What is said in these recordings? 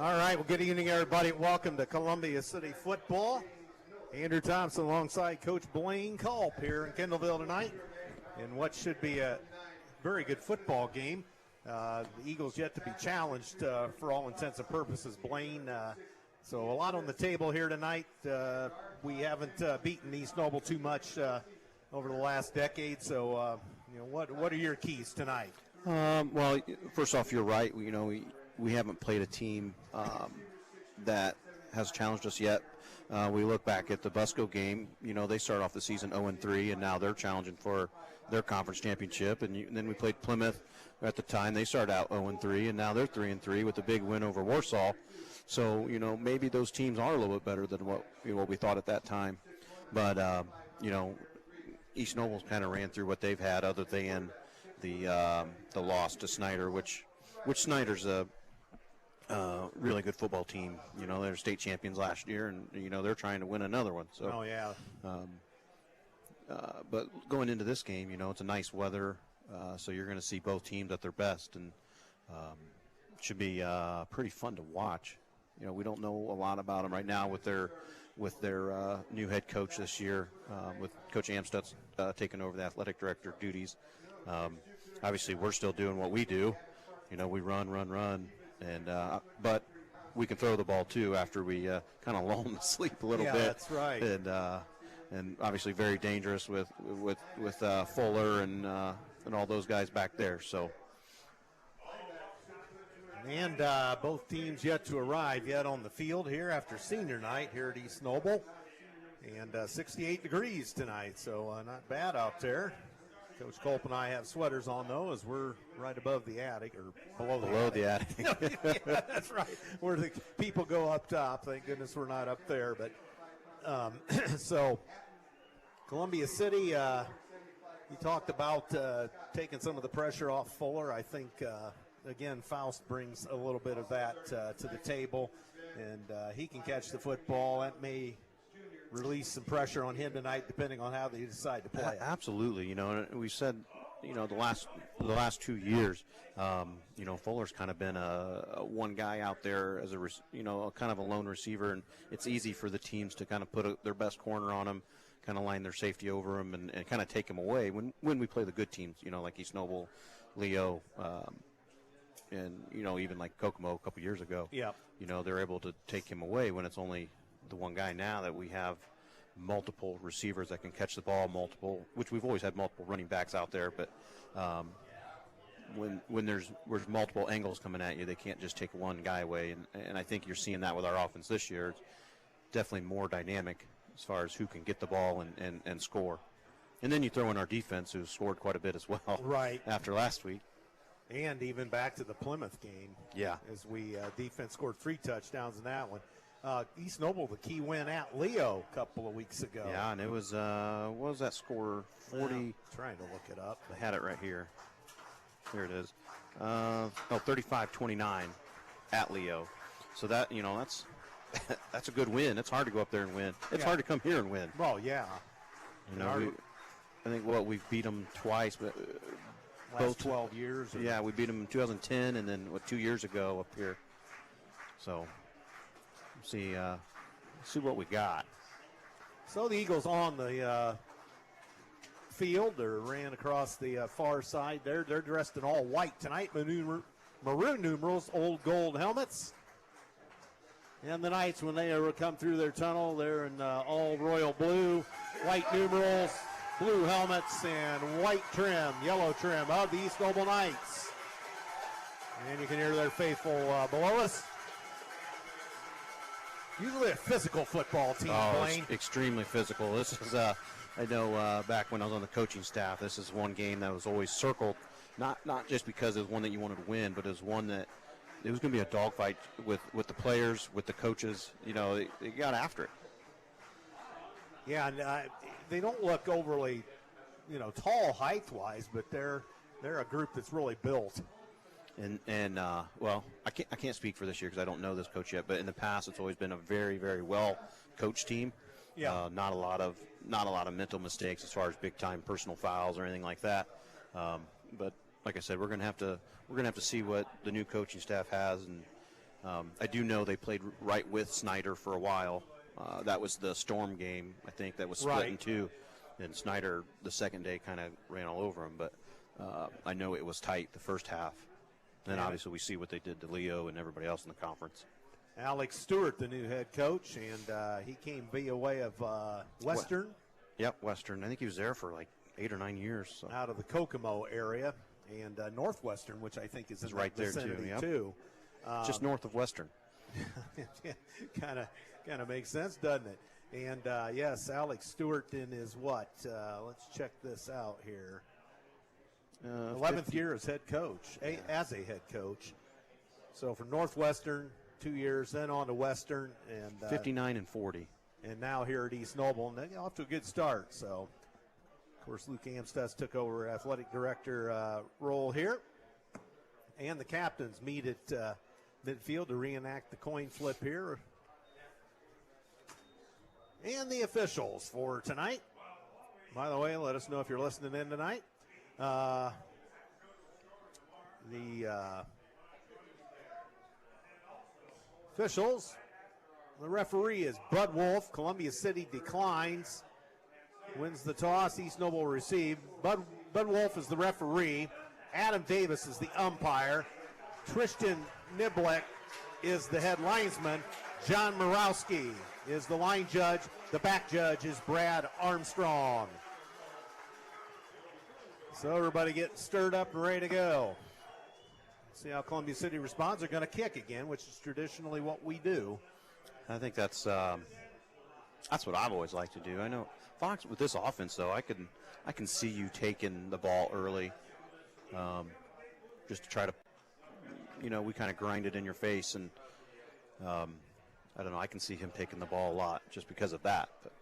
All right, well, good evening, everybody. Welcome to Columbia City Football. Andrew Thompson alongside Coach Blaine Culp here in Kendallville tonight in what should be a very good football game. The Eagles yet to be challenged for all intents and purposes, Blaine. So a lot on the table here tonight. We haven't beaten East Noble too much over the last decade. So, what are your keys tonight? Well, first off, you're right. We haven't played a team that has challenged us yet. We look back at the Busco game. They started off the season 0-3, and now they're challenging for their conference championship. And then we played Plymouth at the time. They started out 0-3, and now they're 3-3 with a big win over Warsaw. So maybe those teams are a little bit better than what we thought at that time. But East Noble's kind of ran through what they've had, other than the loss to Snyder, which Snyder's a really good football team. They're state champions last year, and they're trying to win another one. So, oh yeah. But going into this game, it's a nice weather, so you're going to see both teams at their best, and it should be pretty fun to watch. We don't know a lot about them right now with their new head coach this year, with Coach Amstutz taking over the athletic director duties. Obviously, we're still doing what we do. We run, and but we can throw the ball too after we kind of lull them to sleep a little bit. Yeah, that's right. And obviously very dangerous with Fuller and all those guys back there. So. And both teams yet to arrive yet on the field here after senior night here at East Noble. And 68 degrees tonight, so not bad out there. Coach Culp and I have sweaters on, though, as we're right above the attic, or below the attic. Yeah, that's right, where the people go up top. Thank goodness we're not up there. But so Columbia City, you talked about taking some of the pressure off Fuller. I think again, Faust brings a little bit of that to the table, and he can catch the football. That may release some pressure on him tonight, depending on how they decide to play. Absolutely. And we said, the last 2 years, Fuller's kind of been a one guy out there as a kind of a lone receiver, and it's easy for the teams to kind of put their best corner on him, kind of line their safety over him, and kind of take him away when we play the good teams, like East Noble, Leo, and even like Kokomo a couple years ago. Yeah. They're able to take him away when it's only the one guy. Now that we have multiple receivers that can catch the ball, which we've always had multiple running backs out there, but when there's multiple angles coming at you, they can't just take one guy away, and I think you're seeing that with our offense this year. It's definitely more dynamic as far as who can get the ball and score. And then you throw in our defense, who scored quite a bit as well, right, after last week. And even back to the Plymouth game. Yeah. As we defense scored 3 touchdowns in that one. East Noble, the key win at Leo a couple of weeks ago. Yeah, and it was, what was that score? 40. Trying to look it up. I had it right here. Here it is. 35-29 at Leo. So that, that's a good win. It's hard to go up there and win. It's hard to come here and win. Well, yeah. I think we've beat them twice, but last 12 years. Yeah, we beat them in 2010 and then 2 years ago up here. So see what we got. So the Eagles on the field. They ran across the far side. They're dressed in all white tonight. Maroon numerals, old gold helmets. And the Knights, when they come through their tunnel, they're in all royal blue, white numerals, blue helmets, and white trim, yellow trim of the East Noble Knights. And you can hear their faithful below us. Usually a physical football team, Blaine. It's extremely physical. This is, I know back when I was on the coaching staff, this is one game that was always circled, not just because it was one that you wanted to win, but it was one that it was going to be a dogfight with the players, with the coaches. They got after it. Yeah, and they don't look overly, tall height-wise, but they're a group that's really built. And well, I can't speak for this year because I don't know this coach yet. But in the past, it's always been a very, very well coached team. Yeah. Not a lot of mental mistakes as far as big time personal fouls or anything like that. But like I said, we're gonna have to see what the new coaching staff has, and I do know they played right with Snyder for a while. That was the Storm game, I think, that was split in two. And Snyder, the second day, kind of ran all over him. But I know it was tight the first half. Then obviously we see what they did to Leo and everybody else in the conference. Alex Stewart, the new head coach, and he came via way of Western. Yep, Western. I think he was there for like 8 or 9 years. So. Out of the Kokomo area, and Northwestern, which I think is in right there too. Just north of Western. Kind of makes sense, doesn't it? And yes, Alex Stewart in his what? Let's check this out here. 11th year as head coach, as a head coach. So from Northwestern, 2 years, then on to Western, and 59 and 40. And now here at East Noble, and they got off to a good start. So, of course, Luke Amstutz took over athletic director role here, and the captains meet at midfield to reenact the coin flip here. And the officials for tonight. By the way, let us know if you're listening in tonight. The officials, the referee is Bud Wolf. Columbia City declines, wins the toss. East Noble will receive. Bud Wolf is the referee. Adam Davis is the umpire. Tristan Niblek is the head linesman. John Morowski is the line judge. The back judge is Brad Armstrong. So everybody getting stirred up and ready to go. See how Columbia City responds. They're going to kick again, which is traditionally what we do. I think that's what I've always liked to do. I know Fox with this offense, though, I can see you taking the ball early, just to try to, we kind of grind it in your face, and I don't know. I can see him taking the ball a lot just because of that. But.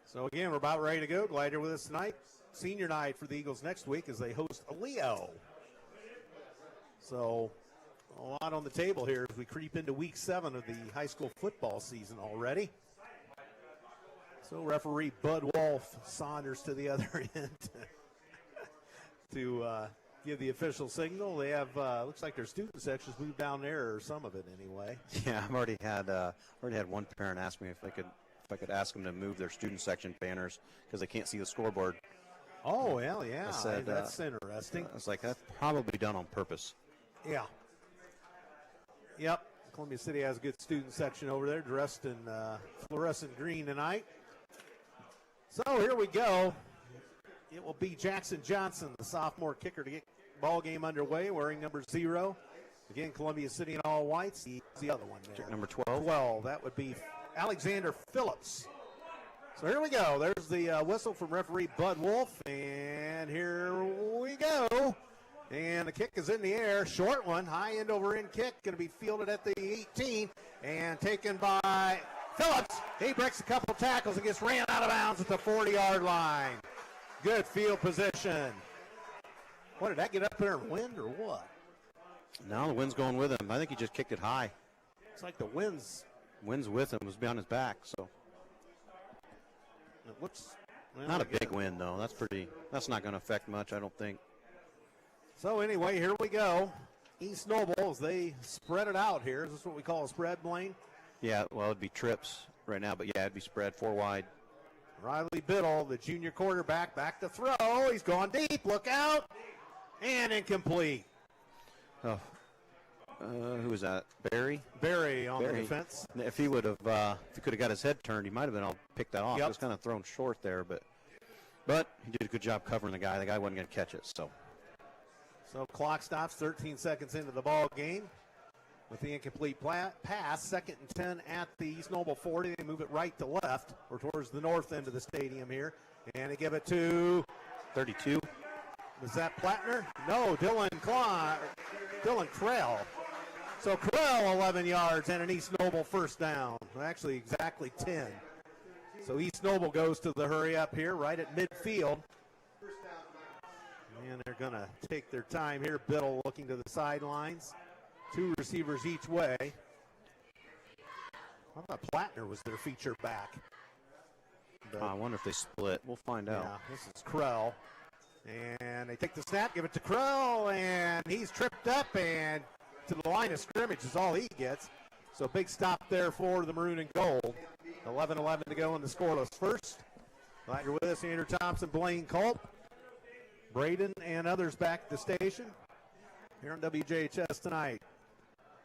So again, we're about ready to go. Glad you're with us tonight. Senior night for the Eagles next week as they host Leo. So a lot on the table here as we creep into week 7 of the high school football season already. So referee Bud Wolf saunters to the other end to give the official signal. They have looks like their student sections moved down there, or some of it anyway. Yeah, I've already had one parent ask me if I could ask them to move their student section banners because they can't see the scoreboard. Oh, well, yeah. I said, that's interesting. I was like, that's probably done on purpose. Yeah. Yep. Columbia City has a good student section over there, dressed in fluorescent green tonight. So here we go. It will be Jackson Johnson, the sophomore kicker, to get the ball game underway, wearing number 0. Again, Columbia City in all whites. The other one there. Number 12. 12. That would be Alexander Phillips. So here we go. There's the whistle from referee Bud Wolf, and here we go. And the kick is in the air. Short one, high end over end kick, going to be fielded at the 18 and taken by Phillips. He breaks a couple tackles and gets ran out of bounds at the 40-yard line. Good field position. What, did that get up there in wind or what? No, the wind's going with him. I think he just kicked it high. It's like the wind's with him. It was behind his back, so. It looks not a big wind, though. That's not going to affect much, I don't think. So anyway, here we go. East Noble, they spread it out here. Is this what we call a spread, Blaine? Yeah, well, it'd be trips right now, but yeah, it'd be spread 4 wide. Riley Biddle, the junior quarterback, back to throw. He's gone deep. Look out. And incomplete. Oh, who was that? Barry? Barry on the defense. If he could have got his head turned, he might have been able to pick that off. Yep. It was kind of thrown short there, but he did a good job covering the guy. The guy wasn't going to catch it, so. So clock stops 13 seconds into the ball game with the incomplete pass. 2nd and 10 at the East Noble 40. They move it right to left or towards the north end of the stadium here. And they give it to 32. Was that Plattner? No, Dylan Krell. So Krell 11 yards and an East Noble first down. Actually exactly 10. So East Noble goes to the hurry up here right at midfield. And they're going to take their time here. Biddle looking to the sidelines. 2 receivers each way. I thought Plattner was their feature back. I wonder if they split. We'll find out. Yeah, this is Krell. And they take the snap, give it to Krell, and he's tripped up and to the line of scrimmage is all he gets. So big stop there for the maroon and gold. 11-11 to go in the scoreless first. Glad you're with us, Andrew Thompson, Blaine Culp, Braden, and others back at the station here on WJHS tonight.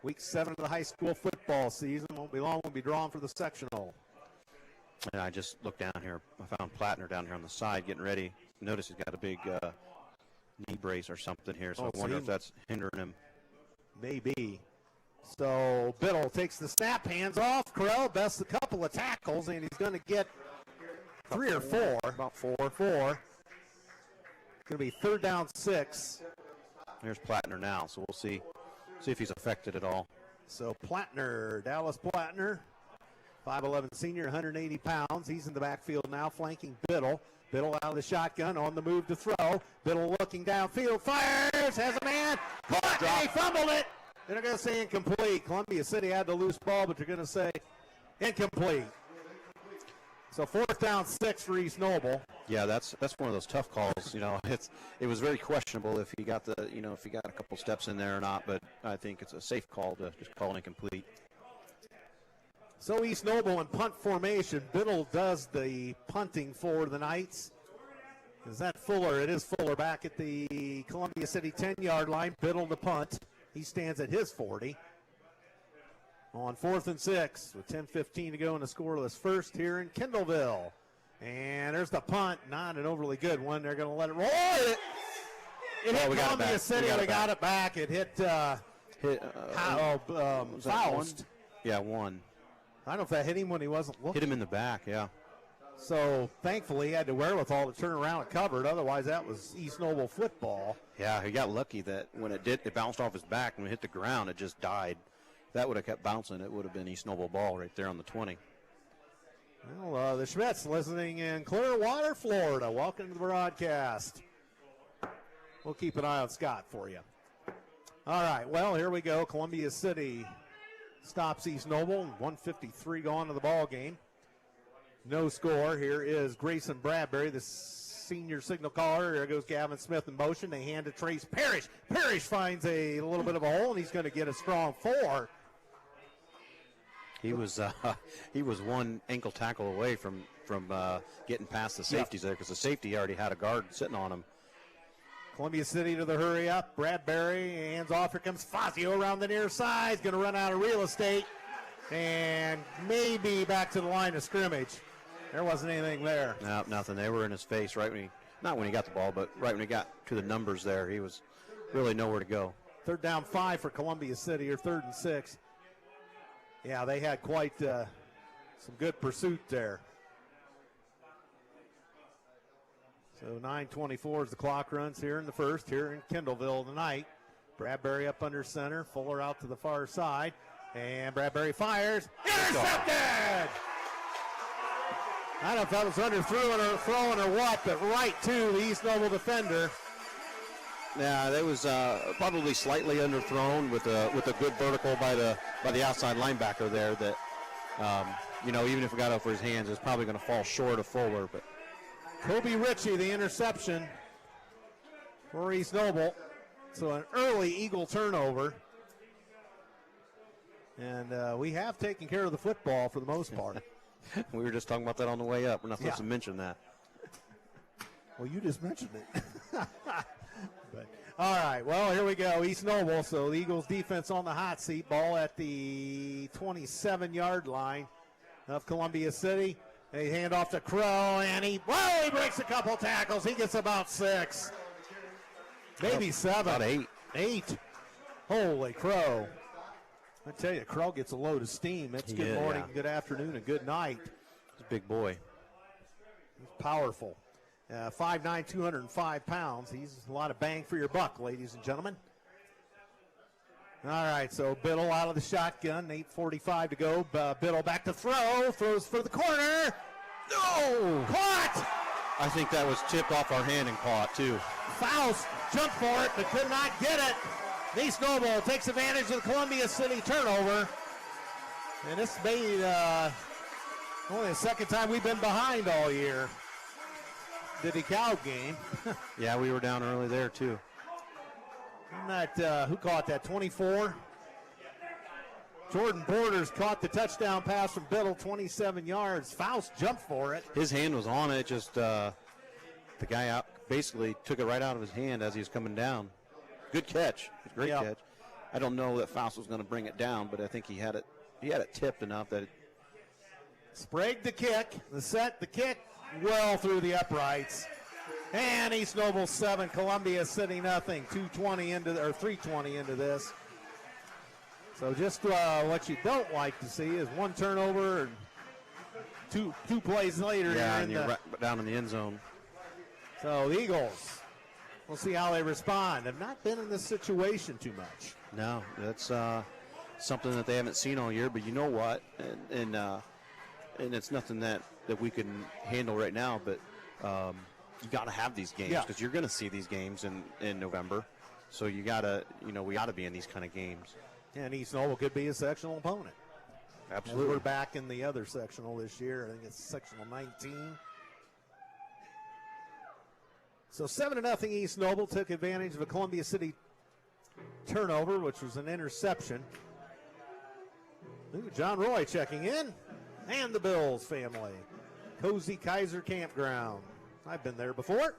Week 7 of the high school football season. Won't be long. We'll be drawn for the sectional. And I just looked down here. I found Plattner down here on the side getting ready. Notice he's got a big knee brace or something here, so I wonder if that's hindering him. Maybe. So Biddle takes the snap, hands off. Corell bests a couple of tackles, and he's going to get 3 or 4. About 4. Going to be 3rd down 6. There's Plattner now, so we'll see if he's affected at all. So Plattner, Dallas Plattner, 5'11 senior, 180 pounds. He's in the backfield now, flanking Biddle. Biddle out of the shotgun, on the move to throw. Biddle looking downfield, fires, has a man, caught, and he fumbled it. They're going to say incomplete. Columbia City had the loose ball, but they're going to say incomplete. So 4th down 6 for East Noble. Yeah, that's one of those tough calls. It was very questionable if he got a couple steps in there or not, but I think it's a safe call to just call it incomplete. So East Noble in punt formation. Biddle does the punting for the Knights. Is that Fuller? It is Fuller back at the Columbia City 10-yard line. Biddle to punt. He stands at his 40. On 4th and 6 with 10:15 to go in the scoreless first here in Kendallville. And there's the punt. Not an overly good one. They're going to let it roll. It hit Columbia City. We got it back. It hit Faust. Yeah, 1. I don't know if that hit him when he wasn't looking. Hit him in the back, yeah. So thankfully he had the wherewithal to turn around and cover it. Otherwise that was East Noble football. Yeah, he got lucky that when it bounced off his back. When it hit the ground, it just died. That would have kept bouncing. It would have been East Noble ball right there on the 20. Well, the Schmitz listening in Clearwater, Florida. Welcome to the broadcast. We'll keep an eye on Scott for you. All right, well, here we go. Columbia City stops East Noble. 1:53 gone to the ball game. No score. Here is Grayson Bradbury, the senior signal caller. There goes Gavin Smith in motion. They hand to Trace Parrish. Parrish finds a little bit of a hole, and he's going to get a strong 4. He was one ankle tackle away from getting past the safeties there, because the safety already had a guard sitting on him. Columbia City to the hurry up. Bradbury hands off. Here comes Fazio around the near side. Going to run out of real estate and maybe back to the line of scrimmage. There wasn't anything there. No, nothing. They were in his face right not when he got the ball, but right when he got to the numbers there. He was really nowhere to go. 3rd down 5 for Columbia City, or 3rd and 6. Yeah, they had quite some good pursuit there. So 9:24 as the clock runs here in the first, here in Kendallville tonight. Bradbury up under center, Fuller out to the far side, and Bradbury fires. Intercepted! I don't know if that was underthrown or what, but right to the East Noble defender. Yeah, that was probably slightly underthrown with a good vertical by the outside linebacker there. That even if it got over his hands, it's probably going to fall short of Fuller. But Kobe Ritchie, the interception for East Noble. So an early Eagle turnover. And we have taken care of the football for the most part. We were just talking about that on the way up. We're not supposed to mention that. Well, you just mentioned it. But, all right, well, here we go. East Noble, so the Eagles defense on the hot seat. Ball at the 27-yard line of Columbia City. They hand off to Crow, and he breaks a couple tackles. He gets about 6. Maybe 7. About 8. 8. Holy crow. I tell you, Crow gets a load of steam. It's good morning, good afternoon, and good night. He's a big boy. He's powerful. 5'9", 205 pounds. He's a lot of bang for your buck, ladies and gentlemen. All right, so Biddle out of the shotgun, 8:45 to go. Biddle back to throw, throws for the corner. No! Caught! I think that was tipped off our hand and caught, too. Faust jumped for it, but could not get it. East Noble takes advantage of the Columbia City turnover. And this made only the second time we've been behind all year. The DeKalb game. Yeah, we were down early there, too. Who caught that, 24? Jordan Borders caught the touchdown pass from Biddle, 27 yards. Faust jumped for it. His hand was on it, just the guy out basically took it right out of his hand as he was coming down. Good catch. Great catch. I don't know that Faust was going to bring it down, but I think he had it tipped enough that it. Sprague the kick, the kick, well through the uprights. And East Noble 7, Columbia City nothing. 3:20 into this. So just what you don't like to see is one turnover and two plays later. Yeah, and you're down in the end zone. So the Eagles, we'll see how they respond. Have not been in this situation too much. No, that's something that they haven't seen all year. But you know what? And it's nothing that we can handle right now. But you got to have these games because you're going to see these games in November. So we got to be in these kind of games. And East Noble could be a sectional opponent. Absolutely. And we're back in the other sectional this year. I think it's sectional 19. So 7-0 East Noble took advantage of a Columbia City turnover, which was an interception. Ooh, John Roy checking in. And the Bills family. Cozy Kaiser Campground. I've been there before.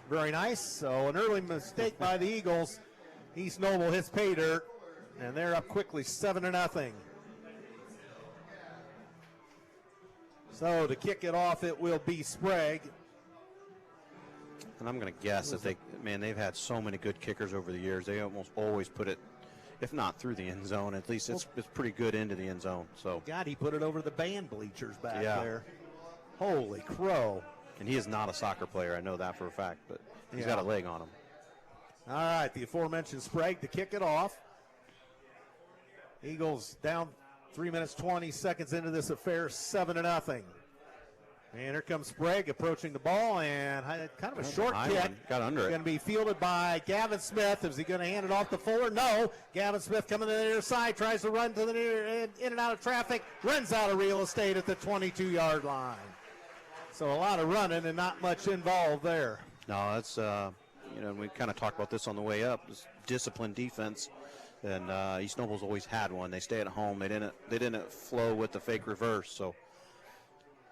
Very nice. So an early mistake by the Eagles. East Noble hits pay dirt. And they're up quickly, 7-0. So to kick it off, it will be Sprague. And I'm going to guess that they've had so many good kickers over the years. They almost always put it, if not through the end zone, at least it's pretty good into the end zone. So God, he put it over the band bleachers back there. Holy crow. And he is not a soccer player. I know that for a fact, but he's got a leg on him. All right, the aforementioned Sprague to kick it off. Eagles down 3 minutes, 20 seconds into this affair, 7-0. And here comes Sprague approaching the ball, and kind of a short kick. Got under it. Going to be fielded by Gavin Smith. Is he going to hand it off to Fuller? No. Gavin Smith coming to the near side, tries to run to the near, in and out of traffic, runs out of real estate at the 22-yard line. So a lot of running and not much involved there. No, that's, we kind of talked about this on the way up, this disciplined defense. And East Noble's always had one. They stay at home. They didn't flow with the fake reverse. So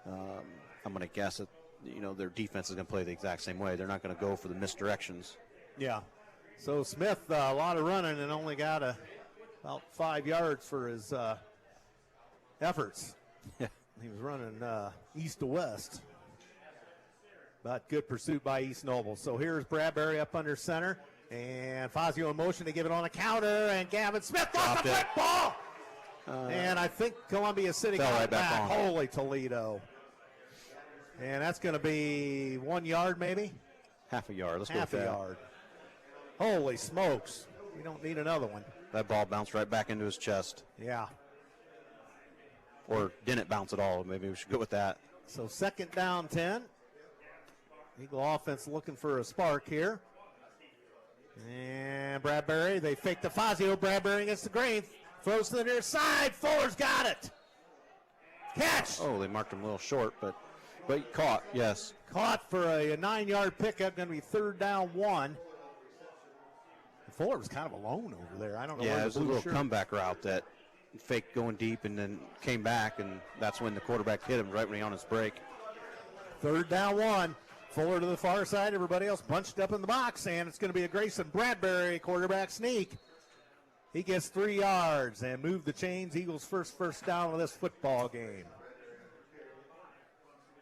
I'm going to guess that their defense is going to play the exact same way. They're not going to go for the misdirections. Yeah. So Smith, a lot of running and only got about 5 yards for his efforts. Yeah. He was running east to west. But good pursuit by East Noble. So here's Bradbury up under center. And Fazio in motion to give it on a counter, and Gavin Smith lost the football. And I think Columbia City got it back. Holy Toledo. And that's going to be 1 yard maybe? Half a yard. Let's go with that. Half a yard. Holy smokes. We don't need another one. That ball bounced right back into his chest. Yeah. Or didn't bounce at all. Maybe we should go with that. So 2nd down 10. Eagle offense looking for a spark here. And Bradbury, they fake the Fazio. Bradbury against the grain. Throws to the near side. Fuller's got it. Catch. Oh, they marked him a little short, but caught, yes. Caught for a 9-yard pickup. Going to be 3rd down 1. And Fuller was kind of alone over there. I don't know. Yeah, it was a little comeback route that faked going deep and then came back, and that's when the quarterback hit him right when he on his break. 3rd down 1. Fuller to the far side. Everybody else bunched up in the box, and it's going to be a Grayson Bradbury quarterback sneak. He gets 3 yards and moved the chains. Eagles' first down of this football game.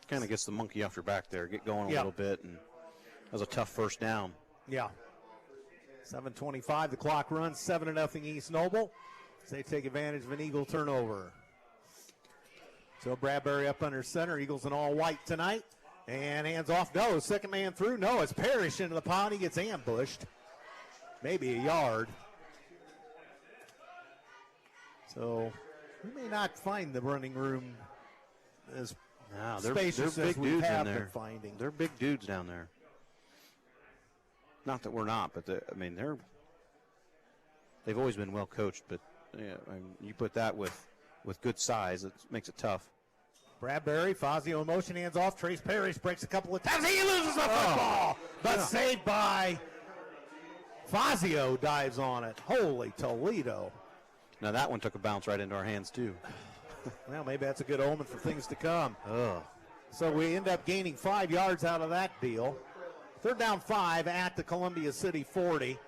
Kind of gets the monkey off your back there. Get going a little bit, and that was a tough first down. Yeah. 7:25, the clock runs. 7-0 East Noble. They take advantage of an Eagle turnover. So Bradbury up under center. Eagles in all white tonight. And hands off. No, second man through. No, it's Parrish into the pond. He gets ambushed. Maybe a yard. So we may not find the running room as spacious as we have been finding. They're big dudes down there. Not that we're not, but they've always been well coached. But you put that with good size, it makes it tough. Bradbury, Fazio in motion, hands off. Trace Parrish breaks a couple of times. He loses the football, but saved by Fazio. Dives on it. Holy Toledo. Now that one took a bounce right into our hands too. Well, maybe that's a good omen for things to come. Ugh. So we end up gaining 5 yards out of that deal. 3rd down 5 at the Columbia City 40.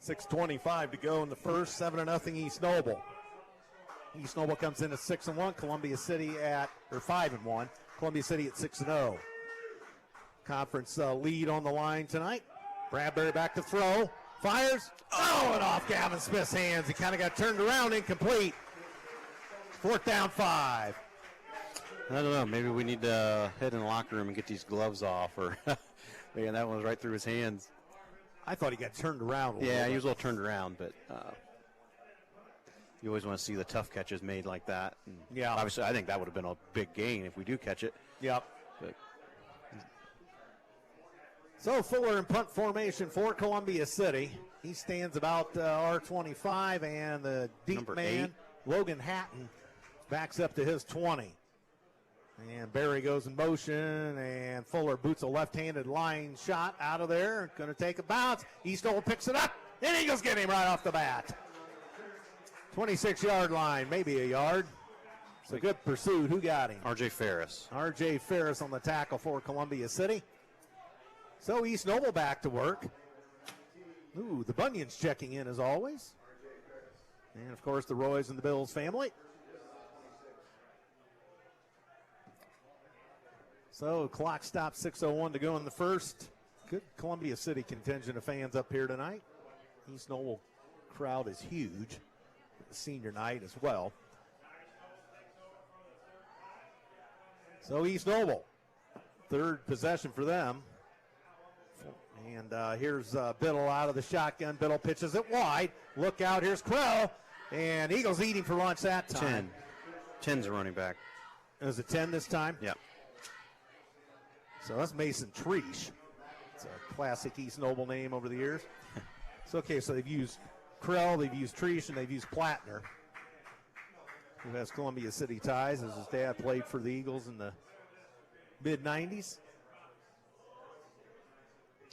6:25 to go in the first. 7-0 East Noble. East Noble comes in at 6-1. Columbia City at 5-1. Columbia City at 6-0. Conference lead on the line tonight. Bradbury back to throw. Fires. Oh, and off Gavin Smith's hands. He kind of got turned around, incomplete. 4th down 5. I don't know. Maybe we need to head in the locker room and get these gloves off. Or man, that one was right through his hands. I thought he got turned around. Yeah, he was a little turned around, but you always want to see the tough catches made like that. And yeah. Obviously, I think that would have been a big gain if we do catch it. Yep. But so Fuller in punt formation for Columbia City. He stands about R25, and the deep Number man, 8. Logan Hatton, backs up to his 20. And Barry goes in motion, and Fuller boots a left-handed line shot out of there. Going to take a bounce. East Noble picks it up, and Eagles get him right off the bat. 26-yard line, maybe a yard. It's a good pursuit. Who got him? R.J. Ferris. R.J. Ferris on the tackle for Columbia City. So East Noble back to work. Ooh, the Bunions checking in as always. And, of course, the Roys and the Bills family. So clock stops, 6:01 to go in the first. Good Columbia City contingent of fans up here tonight. East Noble crowd is huge. Senior night as well. So East Noble, 3rd possession for them. And here's Biddle out of the shotgun. Biddle pitches it wide. Look out, here's Krell. And Eagles eating for lunch that time. 10's a running back. Is it 10 this time? Yeah. So that's Mason Treesh. It's a classic East Noble name over the years. It's okay, so they've used Krell, they've used Treesh, and they've used Plattner, who has Columbia City ties, as his dad played for the Eagles in the mid-90s.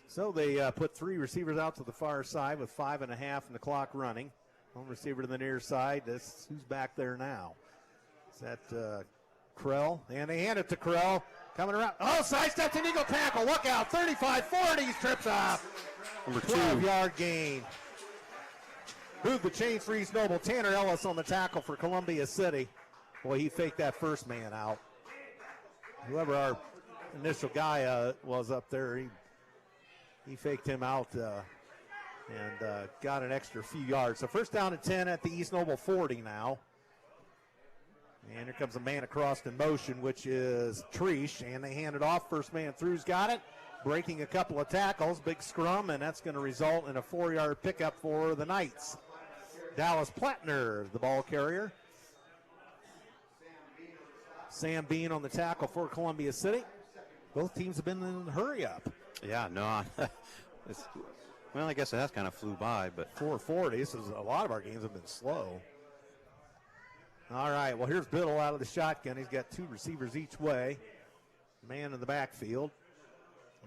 So they put 3 receivers out to the far side with 5.5 in the clock running. One receiver to the near side. Who's back there now? Is that Krell? And they hand it to Krell. Coming around. Oh, sidestepped an Eagle tackle. Look out. 35-40. Trips off. Number 2. 12-yard gain. Moved the chains for East Noble. Tanner Ellis on the tackle for Columbia City. Boy, he faked that first man out. Whoever our initial guy was up there, he faked him out and got an extra few yards. So 1st down and 10 at the East Noble 40 now. And here comes a man across in motion, which is Treesh, and they hand it off. First man through's got it, breaking a couple of tackles, big scrum, and that's going to result in a 4-yard pickup for the Knights. Dallas Plattner, the ball carrier. Sam Bean on the tackle for Columbia City. Both teams have been in a hurry up. Yeah, no. Well, I guess it has kind of flew by, but 4:40. A lot of our games have been slow. All right, well, here's Biddle out of the shotgun. He's got 2 receivers each way. Man in the backfield.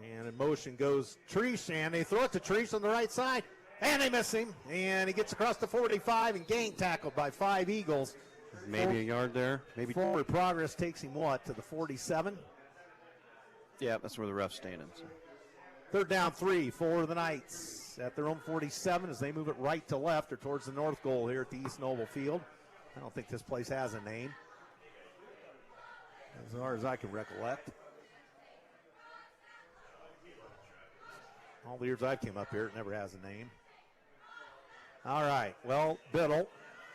And in motion goes Treesh, and they throw it to Treesh on the right side. And they miss him. And he gets across the 45 and gain tackled by 5 Eagles. maybe a yard there. Maybe forward progress takes him, to the 47? Yeah, that's where the ref's standing. So. 3rd down 3 for the Knights at their own 47 as they move it right to left or towards the north goal here at the East Noble field. I don't think this place has a name, as far as I can recollect. All the years I've came up here, it never has a name. All right, well, Biddle,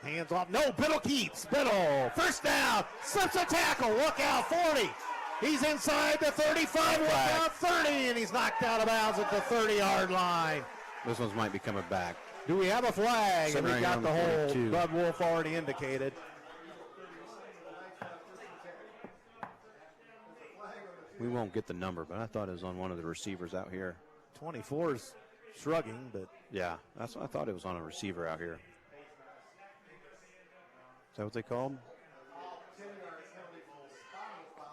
hands off. No, Biddle keeps. Biddle, 1st down, slips a tackle. Look out, 40. He's inside the 35, look out, 30, and he's knocked out of bounds at the 30-yard line. This ones might be coming back. Do we have a flag? And we got the hold. Bud Wolf already indicated. We won't get the number, but I thought it was on one of the receivers out here. 24's shrugging, but yeah, I thought it was on a receiver out here. Is that what they called?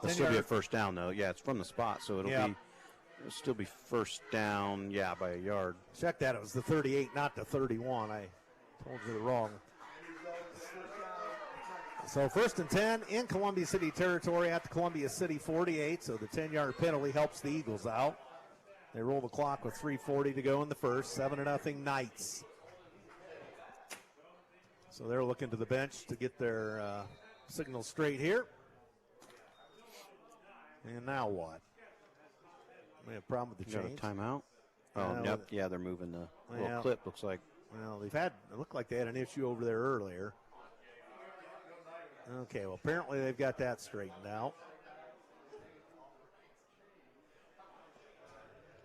It'll still be a 1st down, though. Yeah, it's from the spot, so it'll still be 1st down, by a yard. Check that. It was the 38, not the 31. I told you the wrong So 1st and 10 in Columbia City territory at the Columbia City 48. So the 10-yard penalty helps the Eagles out. They roll the clock with 3:40 to go in the first. 7-0 Knights. So they're looking to the bench to get their signal straight here. And now what? We have a problem with the Got a change. timeout? Oh, yep. Yeah, they're moving the little clip, looks like. Well, it looked like they had an issue over there earlier. Okay, well, apparently they've got that straightened out.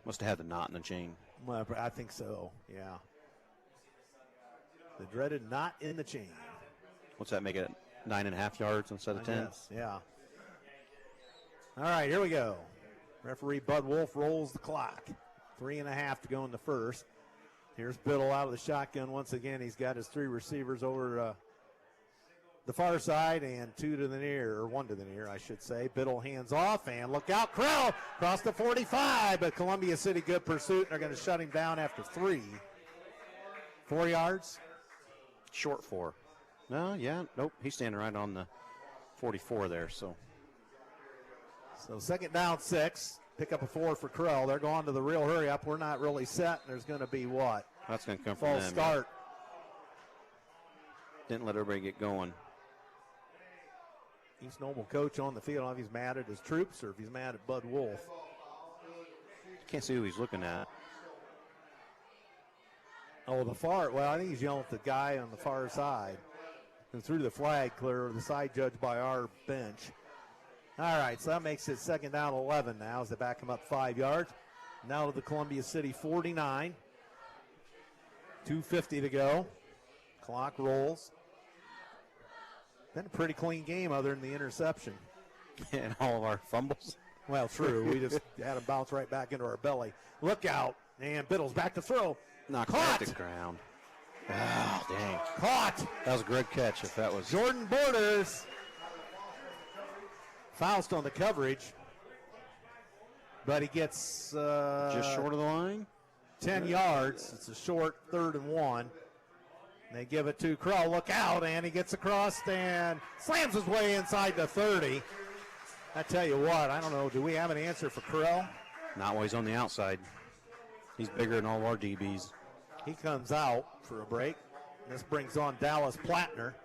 Must have had the knot in the chain. Well, I think so, yeah. The dreaded knot in the chain. What's that, make it 9.5 yards instead of 10? Yes, yeah. All right, here we go. Referee Bud Wolf rolls the clock. 3.5 to go in the first. Here's Biddle out of the shotgun once again. He's got his 3 receivers over the far side and 2 to the near, or 1 to the near, I should say. Biddle hands off, and look out, Krell across the 45, but Columbia City good pursuit, and they're going to shut him down after 3. 4 yards? Short 4. No, yeah, nope. He's standing right on the 44 there, so. So 2nd down, 6. Pick up a 4 for Krell. They're going to the real hurry up. We're not really set, and there's going to be what? That's going to come from false them. Start. Yeah. Didn't let everybody get going. East Noble coach on the field. I don't know if he's mad at his troops or if he's mad at Bud Wolf. Can't see who he's looking at. Oh, well, I think he's yelling at the guy on the far side. And threw the flag clear, the side judge by our bench. All right, so that makes it 2nd down 11 now as they back him up 5 yards. Now to the Columbia City 49. 2:50 to go. Clock rolls. Been a pretty clean game other than the interception. And all of our fumbles. Well, true. We just had him bounce right back into our belly. Look out. And Biddle's back to throw. Knocked Caught. at the ground. Oh, dang. Caught. That was a great catch if that was. Jordan Borders. Faust on the coverage. But he gets Just short of the line? 10 yards. It's a short 3rd and 1. They give it to Krell. Look out, and he gets across and slams his way inside the 30. I tell you what, I don't know. Do we have an answer for Krell? Not while he's on the outside. He's bigger than all of our DBs. He comes out for a break. This brings on Dallas Plattner.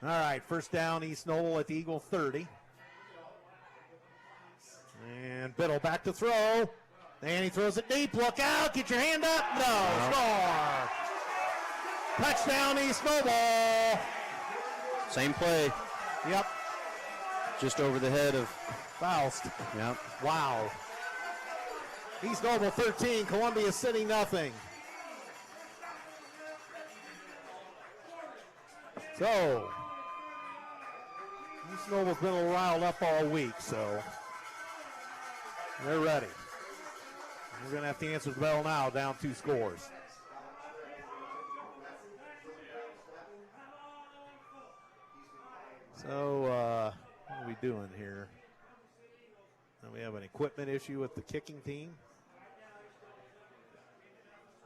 All right, 1st down, East Noble at the Eagle 30. And Biddle back to throw. And he throws it deep. Look out, get your hand up. No, score. Touchdown, East Noble. Same play. Yep, Just over the head of. Faust. Yep. Wow. East Noble 13, Columbia City nothing. So, East Noble's been a little riled up all week, so they're ready. We're going to have to answer the bell now, down 2 scores. So, what are we doing here? We have an equipment issue with the kicking team.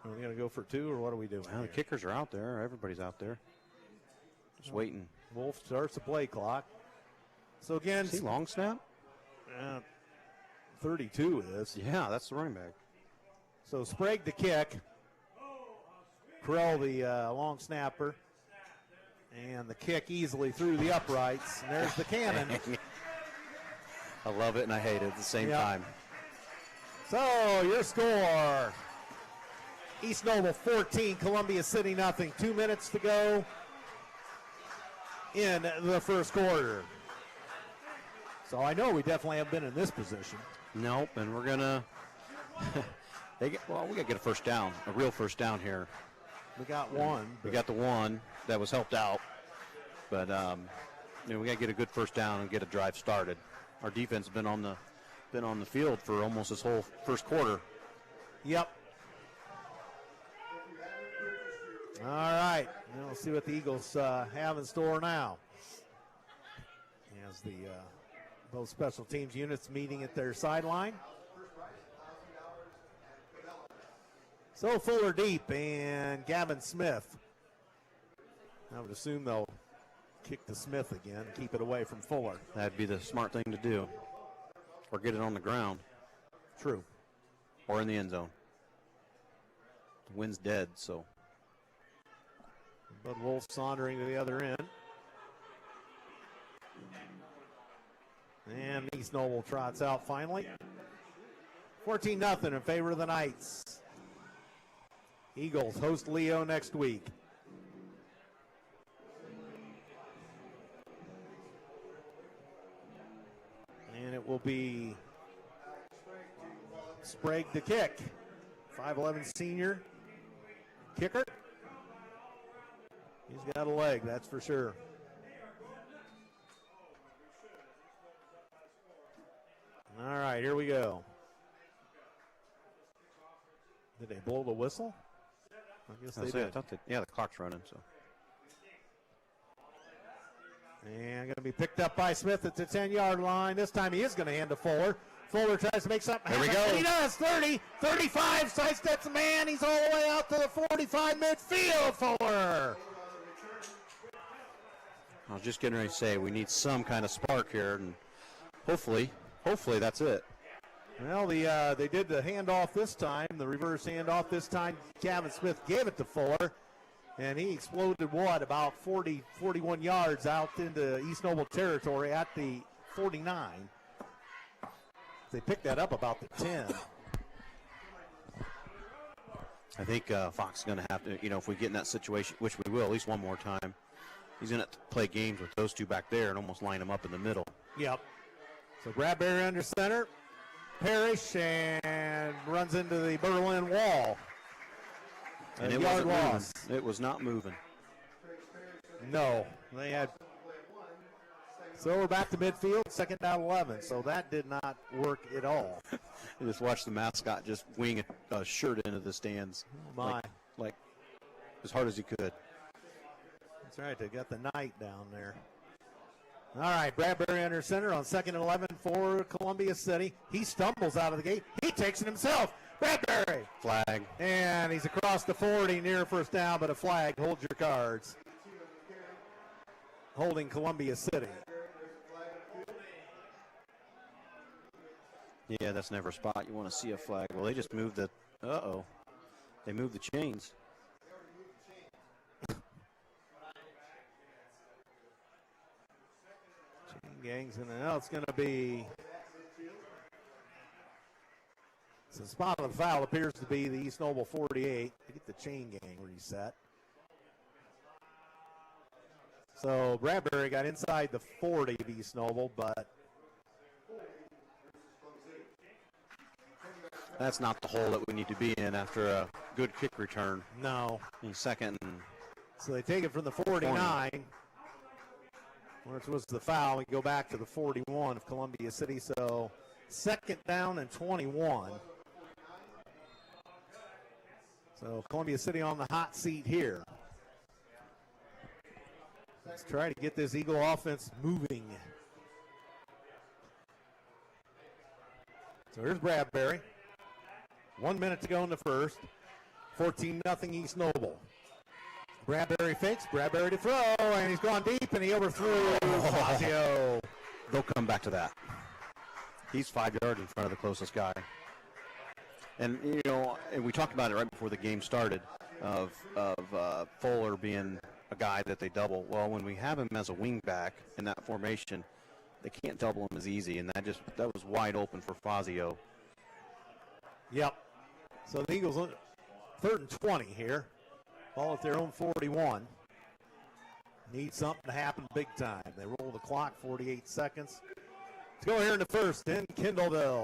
Are we going to go for 2, or what are we doing? Well, the kickers are out there. Everybody's out there. Just waiting. Wolf starts the play clock. So again, Is he long snap? 32 is. Yeah, that's the running back. So Sprague the kick. Krell the long snapper. And the kick easily through the uprights. And there's the cannon. I love it and I hate it at the same Yep. time. So your score. East Noble 14, Columbia City nothing. 2 minutes to go in the first quarter. So I know we definitely have been in this position. Nope, and we're gonna. we gotta get a first down, a real first down here. We got one. We got the one that was helped out, but we gotta get a good first down and get a drive started. Our defense has been on the field for almost this whole first quarter. Yep. All right. Now we'll see what the Eagles have in store now. As the both special teams units meeting at their sideline. So Fuller deep and Gavin Smith. I would assume they'll kick to Smith again, keep it away from Fuller. That'd be the smart thing to do. Or get it on the ground. True. Or in the end zone. The wind's dead, so. Bud Wolf sauntering to the other end. And East Noble trots out finally. 14-0 in favor of the Knights. Eagles host Leo next week. And it will be Sprague to kick. 5'11 senior kicker. He's got a leg, that's for sure. All right, here we go. Did they blow the whistle? I guess they did. Yeah, the clock's running. So. And going to be picked up by Smith at the 10-yard line. This time he is going to hand to Fuller. Fuller tries to make something happen. There we go. He does. 30, 35, sidesteps the man. He's all the way out to the 45 midfield. Fuller. I was just getting ready to say we need some kind of spark here, and hopefully that's it. Well, they did the handoff this time, the reverse handoff this time. Kevin Smith gave it to Fuller, and he exploded, about 40, 41 yards out into East Noble territory at the 49. They picked that up about the 10. I think Fox is going to have to, if we get in that situation, which we will at least one more time, he's going to have to play games with those two back there and almost line them up in the middle. Yep. So Bradbury under center. Parrish and runs into the Berlin wall. And it yard wasn't loss. Moving. It was not moving. No, they had. So we're back to midfield, second down 11. So that did not work at all. You just watched the mascot just wing a shirt into the stands. Oh my. Like as hard as he could. That's right, they got the Knight down there. All right, Bradbury under center on 2nd and 11 for Columbia City. He stumbles out of the gate. He takes it himself. Bradbury. Flag. And he's across the 40 near first down, but a flag. Hold your cards. Holding Columbia City. Yeah, that's never a spot you want to see a flag. Well, they just moved the, they moved the chains. Gangs, and now it's going to be the spot of the foul appears to be the East Noble 48 to get the chain gang reset. So Bradbury got inside the 40 of East Noble, but that's not the hole that we need to be in after a good kick return. No. In second. So they take it from the 49. Which was the foul. We go back to the 41 of Columbia City. So 2nd down and 21. So Columbia City on the hot seat here. Let's try to get this Eagle offense moving. So here's Bradbury. 1 minute to go in the first. 14-0 East Noble. Bradbury fakes, Bradbury to throw, and he's gone deep, and he overthrew Fazio. They'll come back to that. He's 5 yards in front of the closest guy. And, and we talked about it right before the game started of Fuller being a guy that they double. Well, when we have him as a wing back in that formation, they can't double him as easy, and that was wide open for Fazio. Yep. So the Eagles 3rd and 20 here. Ball at their own 41. Need something to happen big time. They roll the clock, 48 seconds. Let's go here in the first in Kindleville.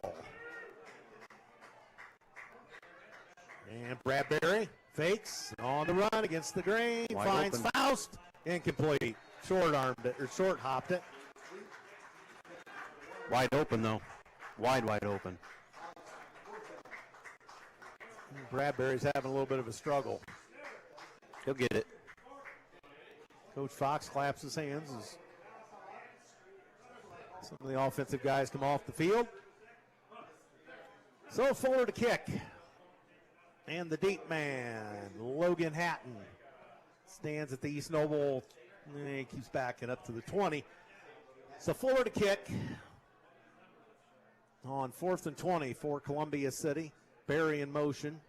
And Bradbury fakes on the run against the grain. Wide finds open. Faust. Incomplete. Short-armed it, or short-hopped it. Wide open, though. Wide open. Bradbury's having a little bit of a struggle. He'll get it. Coach Fox claps his hands as some of the offensive guys come off the field. So Fuller to kick. And the deep man, Logan Hatton, stands at the East Noble And he keeps backing up to the 20. So Fuller to kick on 4th and 20 for Columbia City. Barry in motion.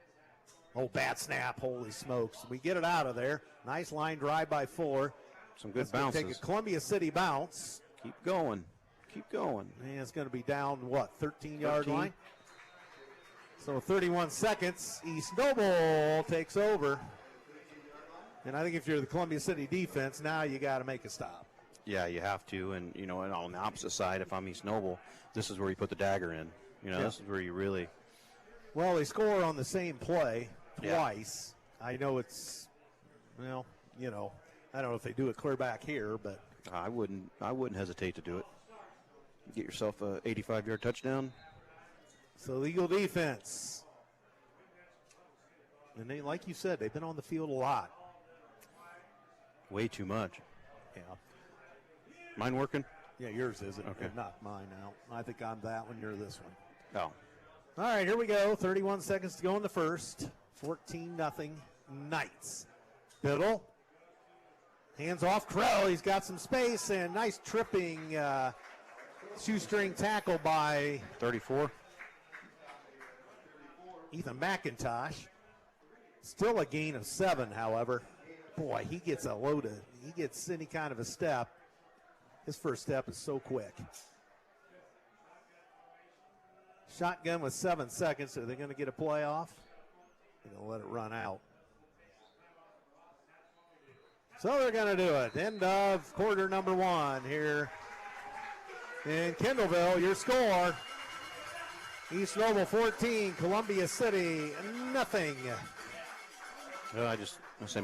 Oh, bad snap. Holy smokes. We get it out of there. Nice line drive by Fuller. Some good That's gonna bounces. take a Columbia City bounce. Keep going. Keep going. And it's going to be down, 13-yard line? So 31 seconds. East Noble takes over. And I think if you're the Columbia City defense, now you got to make a stop. Yeah, you have to. And, and on the opposite side, if I'm East Noble, this is where you put the dagger in. This is where you really. Well, they score on the same play twice. Yeah. I know it's, I don't know if they do it clear back here, but. I wouldn't hesitate to do it. Get yourself a 85-yard touchdown. So the Eagle defense. And they, like you said, they've been on the field a lot. Way too much. Yeah. Mine working? Yeah, yours isn't. Okay. Not mine now. I think I'm that one, you're this one. Oh. All right, here we go. 31 seconds to go in the first. 14-0 Knights. Biddle. Hands off Krell. He's got some space and nice tripping shoestring tackle by 34. Ethan McIntosh. Still a gain of 7, however. Boy, he gets he gets any kind of a step. His first step is so quick. Shotgun with 7 seconds. Are they going to get a play off? They're going to let it run out. So they're going to do it. End of quarter number 1 here in Kendallville. Your score, East Noble 14, Columbia City nothing. Well,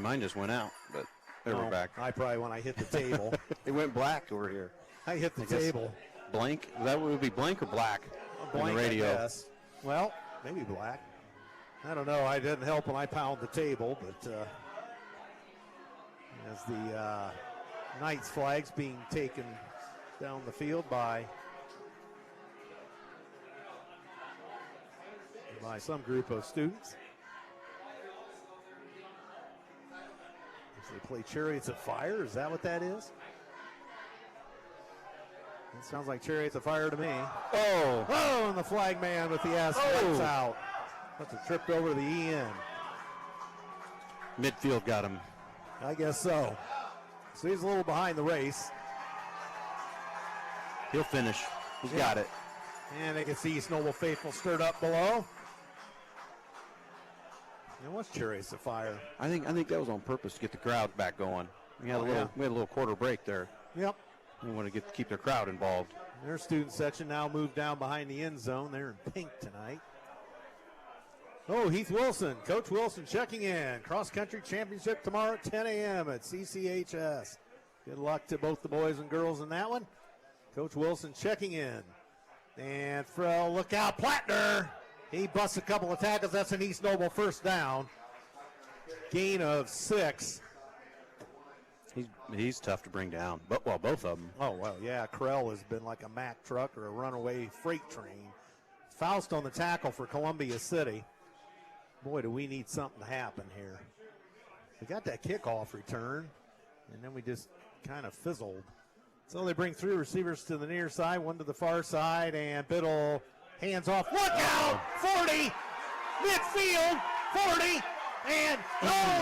mine just went out, but we're back. I probably, when I hit the table. It went black over here. I hit the table. Blank? Is that what would be, blank or black? Blank, on the radio. Yes. Well, maybe black. I don't know. I didn't help when I pound the table, but as the Knights flags being taken down the field by some group of students. As they play Chariots of Fire, is that what that is? It sounds like Chariots of Fire to me. Oh, and the flag man with the ass lights out. Must have tripped over the EN. Midfield got him. I guess so. So he's a little behind the race. He'll finish. He's got it. And they can see East Noble faithful stirred up below. And what's Chariots of Fire? I think that was on purpose to get the crowd back going. We had a little quarter break there. Yep. We want to keep their crowd involved. Their student section now moved down behind the end zone. They're in pink tonight. Oh, Heath Wilson, Coach Wilson checking in. Cross-country championship tomorrow at 10 a.m. at CCHS. Good luck to both the boys and girls in that one. Coach Wilson checking in. And Frell, look out, Plattner. He busts a couple of tackles. That's an East Noble first down. Gain of 6. He's tough to bring down. But both of them. Oh, well, yeah. Krell has been like a Mack truck or a runaway freight train. Faust on the tackle for Columbia City. Boy, do we need something to happen here. We got that kickoff return, and then we just kind of fizzled. So they bring 3 receivers to the near side, 1 to the far side, and Biddle hands off. Look out! 40! Midfield! 40! And,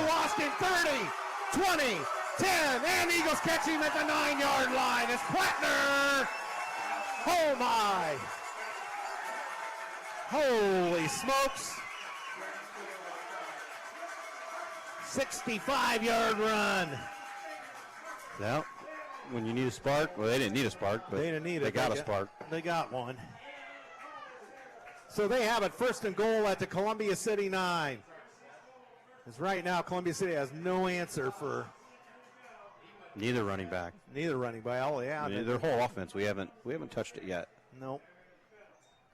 lost in 30! 20! 10! And Eagles catch him at the 9-yard line. It's Plattner! Oh, my! Holy smokes! 65-yard run. Now, when you need a spark, well, they didn't need a spark, but they didn't need it. They got a spark. They got one. So they have it 1st and goal at the Columbia City 9. Because right now, Columbia City has no answer for neither running back. Oh, yeah. I mean, their whole offense, we haven't touched it yet. Nope.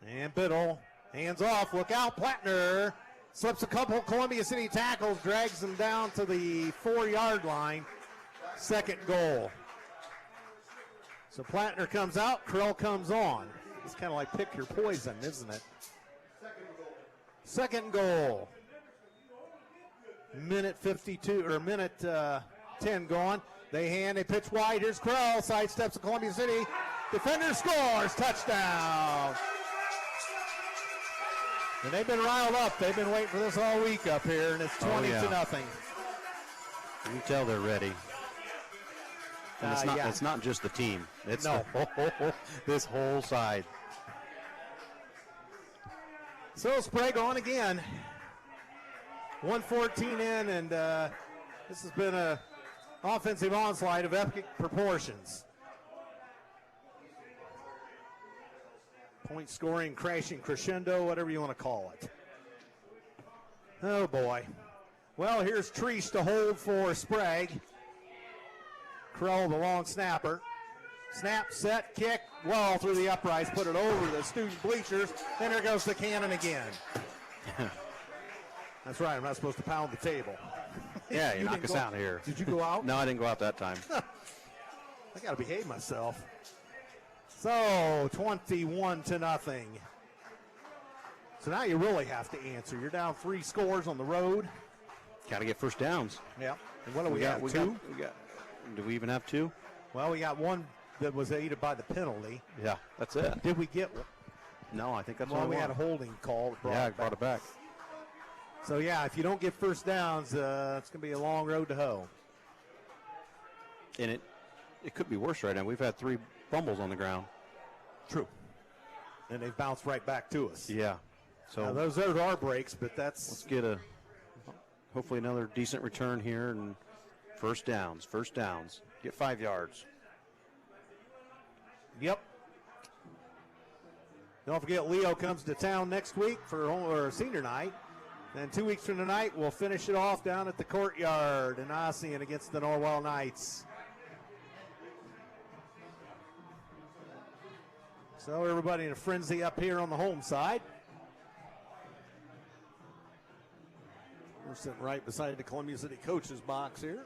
And Biddle, hands off. Look out, Plattner. Slips a couple Columbia City tackles, drags them down to the 4-yard line. 2nd goal. So Plattner comes out, Krell comes on. It's kind of like pick your poison, isn't it? 2nd goal. Minute 52, or minute 10 gone. They pitch wide. Here's Krell. Sidesteps to Columbia City. Defender scores. Touchdown. And they've been riled up. They've been waiting for this all week up here, and it's 20-0. You can tell they're ready. And it's not just the team. It's this whole side. So Sprague on again. 1:14 in, and this has been an offensive onslaught of epic proportions. Point scoring, crashing, crescendo, whatever you want to call it. Oh boy. Well, here's Treese to hold for Sprague. Krell, the long snapper. Snap, set, kick, well through the uprights, put it over the student bleachers. Then there goes the cannon again. That's right, I'm not supposed to pound the table. Yeah, you knock us out here. Did you go out? No, I didn't go out that time. I got to behave myself. So, 21-0. So now you really have to answer. You're down 3 scores on the road. Got to get first downs. Yeah. And what do we got? 2? Do we even have 2? Well, we got one that was aided by the penalty. Yeah, that's it. Did we get one? No, I think that's we had a holding call. Brought it back. So, yeah, if you don't get first downs, it's going to be a long road to hoe. And it could be worse right now. We've had 3 fumbles on the ground. True. And they've bounced right back to us. Yeah. So now, those are our breaks, but that's... Let's get hopefully another decent return here and first downs. Get 5 yards. Yep. Don't forget, Leo comes to town next week for senior night. Then 2 weeks from tonight, we'll finish it off down at the courtyard in Ossian against the Norwell Knights. So everybody in a frenzy up here on the home side. We're sitting right beside the Columbia City coaches box here.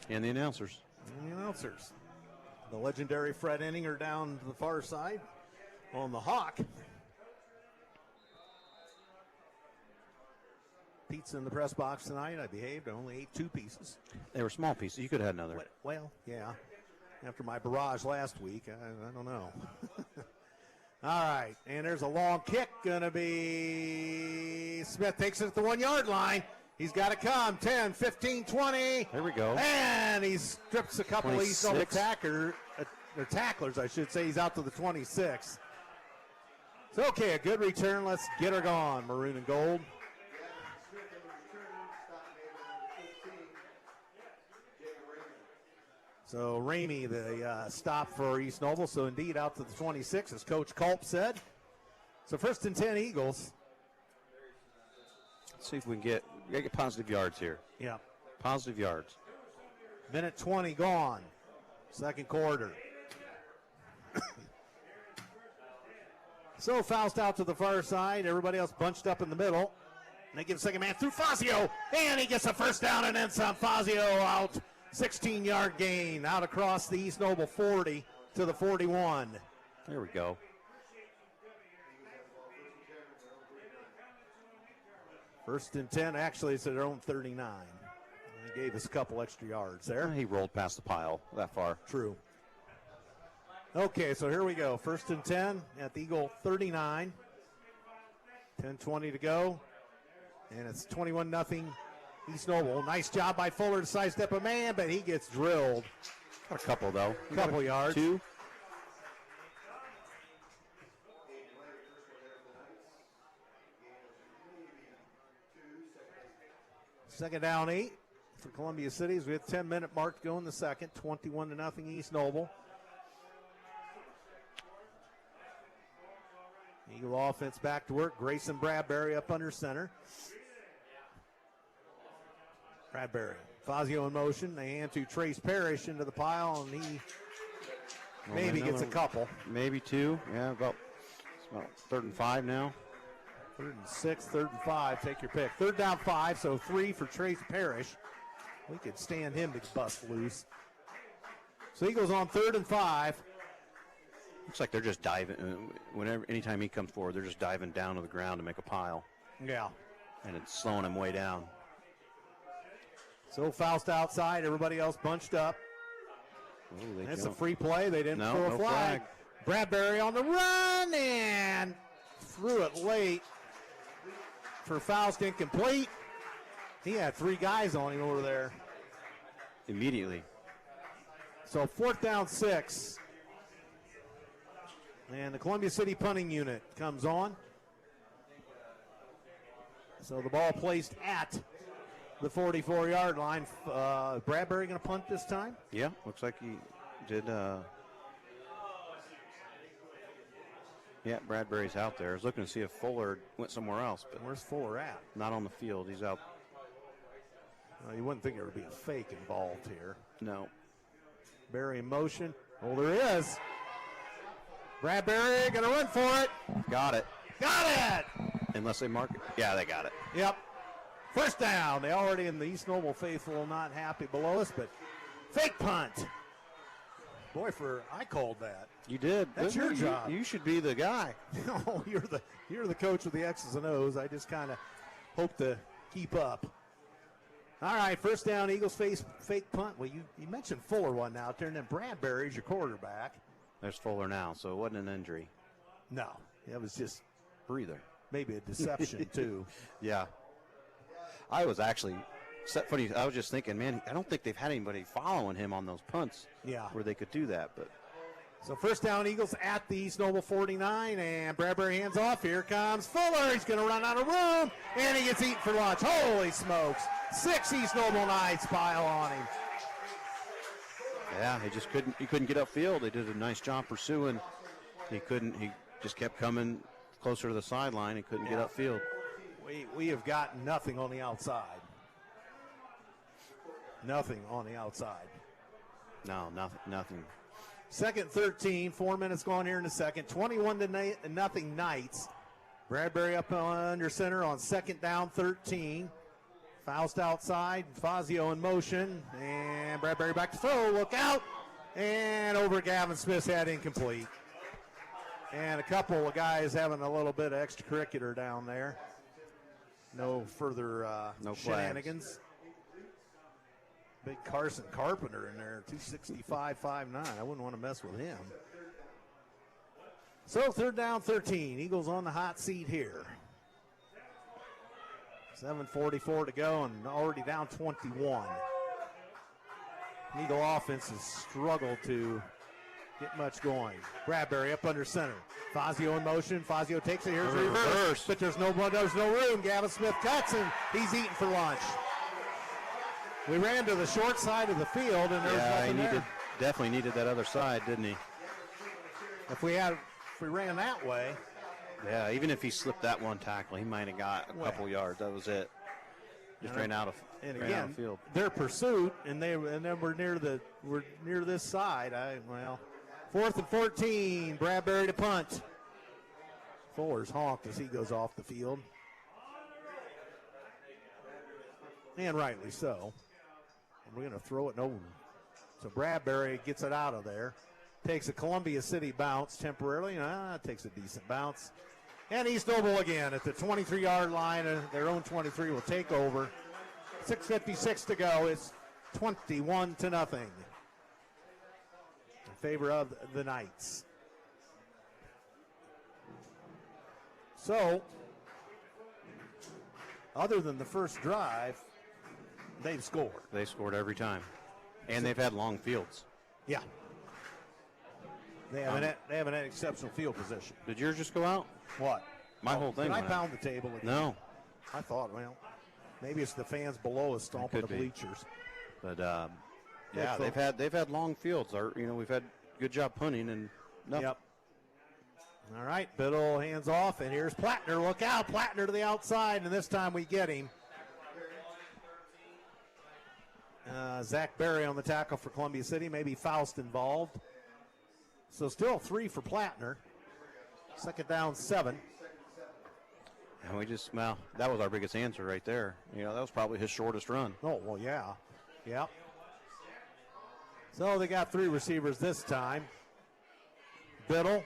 And the announcers. The legendary Fred Enninger down to the far side on the Hawk. Pizza in the press box tonight. I behaved. I only ate 2 pieces. They were small pieces. You could have had another. Well, yeah. After my barrage last week, I don't know. All right, and there's a long kick. Going to be Smith takes it at the 1 yard line. He's got to come. 10, 15, 20. There we go. And he strips a couple of East Noble tacklers, I should say. He's out to the 26. It's okay, a good return. Let's get her gone, maroon and gold. So Ramey, the stop for East Noble. So indeed out to the 26, as Coach Culp said. So 1st and 10 Eagles. Let's see if we can get positive yards here. Yeah. Positive yards. Minute 20 gone. Second quarter. So Faust out to the far side. Everybody else bunched up in the middle. And they give a second man through Fazio. And he gets a first down and then some. Fazio out. 16-yard gain out across the East Noble 40 to the 41. There we go. First and 10, actually it's at their own 39. He gave us a couple extra yards there. He rolled past the pile that far. True. Okay, so here we go. 1st and 10 at the Eagle 39. 10:20 to go. And it's 21-0. East Noble. Nice job by Fuller to sidestep a man, but he gets drilled. Got a couple, though. A couple yards. 2. Second down 8 for Columbia City. We have 10-minute mark to go in the second. 21-0 East Noble. Eagle offense back to work. Grayson Bradbury up under center. Bradbury. Fazio in motion. They hand to Trace Parrish into the pile, and he maybe gets a couple. Maybe 2. Yeah, it's about 3rd and 5 now. 3rd and 6, 3rd and 5. Take your pick. 3rd down 5, so 3 for Trace Parrish. We could stand him to bust loose. So Eagles on 3rd and 5. Looks like they're just diving. Anytime he comes forward, they're just diving down to the ground to make a pile. Yeah. And it's slowing him way down. So Faust outside, everybody else bunched up. Ooh, That's a free play. They didn't throw a no flag. Bradbury on the run and threw it late for Faust, incomplete. He had 3 guys on him over there. Immediately. So 4th down 6. And the Columbia City punting unit comes on. So the ball placed at the 44-yard line. Bradbury going to punt this time? Yeah, looks like he did. Yeah, Bradbury's out there. I was looking to see if Fuller went somewhere else, but Where's Fuller at? not on the field. He's out. Well, you wouldn't think there would be a fake involved here. No. Barry in motion. Oh, there is. Bradbury going to run for it. Got it. Got it! Unless they mark it. Yeah, they got it. Yep. First down. They already in the East Noble faithful not happy below us, but fake punt. Boy, I called that. You did. That's your job. You should be the guy. No, you're the coach with the X's and O's. I just kind of hope to keep up. All right, first down, Eagles face fake punt. Well, you mentioned Fuller one out there, and then Bradbury's your quarterback. There's Fuller now, so it wasn't an injury. No, it was just Breather. maybe a deception, too. Yeah. I was actually funny. I was just thinking, man, I don't think they've had anybody following him on those punts. Yeah. Where they could do that, but. So first down, Eagles at the East Noble 49, and Bradbury hands off. Here comes Fuller. He's going to run out of room, and he gets eaten for lunch. Holy smokes. 6 East Noble Knights pile on him. Yeah, he couldn't get upfield. They did a nice job pursuing. He just kept coming closer to the sideline and couldn't get upfield. We have got nothing on the outside. Nothing on the outside. No, nothing. Second 13, 4 minutes gone here in the second. 21-0 Knights. Bradbury up under center on second down 13. Faust outside, Fazio in motion, and Bradbury back to throw. Look out! And over Gavin Smith's head, incomplete. And a couple of guys having a little bit of extracurricular down there. No further shenanigans. Big Carson Carpenter in there, 265, 5'9". I wouldn't want to mess with him. So third down 13. Eagles on the hot seat here. 7:44 to go and already down 21. Eagle offense has struggled to get much going. Bradbury up under center. Fazio in motion. Fazio takes it. Here's a reverse. But there's no room. Gavin Smith cuts and he's eating for lunch. We ran to the short side of the field and there's nothing there. Definitely needed that other side, didn't he? If we ran that way. Yeah, even if he slipped that one tackle, he might have got a couple yards. That was it. Just ran out of field. Their pursuit, and then we're near this side. 4th and 14. Bradbury to punt. Fuller's honked as he goes off the field, and rightly so. And we're going to throw it no. So Bradbury gets it out of there. Takes a Columbia City bounce temporarily. Takes a decent bounce. And East Noble again at the 23-yard line. Their own 23 will take over. 6:56 to go. It's 21-0 in favor of the Knights. So, other than the first drive, they've scored. They scored every time. And they've had long fields. Yeah. They have an exceptional field position. Did yours just go out? What? My whole thing. Did I went pound out. the table again? No. I thought, maybe it's the fans below us stomping the bleachers. But they've had long fields. We've had good job punting and nothing. Yep. All right, Biddle hands off, and here's Plattner. Look out, Plattner to the outside, and this time we get him. Zach Berry on the tackle for Columbia City, maybe Faust involved. So still 3 for Plattner. Second down 7. And that was our biggest answer right there. That was probably his shortest run. Oh, well, yeah. Yep. So they got 3 receivers this time. Biddle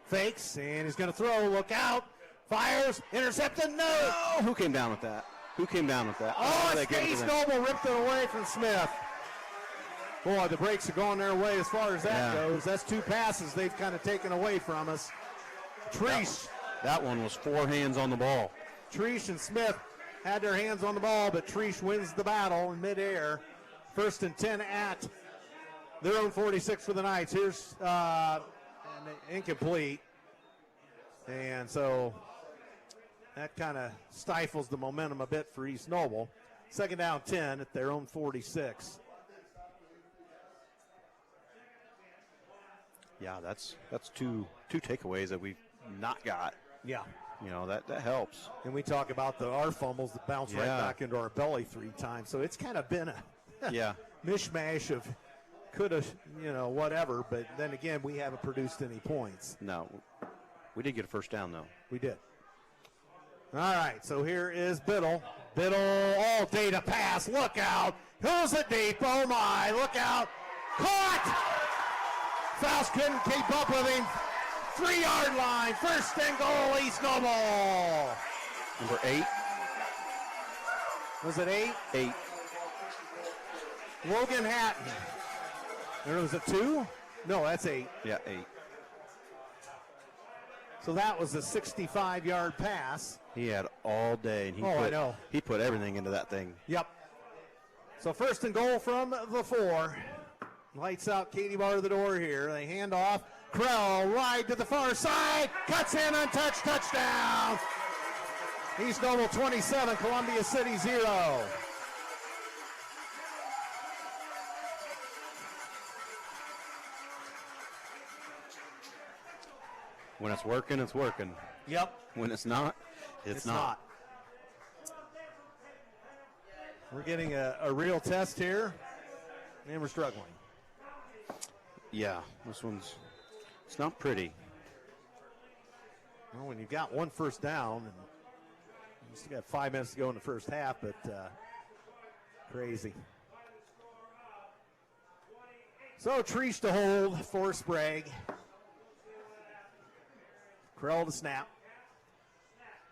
fakes, and he's going to throw. Look out. Fires. Intercepted. No. Who came down with that? Who came down with that? Oh, they it's gave it to East them. Noble ripped it away from Smith. Boy, the brakes are going their way as far as that goes. That's 2 passes they've kind of taken away from us. Treesh. That one was 4 hands on the ball. Treesh and Smith had their hands on the ball, but Treesh wins the battle in midair. 1st and 10 at their own 46 for the Knights. Here's incomplete. And so that kind of stifles the momentum a bit for East Noble. 2nd down 10 at their own 46. Yeah, that's two takeaways that we've not got. Yeah. You know, that helps. And we talk about our fumbles that bounce right back into our belly 3 times. So it's kind of been a mishmash of coulda, whatever. But then again, we haven't produced any points. No. We did get a 1st down, though. We did. All right, so here is Biddle. Biddle all day to pass. Look out. Who's it deep? Oh, my. Look out. Caught! Faust couldn't keep up with him. 3-yard line. 1st and goal, East Noble. Number 8. Was it 8? 8. Logan Hatton. There was a 2? No, that's 8. Yeah, 8. So that was a 65-yard pass. He had all day. And I know. He put everything into that thing. Yep. So 1st and goal from the 4. Lights out Katie bar to the door here. They hand off. Krell wide to the far side. Cuts in untouched. Touchdown. East Noble 27, Columbia City 0. When it's working, it's working. Yep. When it's not, it's not. We're getting a real test here, and we're struggling. Yeah, this one's, it's not pretty. Well, when you've got 1 1st down, and you still got 5 minutes to go in the 1st half, but crazy. So Treesh to hold for Sprague. Krell to snap.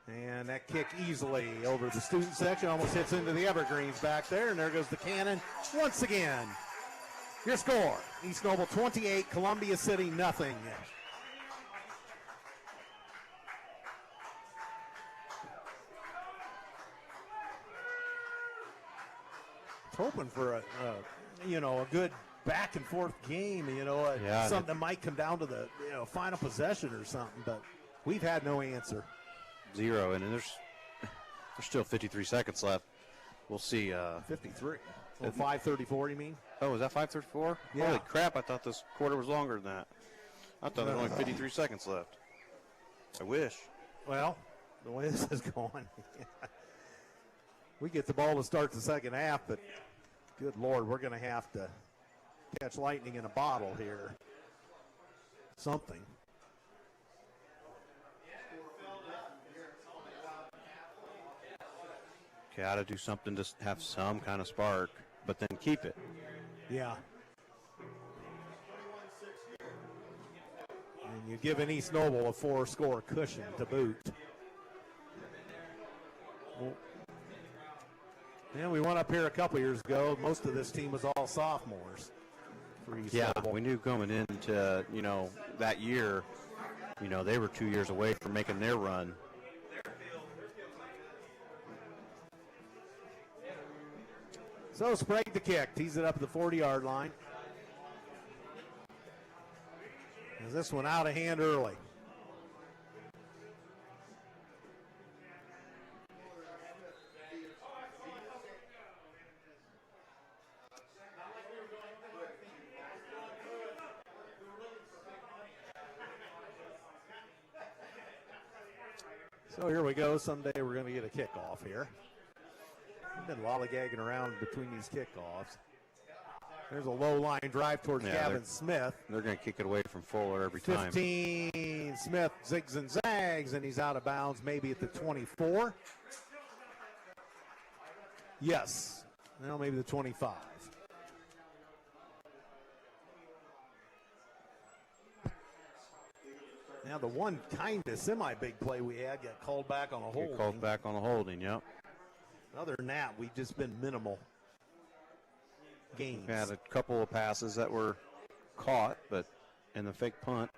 And that kick easily over the student section, almost hits into the evergreens back there, and there goes the cannon once again. Your score, East Noble 28, Columbia City nothing. Hoping for a good back and forth game, something that might come down to the final possession or something, but we've had no answer. 0, and there's still 53 seconds left. We'll see. 53. Well, 5:34, you mean? Oh, is that 5:34? Yeah. Holy crap, I thought this quarter was longer than that. I thought there was only 53 seconds left. I wish. Well, the way this is going, we get the ball to start the 2nd half, but good Lord, we're going to have to catch lightning in a bottle here. Something. Got to do something to have some kind of spark, but then keep it. Yeah. And you give an East Noble a 4-score cushion to boot. Yeah, we went up here a couple years ago. Most of this team was all sophomores for East Noble. We knew coming into, that year, they were 2 years away from making their run. So Sprague the kick, tees it up at the 40-yard line. Is this one out of hand early? So here we go. Someday we're going to get a kickoff here. Been lollygagging around between these kickoffs. There's a low line drive towards Gavin Smith. They're going to kick it away from Fuller every time. 15, Smith zigs and zags, and he's out of bounds maybe at the 24. Yes, well, maybe the 25. Now the one kind of semi-big play we had got called back on a holding. Called back on a holding, yep. Other than that, we've just been minimal gains. We had a couple of passes that were caught, but in the fake punt,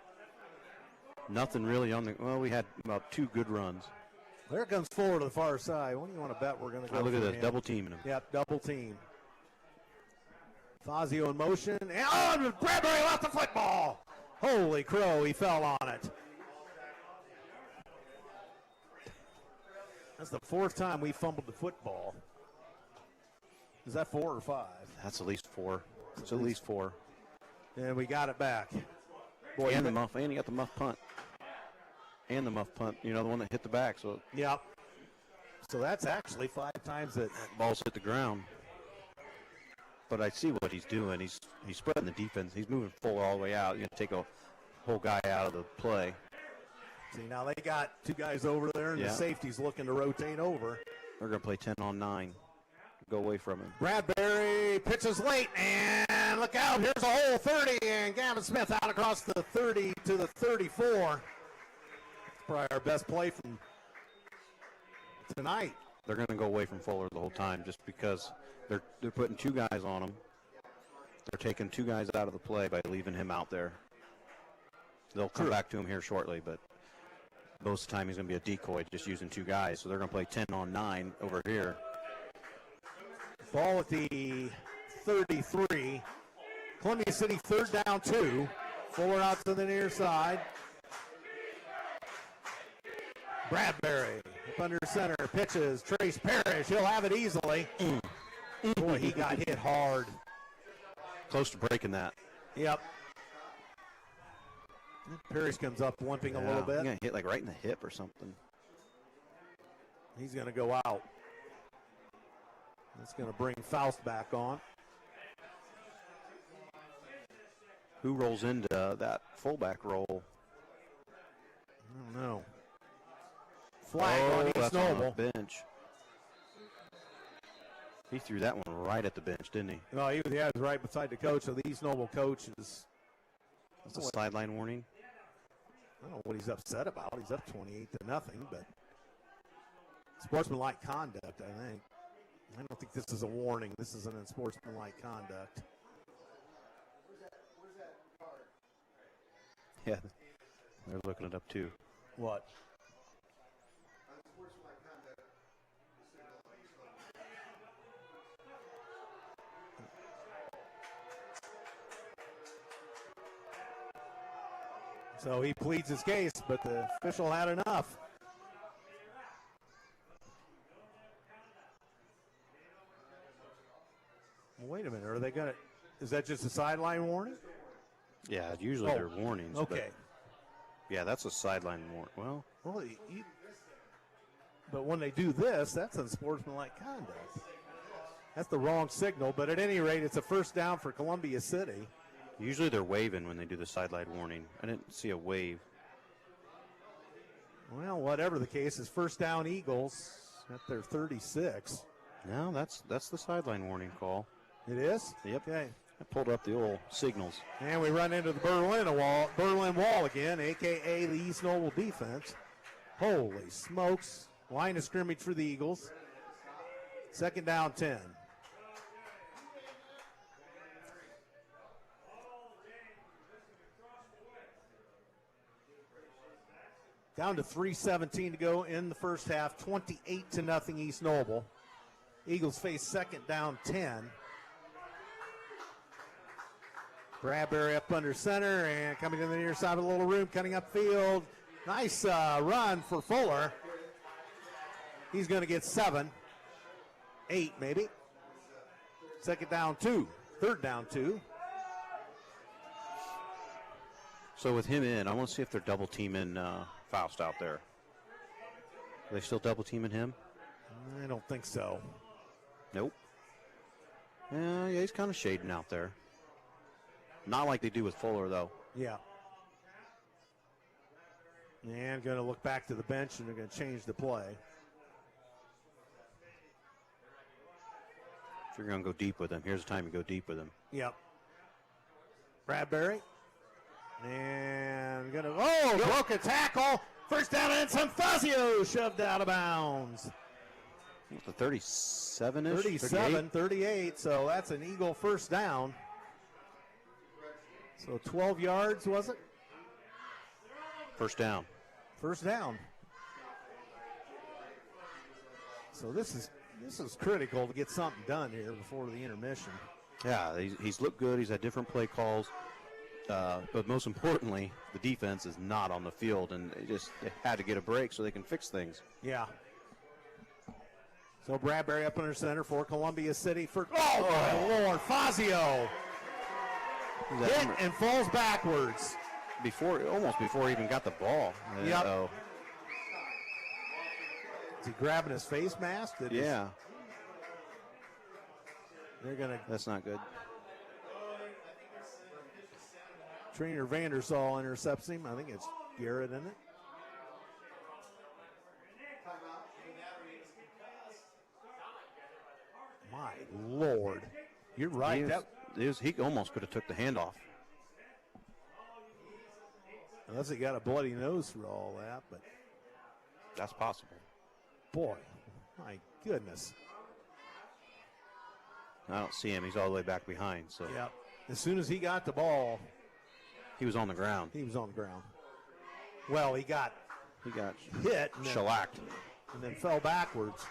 nothing really on the. Well, we had about 2 good runs. There comes Fuller to the far side. What do you want to bet we're going to go? Look at for this, him? double teaming him. Yep, double team. Fazio in motion. And Bradbury lost the football. Holy crow, he fell on it. That's the 4th time we fumbled the football. Is that 4 or 5? That's at least 4. It's at least 4. And we got it back. Boy, and you got the muff punt. And the muff punt, the one that hit the back. So yep. So that's actually 5 times that ball's hit the ground. But I see what he's doing. He's spreading the defense. He's moving Fuller all the way out. You're going to take a whole guy out of the play. See, now they got 2 guys over there, and the safety's looking to rotate over. They're going to play 10 on 9. Go away from him. Bradbury pitches late, and look out. Here's a hole, 30, and Gavin Smith out across the 30 to the 34. That's probably our best play from tonight. They're going to go away from Fuller the whole time just because they're putting 2 guys on him. They're taking 2 guys out of the play by leaving him out there. They'll come back to him here shortly, but most of the time he's going to be a decoy just using 2 guys. So they're going to play 10 on 9 over here. Ball at the 33. Columbia City 3rd down 2. Fuller out to the near side. Bradbury up under center, pitches, Trace Parrish, he'll have it easily. Boy, he got hit hard. Close to breaking that. Yep. Parrish comes up limping a little bit. He got hit like right in the hip or something. He's going to go out. That's going to bring Faust back on. Who rolls into that fullback role? I don't know. Flag on East Noble. On the bench. He threw that one right at the bench, didn't he? No, he was right beside the coach. So the East Noble coach is. That's a sideline warning. I don't know what he's upset about. He's up 28-0, but sportsmanlike conduct, I think. I don't think this is a warning. This is an unsportsmanlike conduct. Yeah, they're looking it up too. What? So he pleads his case, but the official had enough. Well, wait a minute. Are they going to? Is that just a sideline warning? Yeah, usually they're warnings. Okay. Yeah, that's a sideline warning. Well, but when they do this, that's unsportsmanlike conduct. That's the wrong signal. But at any rate, it's a 1st down for Columbia City. Usually they're waving when they do the sideline warning. I didn't see a wave. Well, whatever the case is, 1st down Eagles at their 36. No, that's the sideline warning call. It is? Yep. Okay. I pulled up the old signals. And we run into the Berlin wall again, a.k.a. the East Noble defense. Holy smokes. Line of scrimmage for the Eagles. 2nd down 10. Down to 3:17 to go in the first half, 28-0 East Noble. Eagles face 2nd down 10. Bradbury up under center and coming to the near side of the little room, cutting up field. Nice run for Fuller. He's going to get 7, 8 maybe. 2nd down 2, 3rd down 2. So with him in, I want to see if they're double teaming Faust out there. Are they still double teaming him? I don't think so. Nope. Yeah, he's kind of shading out there. Not like they do with Fuller, though. Yeah. And going to look back to the bench, and they're going to change the play. If you're going to go deep with him, here's the time to go deep with him. Yep. Bradbury. And going to, broke a tackle. 1st down and some Fazio shoved out of bounds. The 37-ish? 37, 38, so that's an Eagle first down. So 12 yards, was it? First down. First down. So this is critical to get something done here before the intermission. Yeah, he's looked good. He's had different play calls. But most importantly, the defense is not on the field, and they had to get a break so they can fix things. Yeah. So Bradbury up under center for Columbia City. Oh, my Lord, Fazio. Hit and falls backwards. Almost before he even got the ball. Yep. Is he grabbing his face mask? Yeah. They're gonna. That's not good. Trainer Vandersall intercepts him. I think it's Garrett, isn't it? My Lord. You're right. He almost could have took the handoff. Unless he got a bloody nose through all that, but that's possible. Boy, my goodness. I don't see him. He's all the way back behind. So. Yep. As soon as he got the ball, he was on the ground. Well, he got hit, and shellacked, and then fell backwards.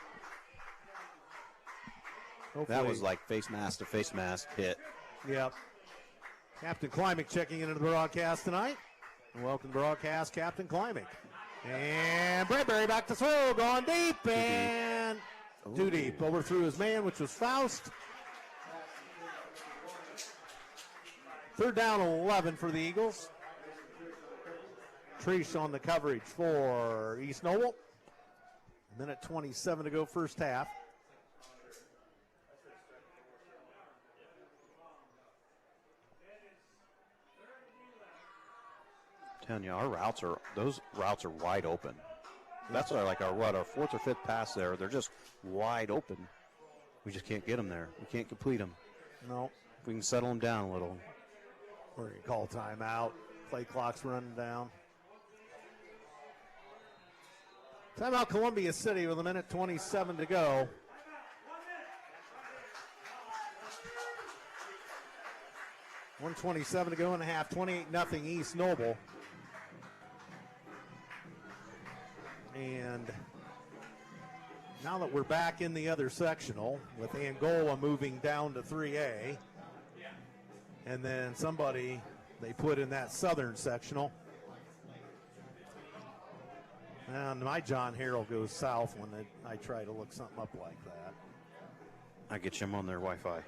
Hopefully. That was like face mask to face mask hit. Yep. Captain Klimek checking into the broadcast tonight. And welcome to broadcast, Captain Klimek. And Bradbury back to throw, going deep, and too deep. Overthrew his man, which was Faust. Third down 11 for the Eagles. Treese on the coverage for East Noble. Minute 27 to go first half. Telling you, those routes are wide open. That's our fourth or fifth pass there. They're just wide open. We just can't get them there. We can't complete them. No. If we can settle them down a little. We're going to call timeout. Play clock's running down. Timeout Columbia City with a minute 27 to go. .127 to go in the half. 28-0 East Noble. And now that we're back in the other sectional with Angola moving down to 3A, and then somebody they put in that southern sectional. And my John Harrell goes south when I try to look something up like that. I get you on their Wi-Fi.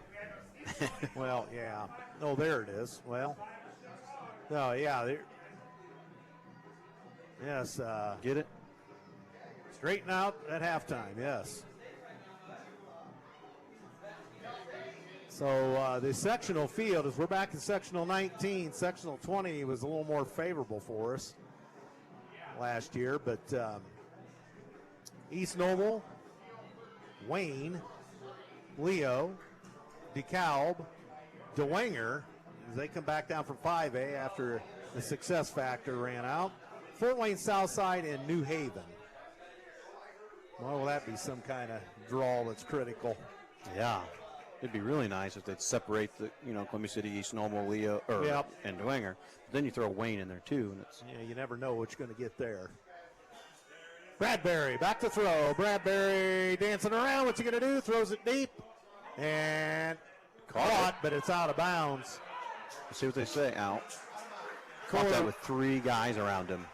Well, yeah. Oh, there it is. Well, no, yeah. Yes. Get it? Straighten out at halftime, yes. So the sectional field, as we're back in sectional 19, sectional 20 was a little more favorable for us last year, but East Noble, Wayne, Leo, DeKalb, DeWanger, as they come back down from 5A after the success factor ran out. Fort Wayne Southside and New Haven. Well, will that be some kind of draw that's critical? Yeah. It'd be really nice if they'd separate the, Columbia City, East Noble, Leo, and DeWanger. But then you throw Wayne in there too, and you never know what you're going to get there. Bradbury back to throw. Bradbury dancing around. What's he going to do? Throws it deep and caught, but it's out of bounds. Let's see what they say. Out. Caught that with three guys around him.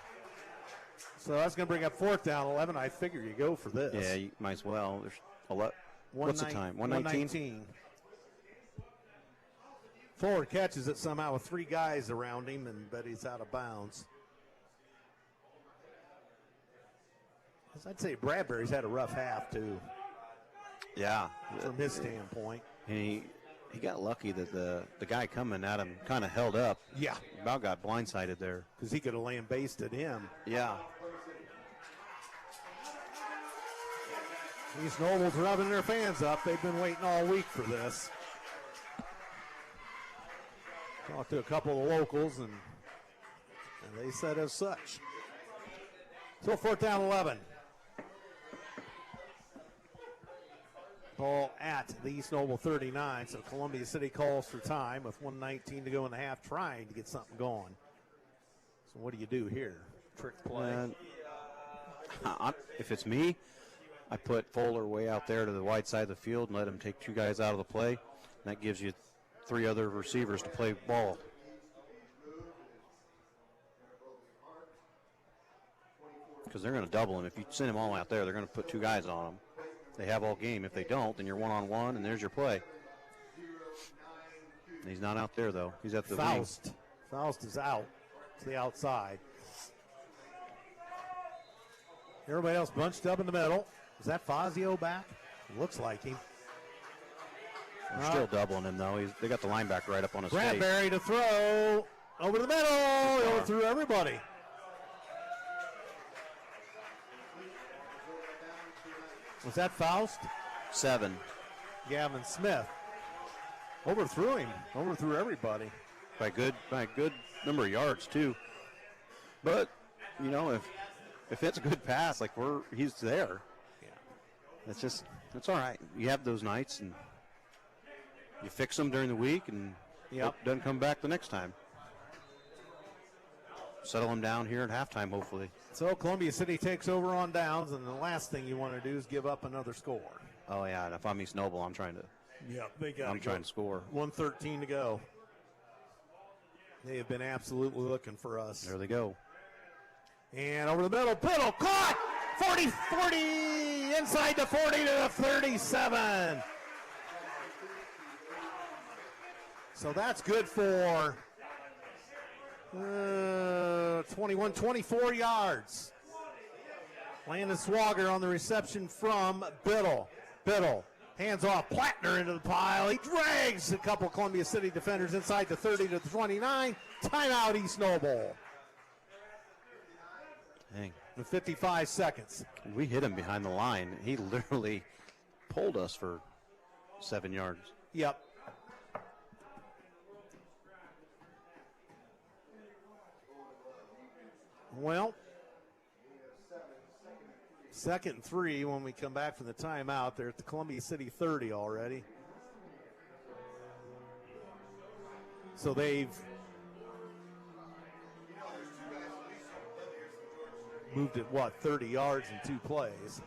So that's going to bring up fourth down 11. I figure you go for this. Yeah, you might as well. There's a lot. What's the time? 119? Forward catches it somehow with three guys around him, but he's out of bounds. I'd say Bradbury's had a rough half, too. Yeah. From his standpoint. And he got lucky that the guy coming at him kind of held up. Yeah. About got blindsided there. Because he could have lambasted him. Yeah. East Noble's rubbing their fans up. They've been waiting all week for this. Talked to a couple of locals, and they said as such. So fourth down 11. Call at the East Noble 39. So Columbia City calls for time with 1:19 to go in the half, trying to get something going. So what do you do here? Trick play. If it's me, I put Fuller way out there to the wide side of the field and let him take 2 guys out of the play. And that gives you 3 other receivers to play ball. Because they're going to double him. If you send him all out there, they're going to put 2 guys on him. They have all game. If they don't, then you're one-on-one, and there's your play. And he's not out there, though. He's at the Faust. wing. Faust is out to the outside. Everybody else bunched up in the middle. Is that Fazio back? Looks like him. They're still doubling him, though. They got the linebacker right up on his face. Bradbury to throw. Over the middle. He overthrew everybody. Was that Faust? 7. Gavin Smith. Overthrew him. Overthrew everybody. By a good number of yards, too. But, you know, if it's a good pass, like he's there. Yeah. It's all right. You have those nights, and you fix them during the week, and it doesn't come back the next time. Settle them down here at halftime, hopefully. So Columbia City takes over on downs, and the last thing you want to do is give up another score. Oh, yeah, and if I'm East Noble, I'm trying to. Yeah, I'm trying to score. 1:13 to go. They have been absolutely looking for us. There they go. And over the middle, Biddle caught! 40, inside the 40 to the 37. So that's good for 24 yards. Landon Swagger on the reception from Biddle. Biddle hands off Plattner into the pile. He drags a couple Columbia City defenders inside the 30 to the 29. Timeout East Noble. Dang. With 55 seconds. We hit him behind the line. He literally pulled us for 7 yards. Yep. Well, 2nd and 3 when we come back from the timeout. They're at the Columbia City 30 already. So they've moved it, 30 yards in 2 plays.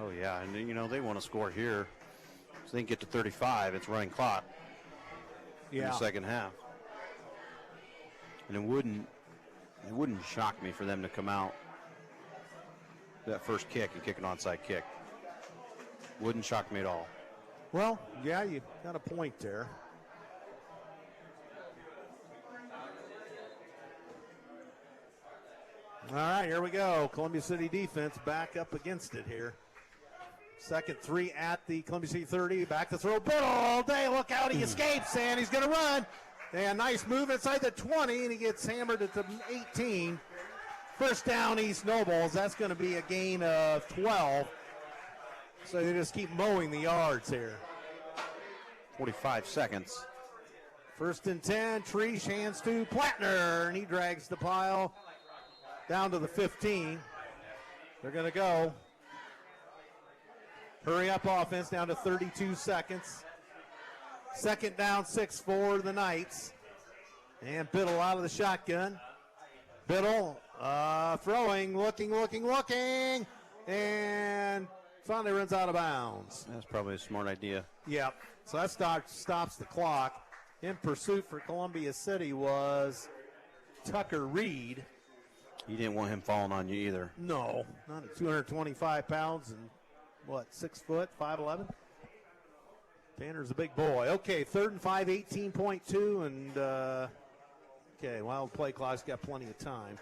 Oh, yeah, and, you know, they want to score here. So they can get to 35. It's running clock in the second half. And it wouldn't shock me for them to come out that first kick and kick an onside kick. Wouldn't shock me at all. Well, yeah, you got a point there. All right, here we go. Columbia City defense back up against it here. 2nd 3 at the Columbia City 30. Back to throw. Biddle all day. Look out. He escapes, and he's going to run. And nice move inside the 20, and he gets hammered at the 18. First down, East Nobles. That's going to be a gain of 12. So they just keep mowing the yards here. 45 seconds. 1st and 10. Treesh hands to Plattner, and he drags the pile down to the 15. They're going to go. Hurry up offense down to 32 seconds. 2nd down, 6 for the Knights. And Biddle out of the shotgun. Biddle throwing, looking. And finally runs out of bounds. That's probably a smart idea. Yep. So that stops the clock. In pursuit for Columbia City was Tucker Reed. You didn't want him falling on you either. No, not at 225 pounds and 6 foot, 5'11"? Tanner's a big boy. Okay, 3rd and 5, 18.2, and wild play clock's got plenty of time.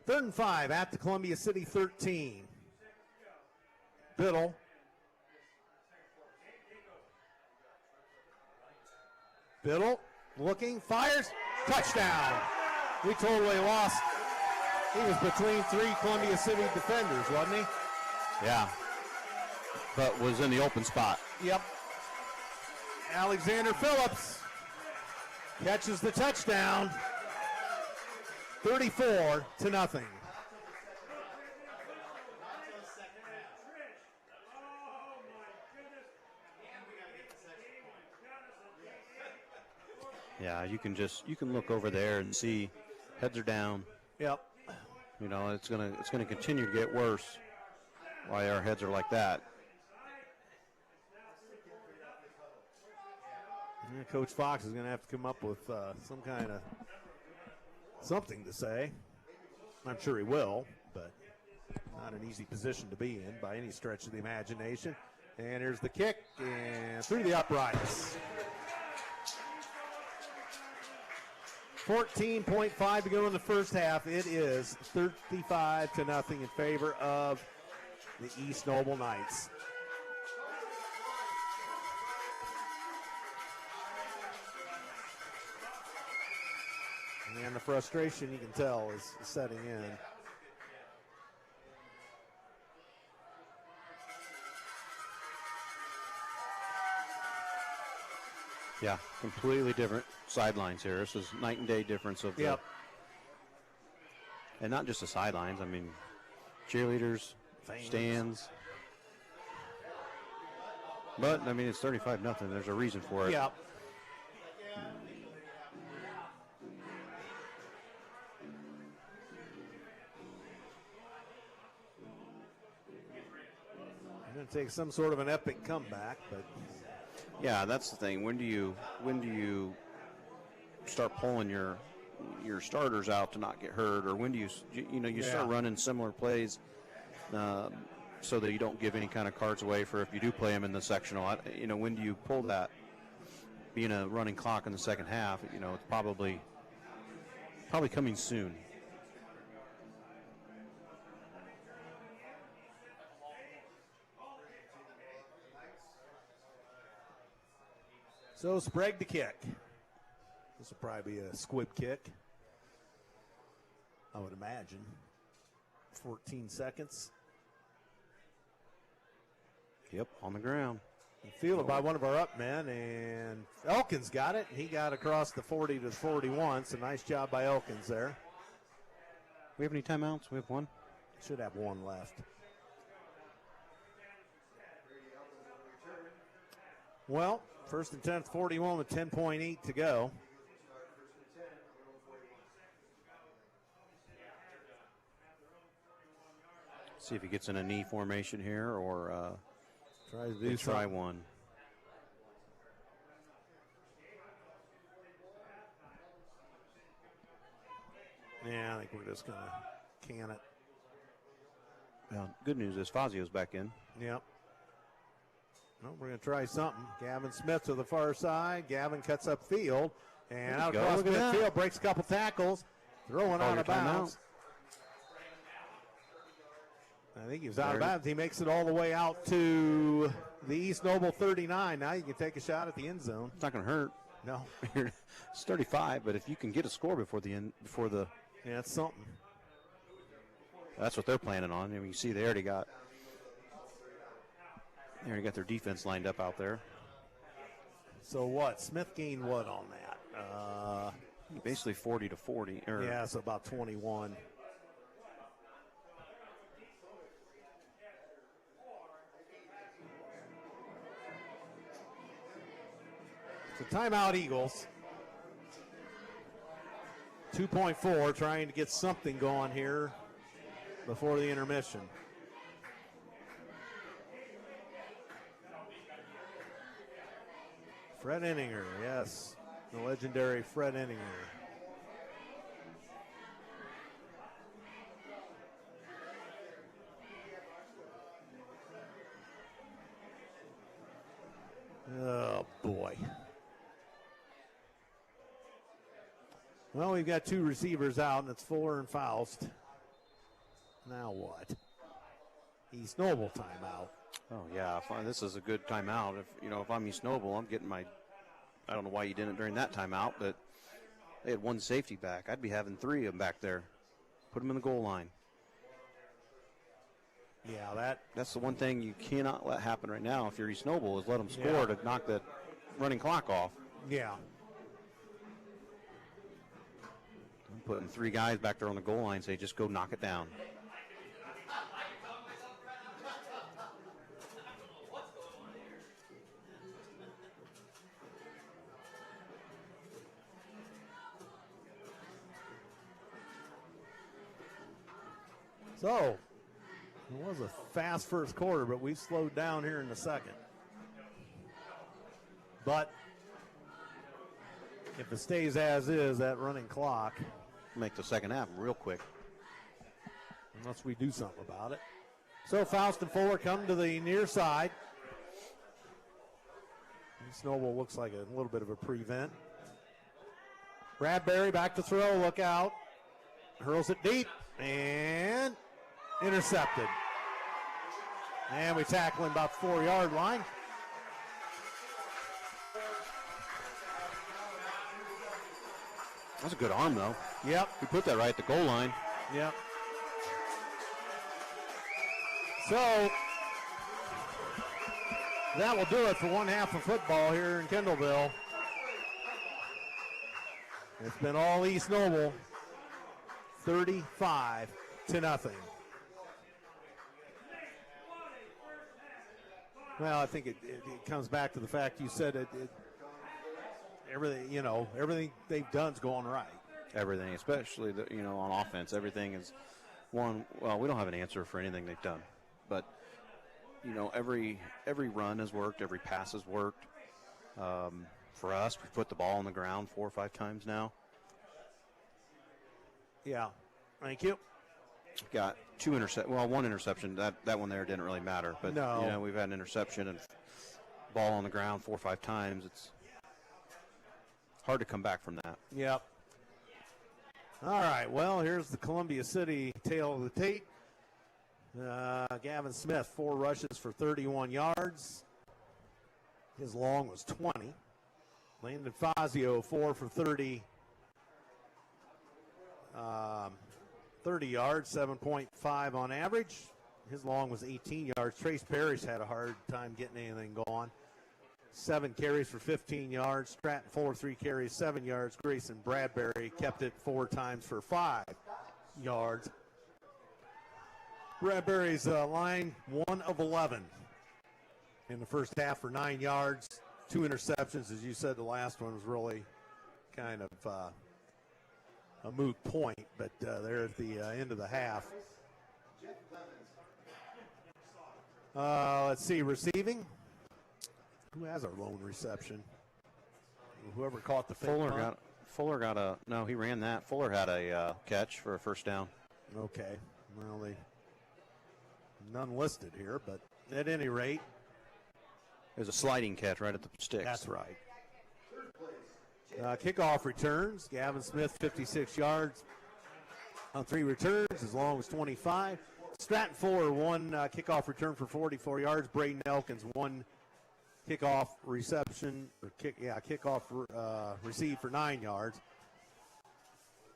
3rd and 5 at the Columbia City 13. Biddle. Biddle looking, fires, touchdown. We totally lost. He was between 3 Columbia City defenders, wasn't he? Yeah. But was in the open spot. Yep. Alexander Phillips catches the touchdown. 34-0. Yeah, you can look over there and see heads are down. Yep. You know, it's gonna continue to get worse while our heads are like that. Yeah, Coach Fox is going to have to come up with some kind of something to say. I'm sure he will, but not an easy position to be in by any stretch of the imagination. And here's the kick, and through the uprights. 14.5 to go in the first half. It is 35-0 in favor of the East Noble Knights. And the frustration, you can tell, is setting in. Yeah, completely different sidelines here. This is night and day difference of Yep. And not just the sidelines. I mean, cheerleaders, Fans. stands. But, I mean, it's 35-0. There's a reason for it. Yep. Going to take some sort of an epic comeback, but Yeah, that's the thing. When do you start pulling your starters out to not get hurt, or when do you start running similar plays so that you don't give any kind of cards away for if you do play them in the sectional? When do you pull that? Being a running clock in the second half, it's probably coming soon. So Sprague to kick. This will probably be a squib kick, I would imagine. 14 seconds. Yep, on the ground. Fielded by one of our up men, and Elkins got it. He got across the 40 to the 41, so nice job by Elkins there. We have any timeouts? We have one. Should have one left. Well, first and 10, 41 with 10.8 to go. See if he gets in a knee formation here, or Tries to try one. Yeah, I think we're just going to can it. Well, good news is Fazio's back in. Yep. Well, we're going to try something. Gavin Smith to the far side. Gavin cuts up field. And out across Look at that. midfield, breaks a couple tackles. Throwing out of bounds. I think he was out of bounds. He makes it all the way out to the East Noble 39. Now you can take a shot at the end zone. It's not going to hurt. No. It's 35, but if you can get a score before the Yeah, it's something. That's what they're planning on. I mean, you see they already got their defense lined up out there. So what? Smith gained what on that? Basically 40 to 40. Yeah, so about 21. So timeout Eagles. 2.4, trying to get something going here before the intermission. Fred Enninger, yes, the legendary Fred Enninger. Oh, boy. Well, we've got two receivers out, and it's Fuller and Faust. Now what? East Noble timeout. Oh, yeah. This is a good timeout. If I'm East Noble, I'm getting my – I don't know why you didn't during that timeout, but they had one safety back. I'd be having three of them back there. Put them in the goal line. Yeah, that's the one thing you cannot let happen right now if you're East Noble is let them score to knock that running clock off. Yeah. I'm putting three guys back there on the goal line, say just go knock it down. So, it was a fast first quarter, but we slowed down here in the second. But if it stays as is, that running clock, Make the second half real quick. unless we do something about it. So Faust and Fuller come to the near side. Snowball looks like a little bit of a prevent. Bradbury back to throw, look out. Hurls it deep and intercepted. And we tackle him about the 4-yard line. That's a good arm, though. Yep. We put that right at the goal line. Yep. So that will do it for one half of football here in Kendallville. It's been all East Noble, 35-0. Well, I think it comes back to the fact you said everything they've done's going right. Everything, especially on offense, everything is one. Well, we don't have an answer for anything they've done, but every run has worked, every pass has worked. For us, we've put the ball on the ground 4 or 5 times now. Yeah, thank you. Got 2 one interception. That one there didn't really matter, but no. We've had an interception and ball on the ground 4 or 5 times. It's hard to come back from that. Yep. All right, well, here's the Columbia City tale of the tape. Gavin Smith, 4 rushes for 31 yards. His long was 20. Landon Fazio, 4 for 30 yards, 7.5 on average. His long was 18 yards. Trace Parrish had a hard time getting anything going. 7 carries for 15 yards. Stratton Fuller, 3 carries, 7 yards. Grayson Bradbury kept it 4 times for 5 yards. Bradbury's line 1 of 11 in the first half for 9 yards. 2 interceptions. As you said, the last one was really kind of a moot point, but there at the end of the half. Let's see, receiving. Who has our lone reception? Whoever caught the Fuller got a no. He ran that. Fuller had a catch for a first down. Okay, well, none listed here, but at any rate, it was a sliding catch right at the sticks. That's right. Kickoff returns. Gavin Smith, 56 yards on 3 returns, as long as 25. Stratton Fuller, 1 kickoff return for 44 yards. Braden Elkins, 1 kickoff reception, kickoff received for 9 yards.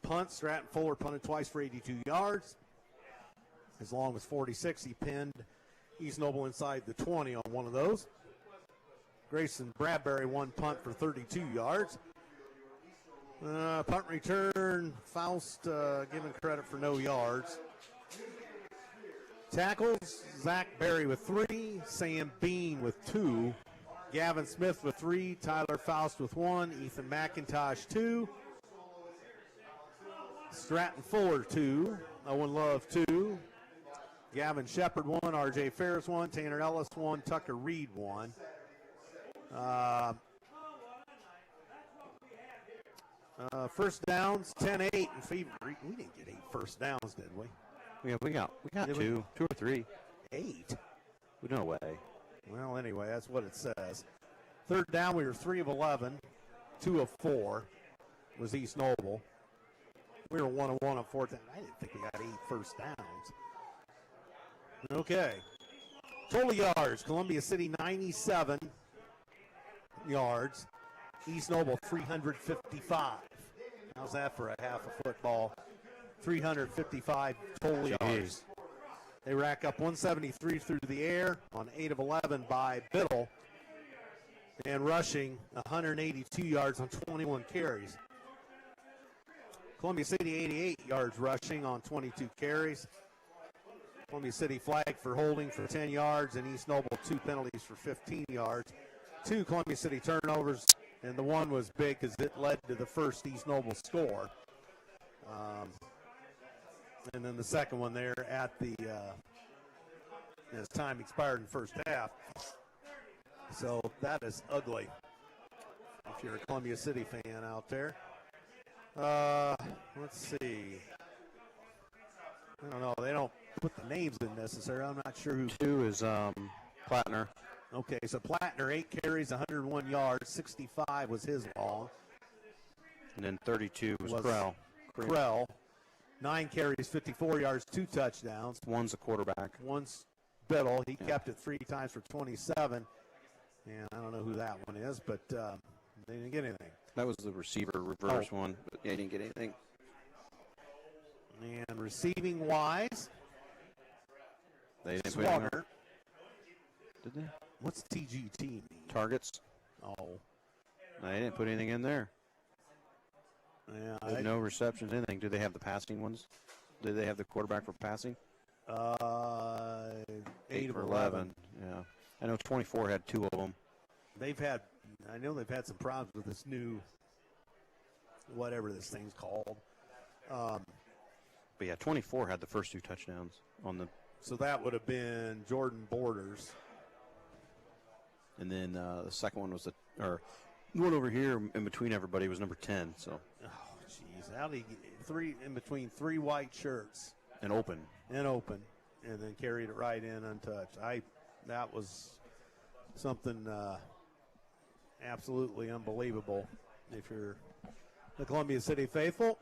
Punt, Stratton Fuller punted twice for 82 yards. As long as 46, he pinned East Noble inside the 20 on one of those. Grayson Bradbury, 1 punt for 32 yards. Punt return, Faust given credit for no yards. Tackles, Zach Berry with 3, Sam Bean with 2, Gavin Smith with 3, Tyler Faust with 1, Ethan McIntosh 2, Stratton Fuller 2, Owen Love 2, Gavin Shepard 1, RJ Ferris 1, Tanner Ellis 1, Tucker Reed 1. First downs, 10-8 in favor. We didn't get 8 first downs, did we? Yeah, we got 2 or 3. 8? No way. Well, anyway, that's what it says. Third down, we were 3 of 11, 2 of 4 was East Noble. We were 1 of 1 on fourth down. I didn't think we got 8 first downs. Okay. Total yards, Columbia City 97 yards. East Noble 355. How's that for a half of football? 355 total yards. They rack up 173 through the air on 8 of 11 by Biddle. And rushing 182 yards on 21 carries. Columbia City 88 yards rushing on 22 carries. Columbia City flagged for holding for 10 yards, and East Noble 2 penalties for 15 yards. 2 Columbia City turnovers, and the one was big because it led to the first East Noble score. And then the second one there at the as time expired in the first half. So that is ugly if you're a Columbia City fan out there. Let's see. I don't know. They don't put the names in necessarily. I'm not sure who. 2 is Plattner. Okay, so Plattner, 8 carries, 101 yards, 65 was his long. And then 32 was Krell. Krell, 9 carries, 54 yards, 2 touchdowns. One's a quarterback. One's Biddle. He kept it 3 times for 27. And I don't know who that one is, but they didn't get anything. That was the receiver reverse one, but yeah, he didn't get anything. And receiving wise, They didn't put Slaughter. anything. Did they? What's TGT mean? Targets. Oh, No, they didn't put anything in there. yeah. They had no receptions, anything. Do they have the passing ones? Do they have the quarterback for passing? 8 for of 11. Yeah. I know 24 had 2 of them. I know they've had some problems with this new, whatever this thing's called. But yeah, 24 had the first 2 touchdowns on the. So that would have been Jordan Borders. And then the second one was the one over here in between everybody was number 10. So. Oh, jeez. How do you get 3 in between 3 white shirts? And open. And open. And then carried it right in untouched. That was something absolutely unbelievable. If you're the Columbia City faithful,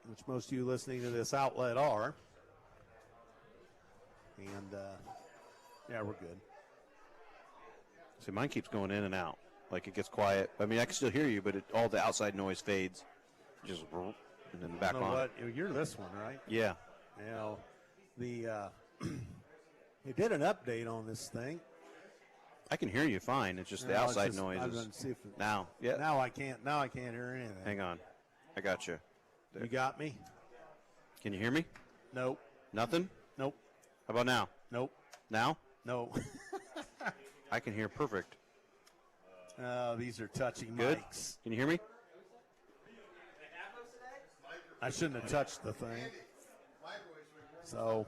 which most of you listening to this outlet are. And, yeah, we're good. See, mine keeps going in and out. Like, it gets quiet. I mean, I can still hear you, but all the outside noise fades. Just, and then back You know on. what? You're this one, right? Yeah. You know, they did an update on this thing. I can hear you fine. It's just the outside noise is. Now. Yeah. Now I can't hear anything. Hang on. I got you. You got me? Can you hear me? Nope. Nothing? Nope. How about now? Nope. Now? No. I can hear perfect. These are touchy Good? mics. Can you hear me? I shouldn't have touched the thing. So,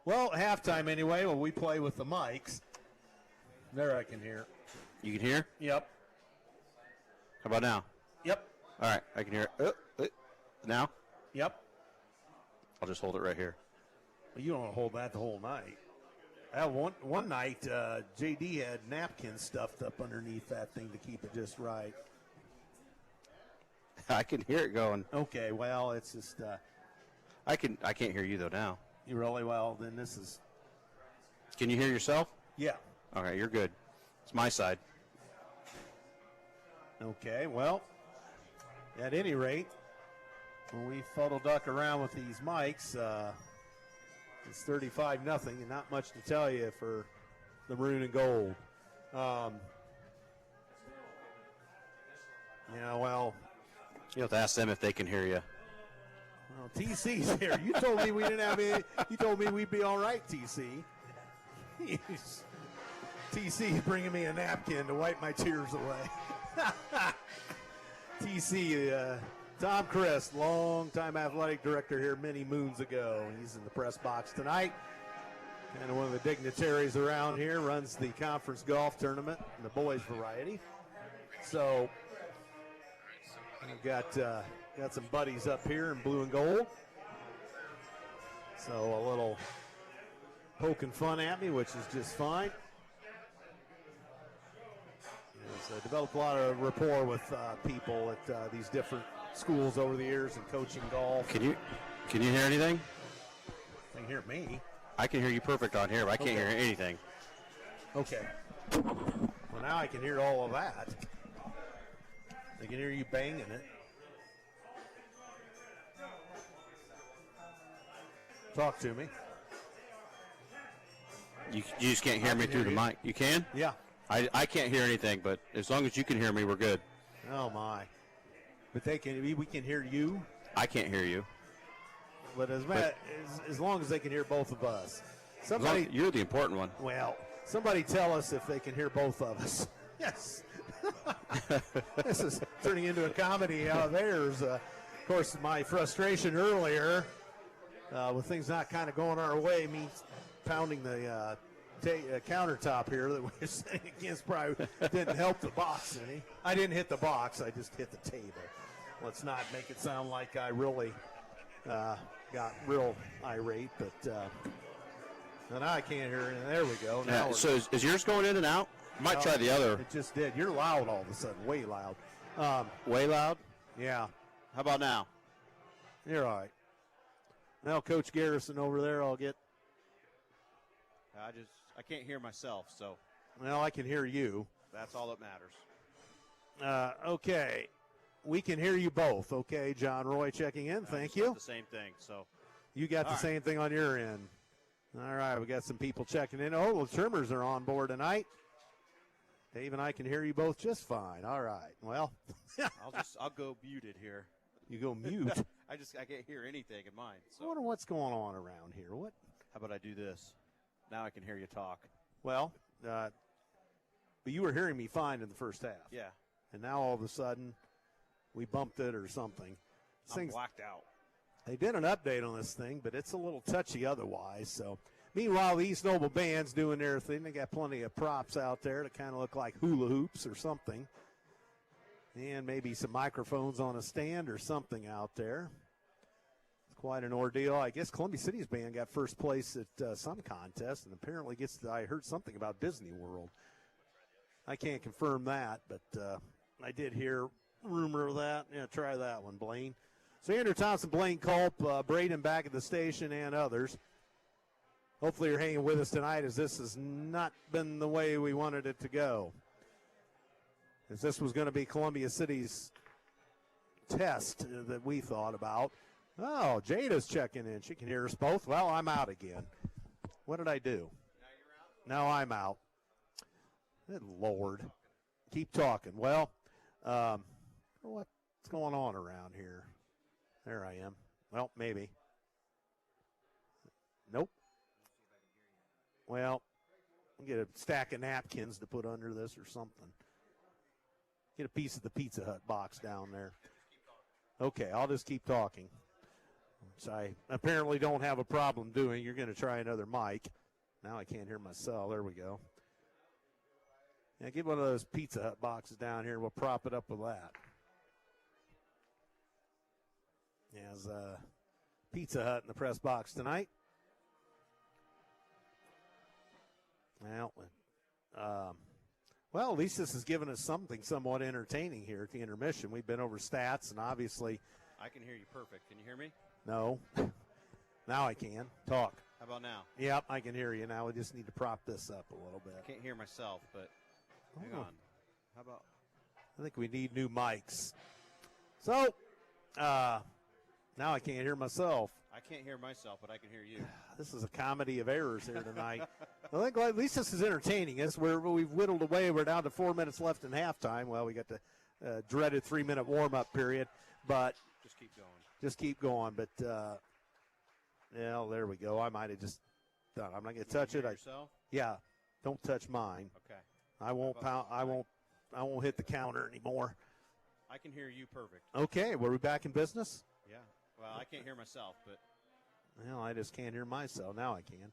well, halftime anyway, when we play with the mics. There I can hear. You can hear? Yep. How about now? Yep. All right. I can hear it. Now? Yep. I'll just hold it right here. Well, you don't hold that the whole night. One night, JD had napkins stuffed up underneath that thing to keep it just right. I can hear it going. Okay, well, it's just. I can't hear you though now. You really well? Then this is. Can you hear yourself? Yeah. Okay, you're good. It's my side. Okay, well, at any rate, when we fuddle duck around with these mics, it's 35-0, and not much to tell you for the maroon and gold. Yeah, well. You have to ask them if they can hear you. Well, TC's here. You told me we didn't have any. You told me we'd be all right, TC. TC's bringing me a napkin to wipe my tears away. TC, Tom Christ, longtime athletic director here many moons ago. He's in the press box tonight. Kind of one of the dignitaries around here, runs the conference golf tournament in the boys variety. So we've got some buddies up here in blue and gold. So a little poking fun at me, which is just fine. Yes, I developed a lot of rapport with people at these different schools over the years and coaching golf. Can you hear anything? They can hear me. I can hear you perfect on here, but I can't hear anything. Okay. Well, now I can hear all of that. I can hear you banging it. Talk to me. You just can't hear me through the mic. You can? Yeah. I can't hear anything, but as long as you can hear me, we're good. Oh, my. But we can hear you. I can't hear you. But as long as they can hear both of us. You're the important one. Well, somebody tell us if they can hear both of us. Yes. This is turning into a comedy out of theirs. Of course, my frustration earlier with things not kind of going our way, me pounding the countertop here that we're sitting against probably didn't help the box any. I didn't hit the box, I just hit the table. Let's not make it sound like I really got real irate, but now I can't hear it. There we go. Now so is yours going in and out? Might try the other. It just did. You're loud all of a sudden, way loud. Way loud? Yeah. How about now? You're all right. Now Coach Garrison over there, I'll get. I can't hear myself, so. Well, I can hear you. That's all that matters. Okay. We can hear you both. Okay, John Roy checking in. Thank you. The same thing, so. You got the same thing on your end. All right, we got some people checking in. Oh, the Trimmers are on board tonight. Dave and I can hear you both just fine. All right. Well, I'll go muted here. You go mute. I can't hear anything in mine. So. I wonder what's going on around here. What? How about I do this? Now I can hear you talk. Well, but you were hearing me fine in the first half. Yeah. And now all of a sudden we bumped it or something. I'm blacked out. They did an update on this thing, but it's a little touchy otherwise. So, meanwhile, the East Noble band's doing their thing. They got plenty of props out there that kind of look like hula hoops or something. And maybe some microphones on a stand or something out there. It's quite an ordeal. I guess Columbia City's band got first place at some contest and apparently I heard something about Disney World. I can't confirm that, but I did hear rumor of that. Yeah, try that one, Blaine. So Andrew Thompson, Blaine Culp, Braden back at the station, and others. Hopefully you're hanging with us tonight, as this has not been the way we wanted it to go. As this was going to be Columbia City's test that we thought about. Oh, Jada's checking in. She can hear us both. Well, I'm out again. What did I do? Now you're out? Now I'm out. Good Lord. Keep talking. Well, what's going on around here? There I am. Well, maybe. Nope. Well, I'll get a stack of napkins to put under this or something. Get a piece of the Pizza Hut box down there. Okay, I'll just keep talking. Which I apparently don't have a problem doing. You're going to try another mic. Now I can't hear myself. There we go. Yeah, get one of those Pizza Hut boxes down here. We'll prop it up with that. As Pizza Hut in the press box tonight. Well, at least this has given us something somewhat entertaining here at the intermission. We've been over stats, and obviously. I can hear you perfect. Can you hear me? No. Now I can. Talk. How about now? Yep, I can hear you now. We just need to prop this up a little bit. I can't hear myself, but hang on. How about? I think we need new mics. So, now I can't hear myself. I can't hear myself, but I can hear you. This is a comedy of errors here tonight. I think at least this is entertaining. We've whittled away. We're down to 4 minutes left in halftime. Well, we got the dreaded 3-minute warm-up period, but just keep going. Just keep going. But yeah, there we go. I might have just done. I'm not going to touch it. Yourself? Yeah, don't touch mine. Okay. I won't pound. I won't hit the counter anymore. I can hear you perfect. Okay, were we back in business? Yeah. Well, I can't hear myself, but. Well, I just can't hear myself. Now I can.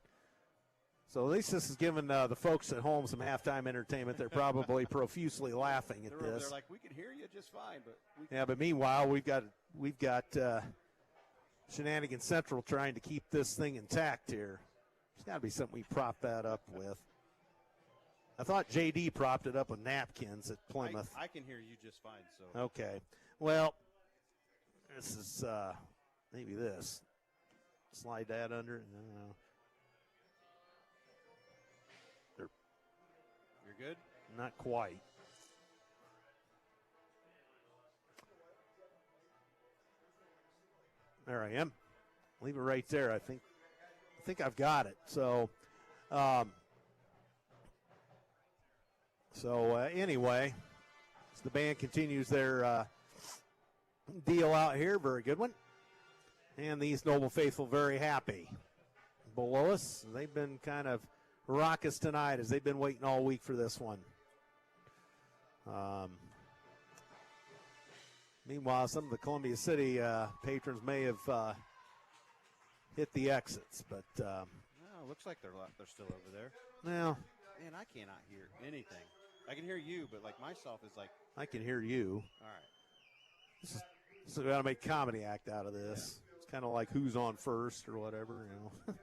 So at least this has given the folks at home some halftime entertainment. They're probably profusely laughing at this. They're like, we can hear you just fine, but. But meanwhile, we've got Shenanigans Central trying to keep this thing intact here. There's got to be something we prop that up with. I thought JD propped it up with napkins at Plymouth. I can hear you just fine. So. Okay. Well, this is maybe this. Slide that under. No. You're good? Not quite. There I am. Leave it right there. I think I've got it. So, anyway, as the band continues their deal out here, very good one. And the East Noble faithful very happy. Below us, they've been kind of raucous tonight as they've been waiting all week for this one. Meanwhile, some of the Columbia City patrons may have hit the exits. But No, looks like they're still over there. well, Man, I cannot hear anything. I can hear you, but like myself is like. I can hear you. All right. So we got to make comedy act out of this. Yeah. It's kind of like who's on first or whatever, you know.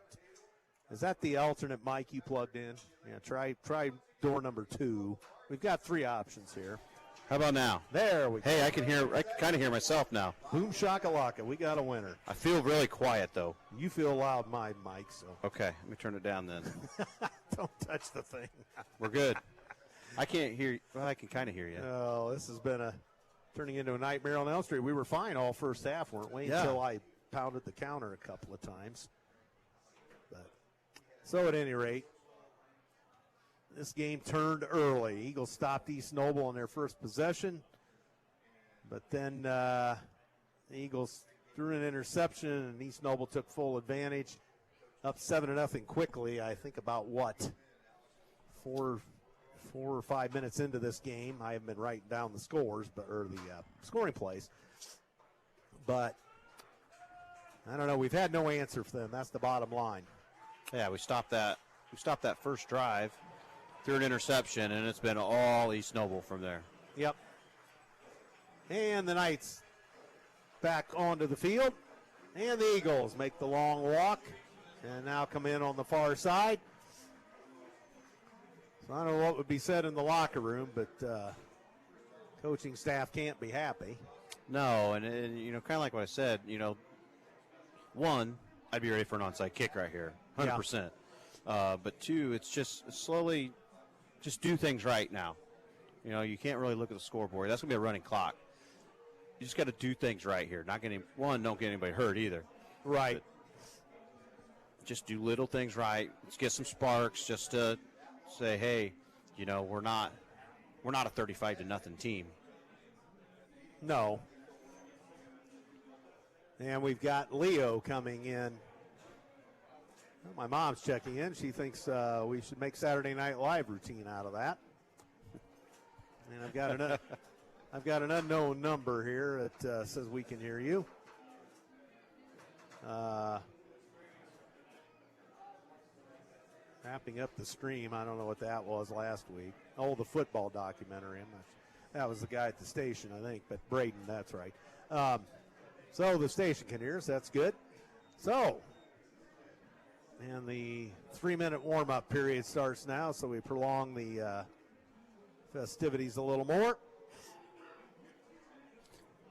Is that the alternate mic you plugged in? Yeah, try door number 2. We've got 3 options here. How about now? There we go. Hey, I can kind of hear myself now. Boom shakalaka, we got a winner. I feel really quiet though. You feel loud, my mic, so. Okay, let me turn it down then. Don't touch the thing. We're good. I can't hear. Well, I can kind of hear you. Oh, this has been turning into a nightmare on Elm Street. We were fine all first half, weren't we? Yeah. Until I pounded the counter a couple of times. But so at any rate, this game turned early. Eagles stopped East Noble on their first possession, but then the Eagles threw an interception, and East Noble took full advantage, up 7-0 quickly. I think about 4 or 5 minutes into this game. I haven't been writing down the scores, or the scoring plays, but I don't know. We've had no answer for them. That's the bottom line. Yeah, we stopped that. We stopped that first drive, threw an interception, and it's been all East Noble from there. Yep. And the Knights back onto the field, and the Eagles make the long walk, and now come in on the far side. So I don't know what would be said in the locker room, but coaching staff can't be happy. No, and you know, kind of like what I said, you know, one, I'd be ready for an onside kick right here, 100%. Yeah. But two, it's just slowly just do things right now. You know, you can't really look at the scoreboard. That's going to be a running clock. You just got to do things right here. Not getting don't get anybody hurt either. Right. But just do little things right. Let's get some sparks just to say, hey, you know, we're not a 35-0 team. No. And we've got Leo coming in. Well, my mom's checking in. She thinks we should make Saturday Night Live routine out of that. And I've got an unknown number here that says we can hear you. Wrapping up the stream. I don't know what that was last week. Oh, the football documentary. That was the guy at the station, I think. But Braden, that's right. So the station can hear us. That's good. So, and the 3-minute warm-up period starts now, so we prolong the festivities a little more.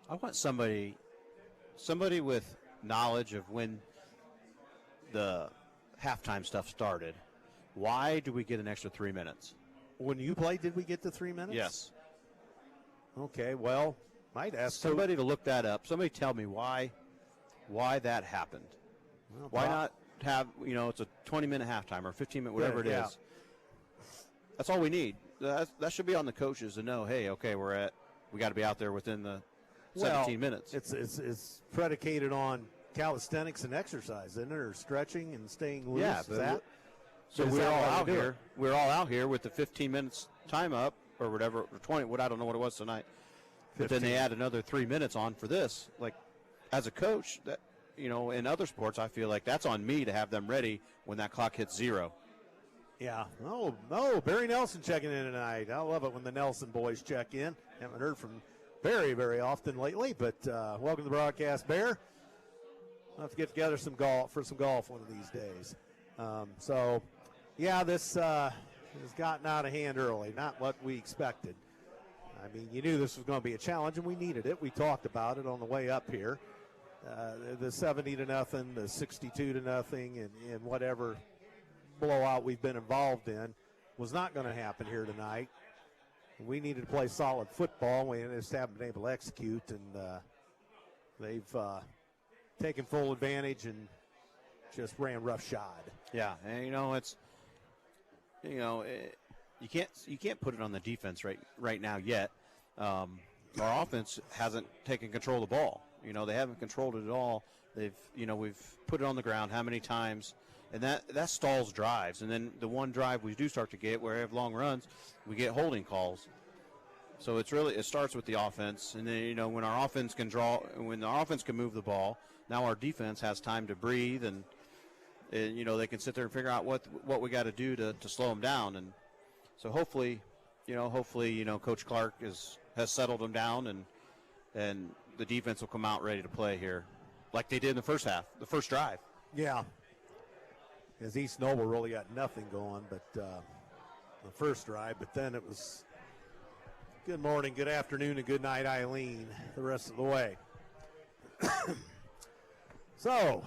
I want somebody with knowledge of when the halftime stuff started. Why do we get an extra 3 minutes? When you played, did we get to 3 minutes? Yes. Okay, well, might ask somebody to look that up. Somebody tell me why that happened. Well, why not have, you know, it's a 20-minute halftime or 15-minute, whatever it is. That's all we need. That should be on the coaches to know, hey, okay, we got to be out there within the 17 minutes. It's predicated on calisthenics and exercise, isn't it? Or stretching and staying loose. Yeah, so we're all out here. We're all out here with the 15 minutes time up or whatever, or 20. I don't know what it was tonight. 15. But then they add another 3 minutes on for this. Like, as a coach, that, you know, in other sports, I feel like that's on me to have them ready when that clock hits 0. Yeah. Oh, Barry Nelson checking in tonight. I love it when the Nelson boys check in. Haven't heard from Barry very often lately, but welcome to the broadcast, Bear. We'll have to get together some golf one of these days. This has gotten out of hand early. Not what we expected. I mean, you knew this was going to be a challenge, and we needed it. We talked about it on the way up here. The 70-0, the 62-0, and whatever blowout we've been involved in was not going to happen here tonight. We needed to play solid football. We just haven't been able to execute, and they've taken full advantage and just ran roughshod. Yeah, and you can't put it on the defense right now yet. Our offense hasn't taken control of the ball. You know, they haven't controlled it at all. We've put it on the ground how many times, and that stalls drives. And then the one drive we do start to get where we have long runs, we get holding calls. So it starts with the offense, and then when our offense can move the ball, now our defense has time to breathe, and you know, they can sit there and figure out what we got to do to slow them down. And so hopefully, Coach Clark has settled them down, and the defense will come out ready to play here, like they did in the first half, the first drive. Yeah. As East Noble really got nothing going, but the first drive, but then it was good morning, good afternoon, and good night, Eileen, the rest of the way. So,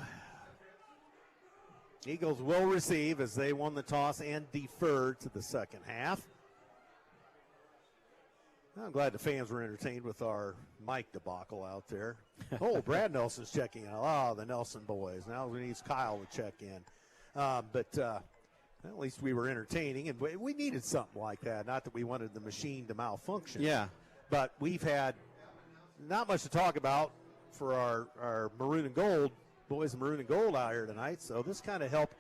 Eagles will receive as they won the toss and deferred to the second half. I'm glad the fans were entertained with our mic debacle out there. Oh, Brad Nelson's checking out. Oh, the Nelson boys. Now we need Kyle to check in. But at least we were entertaining, and we needed something like that. Not that we wanted the machine to malfunction. Yeah. But we've had not much to talk about for our maroon and gold, boys in maroon and gold out here tonight. So this kind of helped.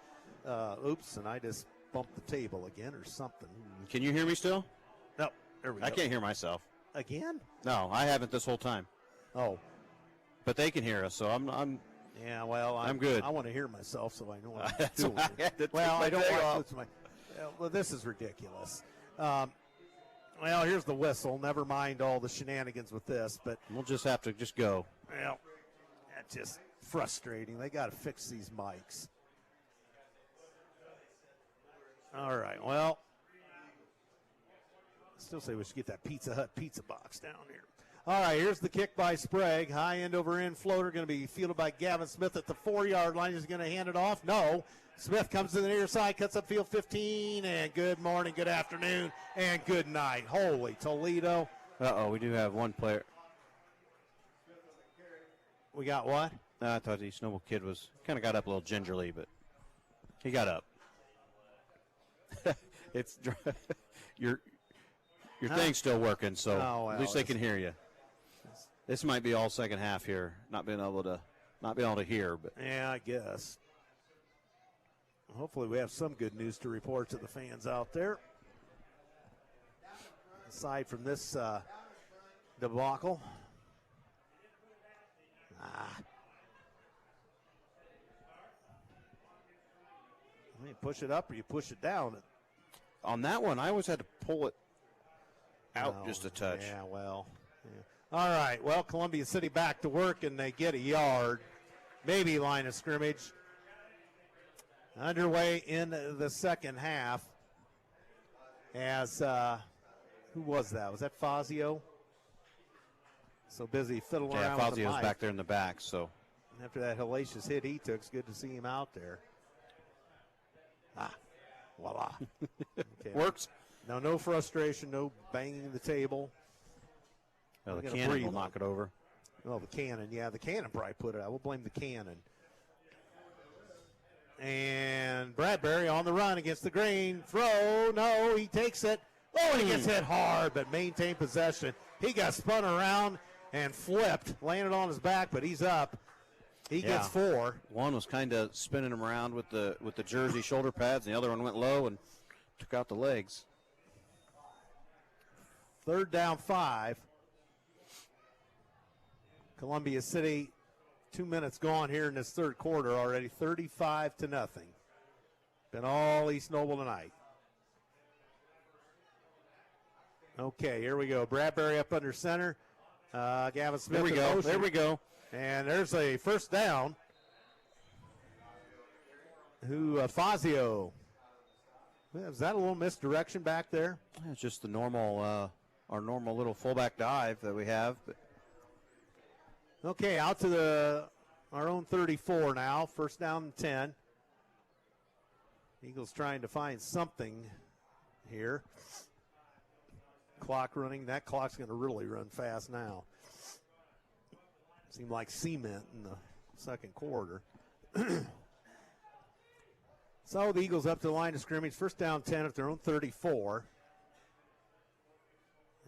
Oops, and I just bumped the table again or something. Can you hear me still? No, there we go. I can't hear myself. Again? No, I haven't this whole time. Oh. But they can hear us, so I'm yeah, well, I'm good. I want to hear myself so I know what I'm That's doing. why I had to Well, take I don't my want to my. Well, this is ridiculous. Well, here's the whistle. Never mind all the shenanigans with this, but we'll just have to just go. well, that's just frustrating. They got to fix these mics. All right. Well, I still say we should get that Pizza Hut pizza box down here. All right, here's the kick by Sprague. High end over end floater going to be fielded by Gavin Smith at the 4-yard line. He's going to hand it off. No. Smith comes to the near side, cuts up field 15, and good morning, good afternoon, and good night. Holy Toledo. Uh-oh, we do have one player. We got what? I thought the Snowball kid was kind of got up a little gingerly, but he got up. It's your thing's still working, so well, at least they can hear you. This might be all second half here, not being able to hear, but yeah, I guess. Hopefully we have some good news to report to the fans out there. Aside from this debacle. You push it up or you push it down. On that one, I always had to pull it out just a touch. Yeah, well. Yeah. All right, well, Columbia City back to work, and they get a yard. Maybe line of scrimmage. Underway in the second half as, who was that? Was that Fazio? So busy fiddling around with the Fazio's mic. back there in the back, so. After that hellacious hit he took, it's good to see him out there. Voila. Okay. Works. Now, no frustration, no banging the table. Well, the cannon will knock it over. Oh, the cannon. Yeah, the cannon probably put it out. We'll blame the cannon. And Bradbury on the run against the green. Throw. No, he takes it. Oh, he gets hit hard, but maintained possession. He got spun around and flipped, landed on his back, but he's up. He gets 4. One was kind of spinning him around with the jersey shoulder pads, and the other one went low and took out the legs. 3rd down 5. Columbia City, 2 minutes gone here in this third quarter already, 35-0. Been all East Noble tonight. Okay, here we go. Bradbury up under center. Gavin Smith. There we go. There we go. And there's a first down. Fazio. Is that a little misdirection back there? Yeah, it's just the normal, our normal little fullback dive that we have. But okay, out to our own 34 now. First down and 10. Eagles trying to find something here. Clock running. That clock's going to really run fast now. Seemed like cement in the second quarter. So the Eagles up to the line of scrimmage. First down 10 at their own 34.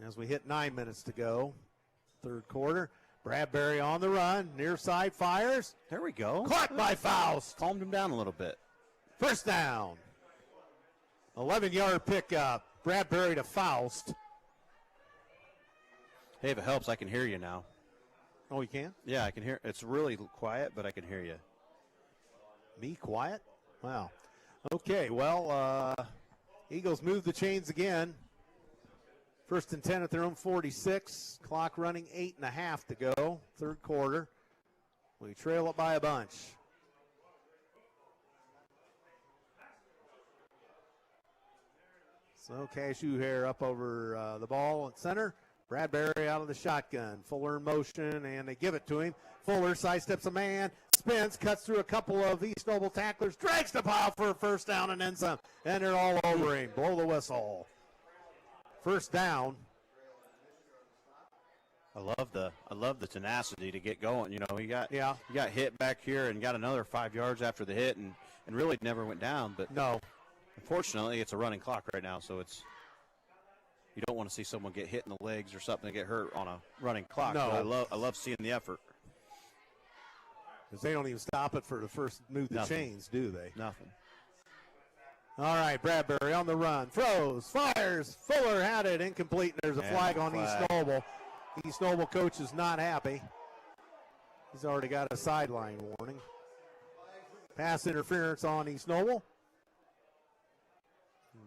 As we hit 9 minutes to go. Third quarter. Bradbury on the run. Near side fires. there we go. Caught by Faust. Calmed him down a little bit. First down. 11-yard pickup. Bradbury to Faust. Hey, if it helps, I can hear you now. Oh, you can? Yeah, I can hear. It's really quiet, but I can hear you. Me quiet? Wow. Okay, well, Eagles move the chains again. 1st and 10 at their own 46. Clock running 8.5 to go. Third quarter. We trail it by a bunch. So Cashew here up over the ball at center. Bradbury out of the shotgun. Fuller in motion, and they give it to him. Fuller sidesteps a man, spins, cuts through a couple of East Noble tacklers, drags the pile for a first down and then some. And they're all over him. Blow the whistle. First down. I love the tenacity to get going. You know, he got Yeah. hit back here and got another 5 yards after the hit and really never went down. But No. unfortunately, it's a running clock right now, so you don't want to see someone get hit in the legs or something and get hurt on a running clock. No. But I love seeing the effort. Because they don't even stop it for the first move the Nothing. chains, do they? Nothing. All right, Bradbury on the run. Throws, fires. Fuller had it. Incomplete. There's a And flag on flag. East Noble. East Noble coach is not happy. He's already got a sideline warning. Pass interference on East Noble.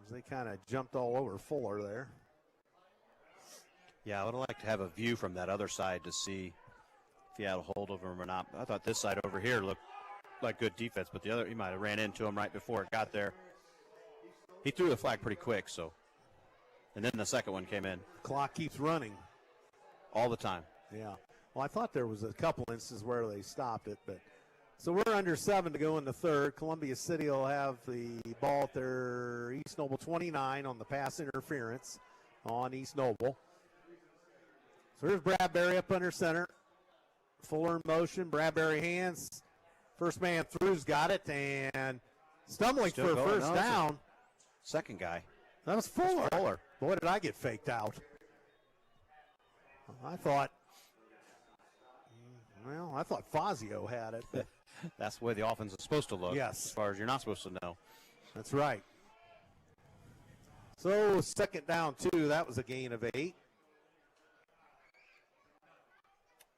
They kind of jumped all over Fuller there. Yeah, I would like to have a view from that other side to see if he had a hold of him or not. I thought this side over here looked like good defense, but the other, he might have ran into him right before it got there. He threw the flag pretty quick, so. And then the second one came in. Clock keeps running. All the time. Yeah. Well, I thought there was a couple instances where they stopped it, but so we're under 7 to go in the third. Columbia City will have the ball at their East Noble 29 on the pass interference on East Noble. So here's Bradbury up under center. Fuller in motion. Bradbury hands. First man through's got it, and stumbling Still for a going. first No, it's a- down. Second guy. That was Fuller. Fuller. Boy, did I get faked out. I thought Fazio had it, but That's the way the offense is supposed to look. Yes. As far as you're not supposed to know. that's right. So 2nd down 2, that was a gain of 8.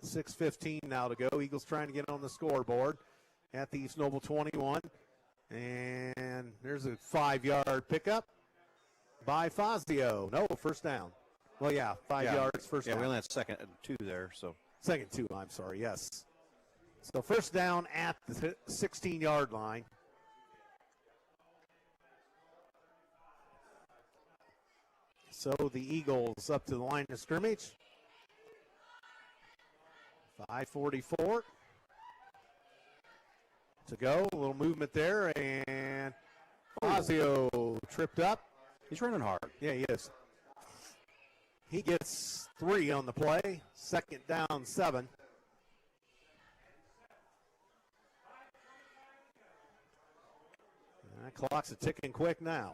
6:15 now to go. Eagles trying to get on the scoreboard at the East Noble 21. And there's a 5-yard pickup by Fazio. No, first down. Well, yeah, 5 yards, first Yeah, down. we only had second and 2 there, so. Second 2, I'm sorry, yes. So first down at the 16-yard line. So the Eagles up to the line of scrimmage. 5:44 to go. A little movement there, and Fazio tripped up. He's running hard. Yeah, he is. He gets 3 on the play. 2nd down 7. That clock's a ticking quick now.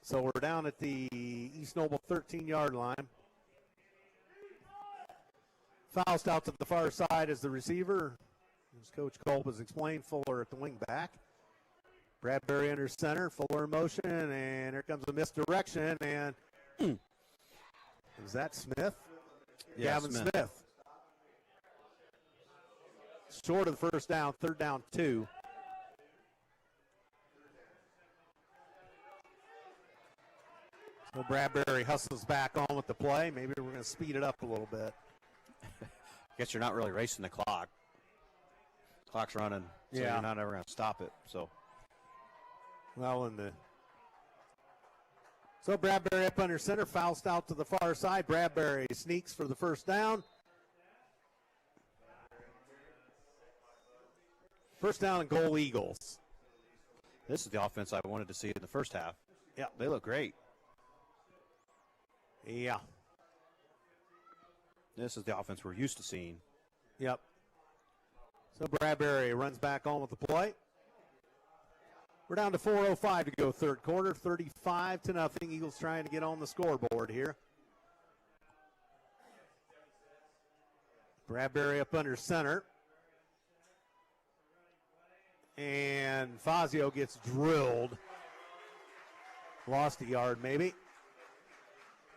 So we're down at the East Noble 13-yard line. Faust out to the far side as the receiver. As Coach Kolb has explained, Fuller at the wing back. Bradbury under center, Fuller in motion, and here comes a misdirection, and is that Smith? Yeah, Gavin Smith. Short of the first down, 3rd down 2. So Bradbury hustles back on with the play. Maybe we're going to speed it up a little bit. I guess you're not really racing the clock. Clock's running, so Yeah. you're not ever going to stop it. So Well, so Bradbury up under center, Faust out to the far side. Bradbury sneaks for the first down. First down and goal, Eagles. this is the offense I wanted to see in the first half. Yeah. They look great. Yeah. This is the offense we're used to seeing. Yep. So Bradbury runs back on with the play. We're down to 4:05 to go third quarter, 35-0. Eagles trying to get on the scoreboard here. Bradbury up under center. And Fazio gets drilled. Lost a yard maybe.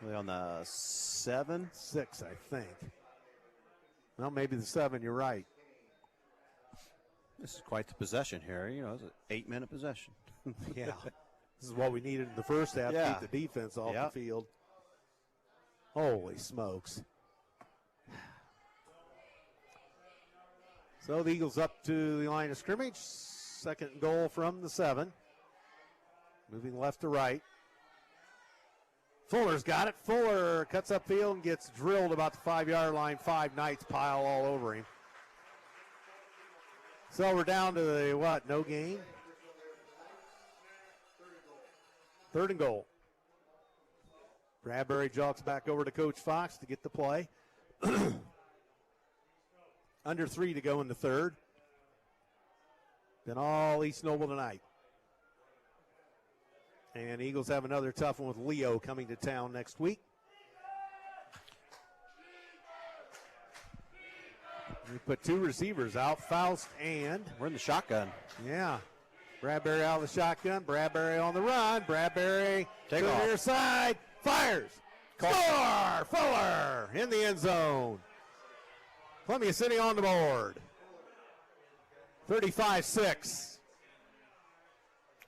Are they on the 7? 6, I think. Well, maybe the 7, you're right. This is quite the possession here. You know, it's an 8-minute possession. Yeah. This is what we needed in the first half to keep the defense off the field. Holy smokes. So the Eagles up to the line of scrimmage. Second goal from the 7. Moving left to right. Fuller's got it. Fuller cuts upfield and gets drilled about the 5-yard line. 5 Knights pile all over him. So we're down to the, no gain? 3rd and goal. Bradbury jogs back over to Coach Fox to get the play. Under 3 to go in the 3rd. Been all East Noble tonight. And Eagles have another tough one with Leo coming to town next week. We put 2 receivers out, Faust and... We're in the shotgun. Yeah. Bradbury out of the shotgun. Bradbury on the run. Bradbury to the near side. Fires. Score! Fuller in the end zone. Columbia City on the board. 35-6.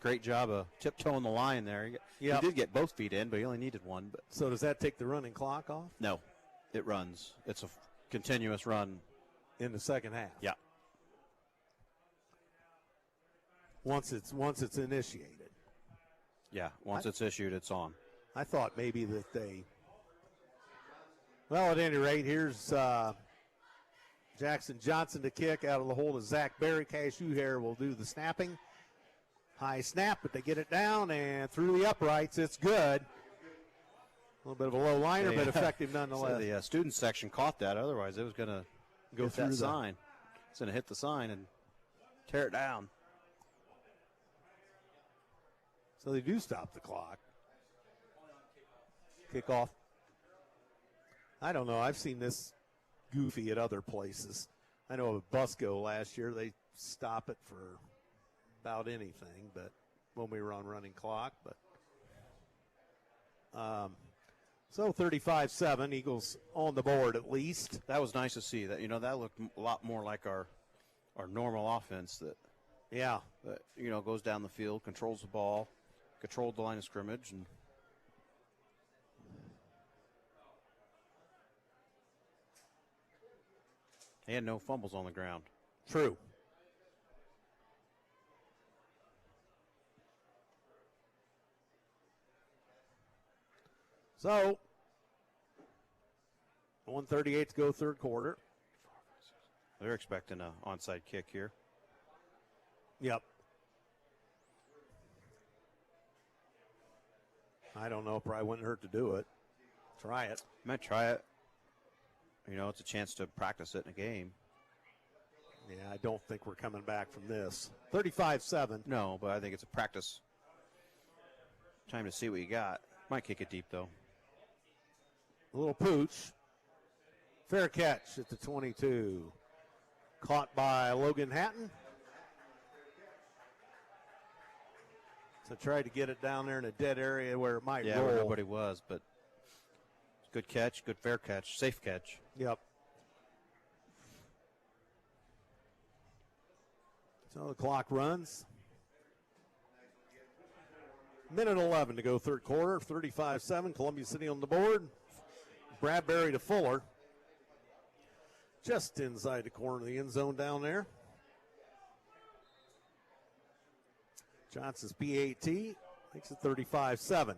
Great job of tiptoeing the line there. He did get both feet in, but he only needed one. But so does that take the running clock off? No, it runs. It's a continuous run. In the second half? Yeah. Once it's initiated. Yeah, once it's issued, it's on. I thought maybe that they... Well, at any rate, here's Jackson Johnson to kick out of the hold of Zach Berry. Cashew here will do the snapping. High snap, but they get it down and through the uprights. It's good. A little bit of a low liner, but effective nonetheless. So the student section caught that. Otherwise, it was going to go through that sign. It's going to hit the sign and tear it down. So they do stop the clock. Kickoff. I don't know. I've seen this goofy at other places. I know at Busco last year they stop it for about anything, but when we were on running clock. But so 35-7, Eagles on the board at least. That was nice to see. That that looked a lot more like our normal offense. That goes down the field, controls the ball, controlled the line of scrimmage, and they had no fumbles on the ground. True. So, 1:38 to go, 3rd quarter. They're expecting an onside kick here. Yep. I don't know. Probably wouldn't hurt to do it. Try it. Might try it. It's a chance to practice it in a game. Yeah, I don't think we're coming back from this. 35-7. No, but I think it's a practice. Time to see what you got. Might kick it deep, though. A little pooch. Fair catch at the 22. Caught by Logan Hatton. So tried to get it down there in a dead area where it might roll. Yeah, where nobody was, but good catch, good fair catch, safe catch. Yep. So the clock runs. Minute 11 to go, 3rd quarter. 35-7, Columbia City on the board. Bradbury to Fuller. Just inside the corner of the end zone down there. Johnson's PAT makes it 35-7.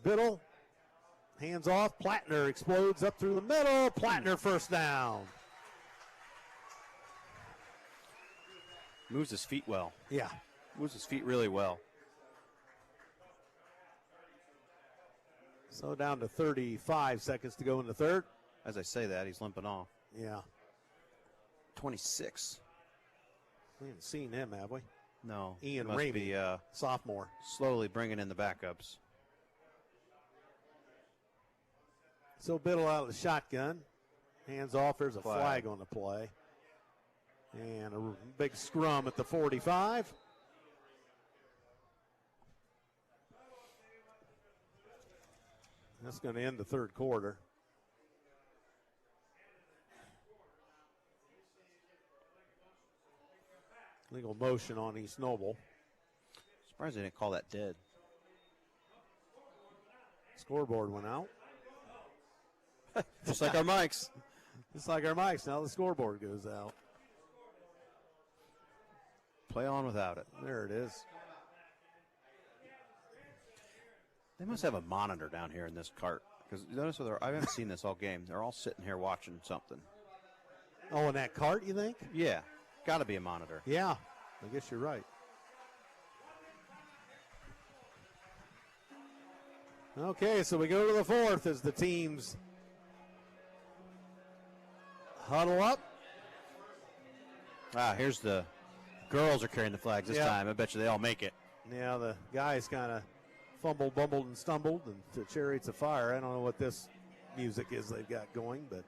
Biddle, hands off. Plattner explodes up through the middle. Plattner first down. Moves his feet well. Yeah. Moves his feet really well. So down to 35 seconds to go in the 3rd. As I say that, he's limping off. Yeah. 26. We haven't seen him, have we? No. Ian must Ramey, be sophomore. Slowly bringing in the backups. So Biddle out of the shotgun. Hands off. There's a flag on the play. And a big scrum at the 45. That's going to end the third quarter. Legal motion on East Noble. Surprised they didn't call that dead. Scoreboard went out. Just like our mics. Just like our mics. Now the scoreboard goes out. Play on without it. There it is. They must have a monitor down here in this cart. Because notice I haven't seen this all game. They're all sitting here watching something. Oh, in that cart, you think? Yeah. Got to be a monitor. Yeah, I guess you're right. Okay, so we go to the fourth as the teams huddle up. Here's the girls are carrying the flags this time. I bet you they all make it. Yeah, the guys kind of fumbled, bumbled, and stumbled, and to Chariots of Fire. I don't know what this music is they've got going, but.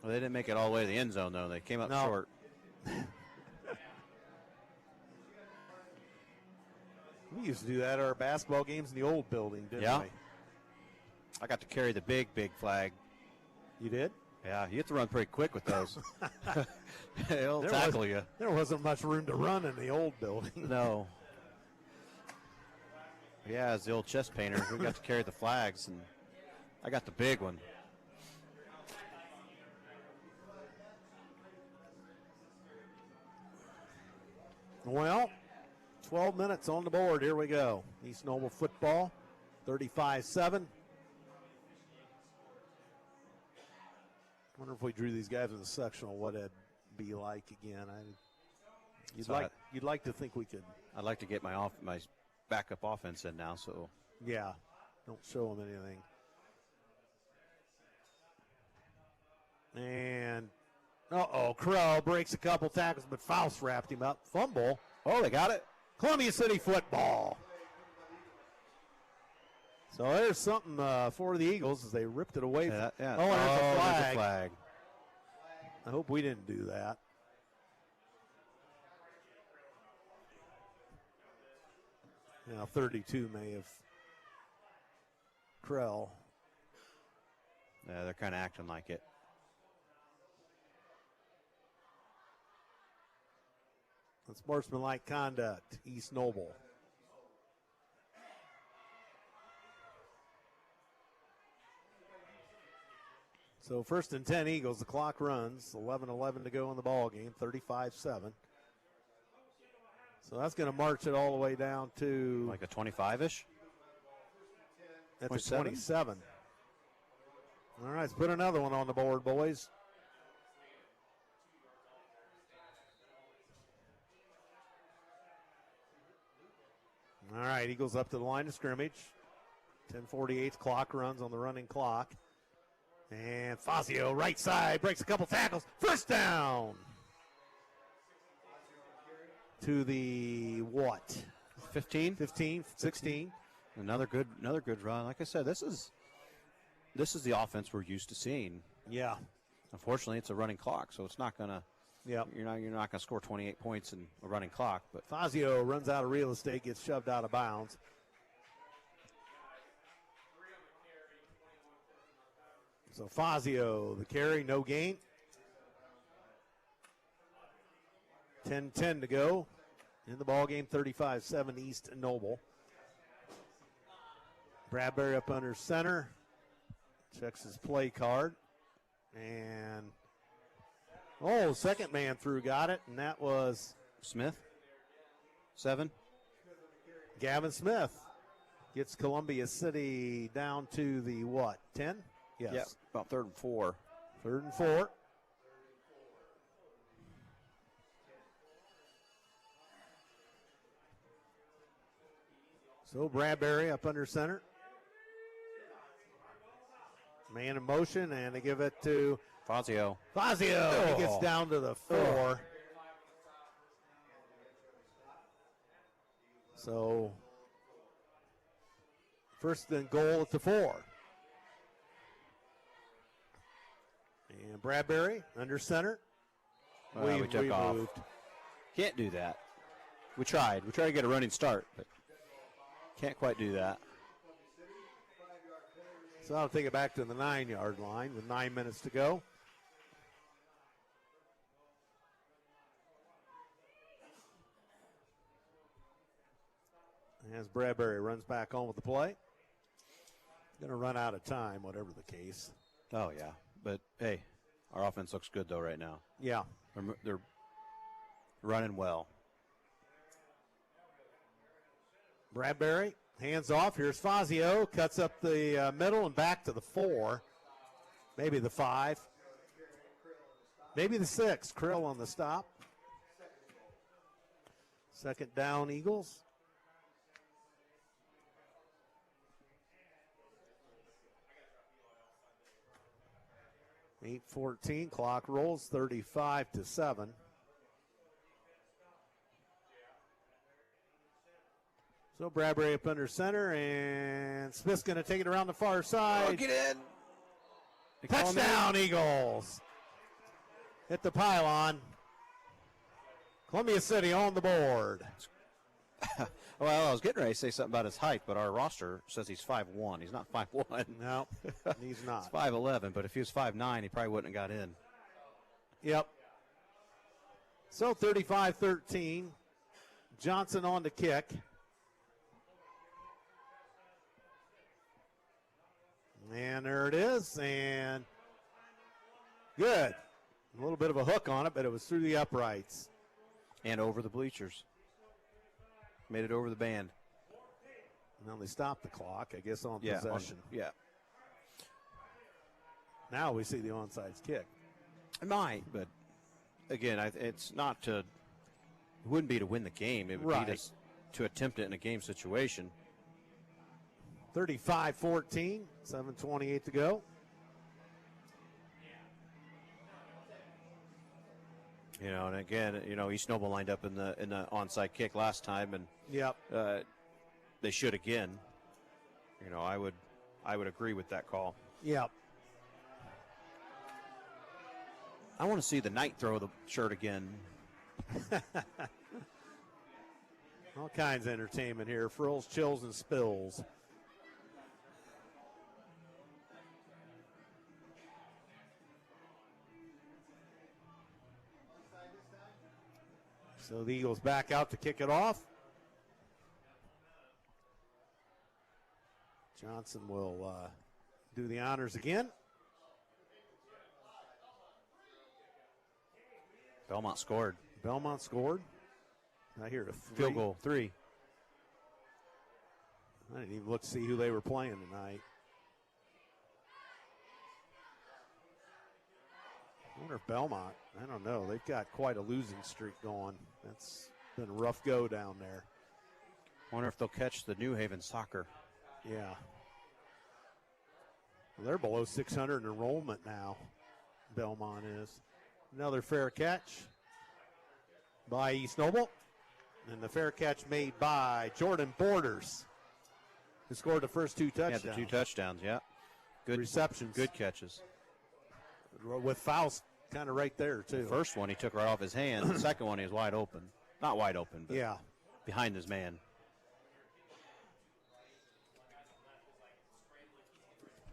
Well, they didn't make it all the way to the end zone, though. They came up short. We used to do that at our basketball games in the old building, didn't we? I got to carry the big flag. You did? Yeah, you have to run pretty quick with those. They'll tackle you. There wasn't much room to run in the old building. No. Yeah, as the old chest painters, we got to carry the flags, and I got the big one. Well, 12 minutes on the board. Here we go. East Noble football, 35-7. I wonder if we drew these guys in the sectional, what it'd be like again. You'd like to think we could. I'd like to get my backup offense in now. So yeah, don't show them anything. And Crow breaks a couple tackles, but Faust wrapped him up. Fumble. Oh, they got it. Columbia City football. So there's something for the Eagles as they ripped it away. Yeah. There's a flag. I hope we didn't do that. Now 32 may have. Krell. Yeah, they're kind of acting like it. Unsportsmanlike conduct, East Noble. So 1st and 10 Eagles, the clock runs, 11-11 to go in the ball game, 35-7. So that's going to march it all the way down to like a 25-ish? That's a 27. All right, let's put another one on the board, boys. All right, Eagles up to the line of scrimmage. 10:48 clock runs on the running clock. And Fazio, right side, breaks a couple tackles. First down. To the what? 15? 15, 16. Another good run. Like I said, this is the offense we're used to seeing. Yeah. Unfortunately, it's a running clock, so it's not gonna. Yeah. You're not gonna score 28 points in a running clock. But Fazio runs out of real estate, gets shoved out of bounds. So Fazio, the carry, no gain. 10-10 to go in the ball game. 35-7 East Noble. Bradbury up under center. Checks his play card. And, second man through got it, and that was Smith. 7. Gavin Smith gets Columbia City down to the what, 10? Yes. Yep, about 3rd and 4. 3rd and 4. So Bradbury up under center. Man in motion, and they give it to Fazio. He gets down to the 4. So, 1st and goal at the 4. And Bradbury under center. We took off. Moved. Can't do that. We tried. We tried to get a running start, but can't quite do that. So I'll take it back to the 9-yard line with 9 minutes to go. As Bradbury runs back on with the play. Going to run out of time, whatever the case. Oh, yeah. But, hey, our offense looks good, though, right now. Yeah. They're running well. Bradbury, hands off. Here's Fazio. Cuts up the middle and back to the 4. Maybe the 5. Maybe the 6. Krill on the stop. Second down, Eagles. 8:14, clock rolls, 35-7. So Bradbury up under center, and Smith's going to take it around the far side. Oh, get in. Touchdown, Eagles. Hit the pylon. Columbia City on the board. Well, I was getting ready to say something about his height, but our roster says he's 5'1". He's not 5'1". No, he's not. He's 5'11", but if he was 5'9", he probably wouldn't have got in. Yep. So 35-13. Johnson on the kick. And there it is, and good. A little bit of a hook on it, but it was through the uprights. And over the bleachers. Made it over the band. Now they stopped the clock, I guess, on possession. Yeah. Now we see the onside kick. It might, but again, it's not to. It wouldn't be to win the game. It would be to attempt it in a game situation. 35-14, 7:28 to go. You know, and again, East Noble lined up in the onside kick last time, and yep, they should again. I would agree with that call. Yep. I want to see the Knight throw the shirt again. All kinds of entertainment here. Frills, chills, and spills. So the Eagles back out to kick it off. Johnson will do the honors again. Belmont scored. I hear a field goal, 3. I didn't even look to see who they were playing tonight. I wonder if Belmont, I don't know. They've got quite a losing streak going. That's been a rough go down there. I wonder if they'll catch the New Haven soccer. Yeah. Well, they're below 600 enrollment now, Belmont is. Another fair catch by East Noble. And the fair catch made by Jordan Borders, who scored the first 2 touchdowns. Yeah, the 2 touchdowns, yeah. Good receptions. Good catches. With fouls kind of right there, too. The first one he took right off his hand. The second one he was wide open. Not wide open, but yeah, behind his man.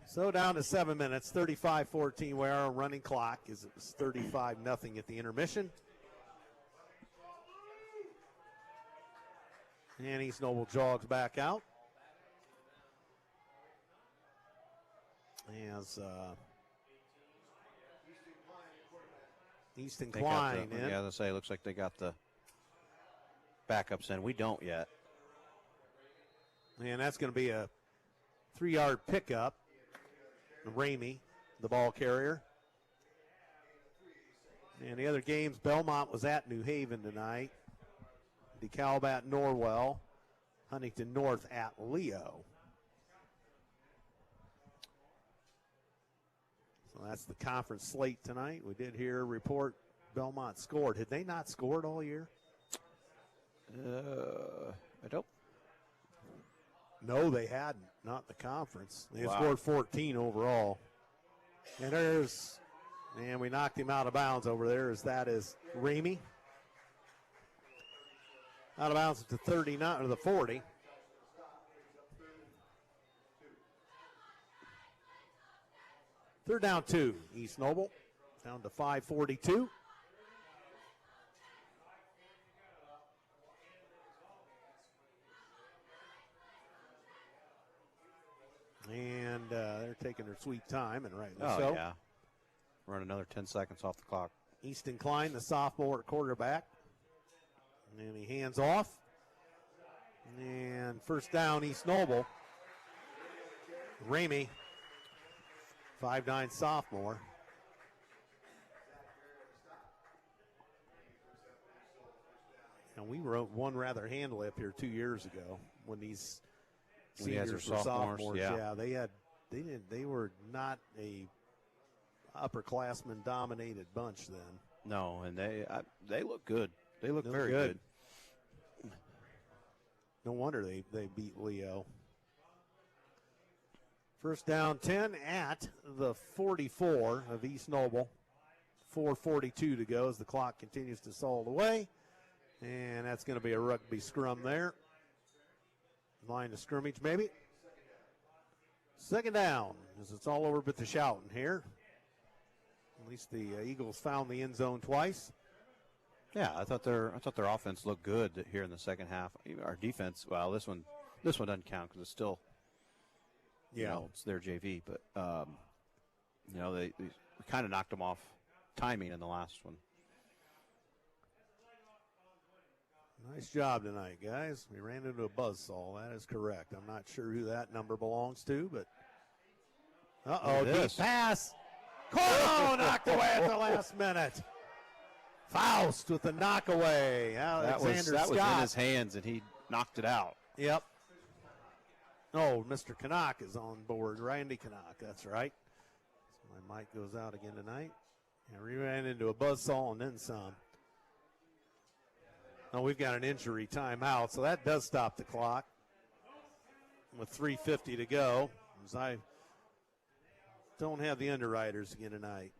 So down to 7 minutes, 35-14. We are on running clock as it was 35-0 at the intermission. And East Noble jogs back out. As Easton Klein in. Yeah, as I say, it looks like they got the backups in. We don't yet. And that's going to be a 3-yard pickup. Ramey, the ball carrier. And the other games, Belmont was at New Haven tonight. DeKalb at Norwell. Huntington North at Leo. So that's the conference slate tonight. We did hear a report Belmont scored. Had they not scored all year? I don't. No, they hadn't. Not the conference. They Wow. scored 14 overall. And we knocked him out of bounds over there. That is Ramey. Out of bounds at the 39 or the 40. Third down 2, East Noble, down to 5:42. And they're taking their sweet time, and rightly so. Yeah. Run another 10 seconds off the clock. Easton Klein, the sophomore at quarterback. And he hands off. And first down, East Noble. Ramey, 5'9" sophomore. And we won rather handily up here 2 years ago when these seniors were sophomores. Yeah, they were not a upperclassman dominated bunch then. No, and they look good. They look very good. No wonder they beat Leo. First down 10 at the 44 of East Noble. 4:42 to go as the clock continues to salt away. And that's going to be a rugby scrum there. Line of scrimmage, maybe. Second down, as it's all over but the shouting here. At least the Eagles found the end zone twice. Yeah, I thought their offense looked good here in the second half. Our defense, well, this one doesn't count because it's still, it's their JV. But they kind of knocked them off timing in the last one. Nice job tonight, guys. We ran into a buzzsaw. That is correct. I'm not sure who that number belongs to, but deep pass. Oh, knocked away at the last minute. Faust with the knockaway. That was in his hands, and he knocked it out. Yep. Oh, Mr. Canuck is on board. Randy Canuck, that's right. So my mic goes out again tonight. And we ran into a buzzsaw and then some. Oh, we've got an injury timeout, so that does stop the clock with 3:50 to go. As I don't have the underwriters again tonight.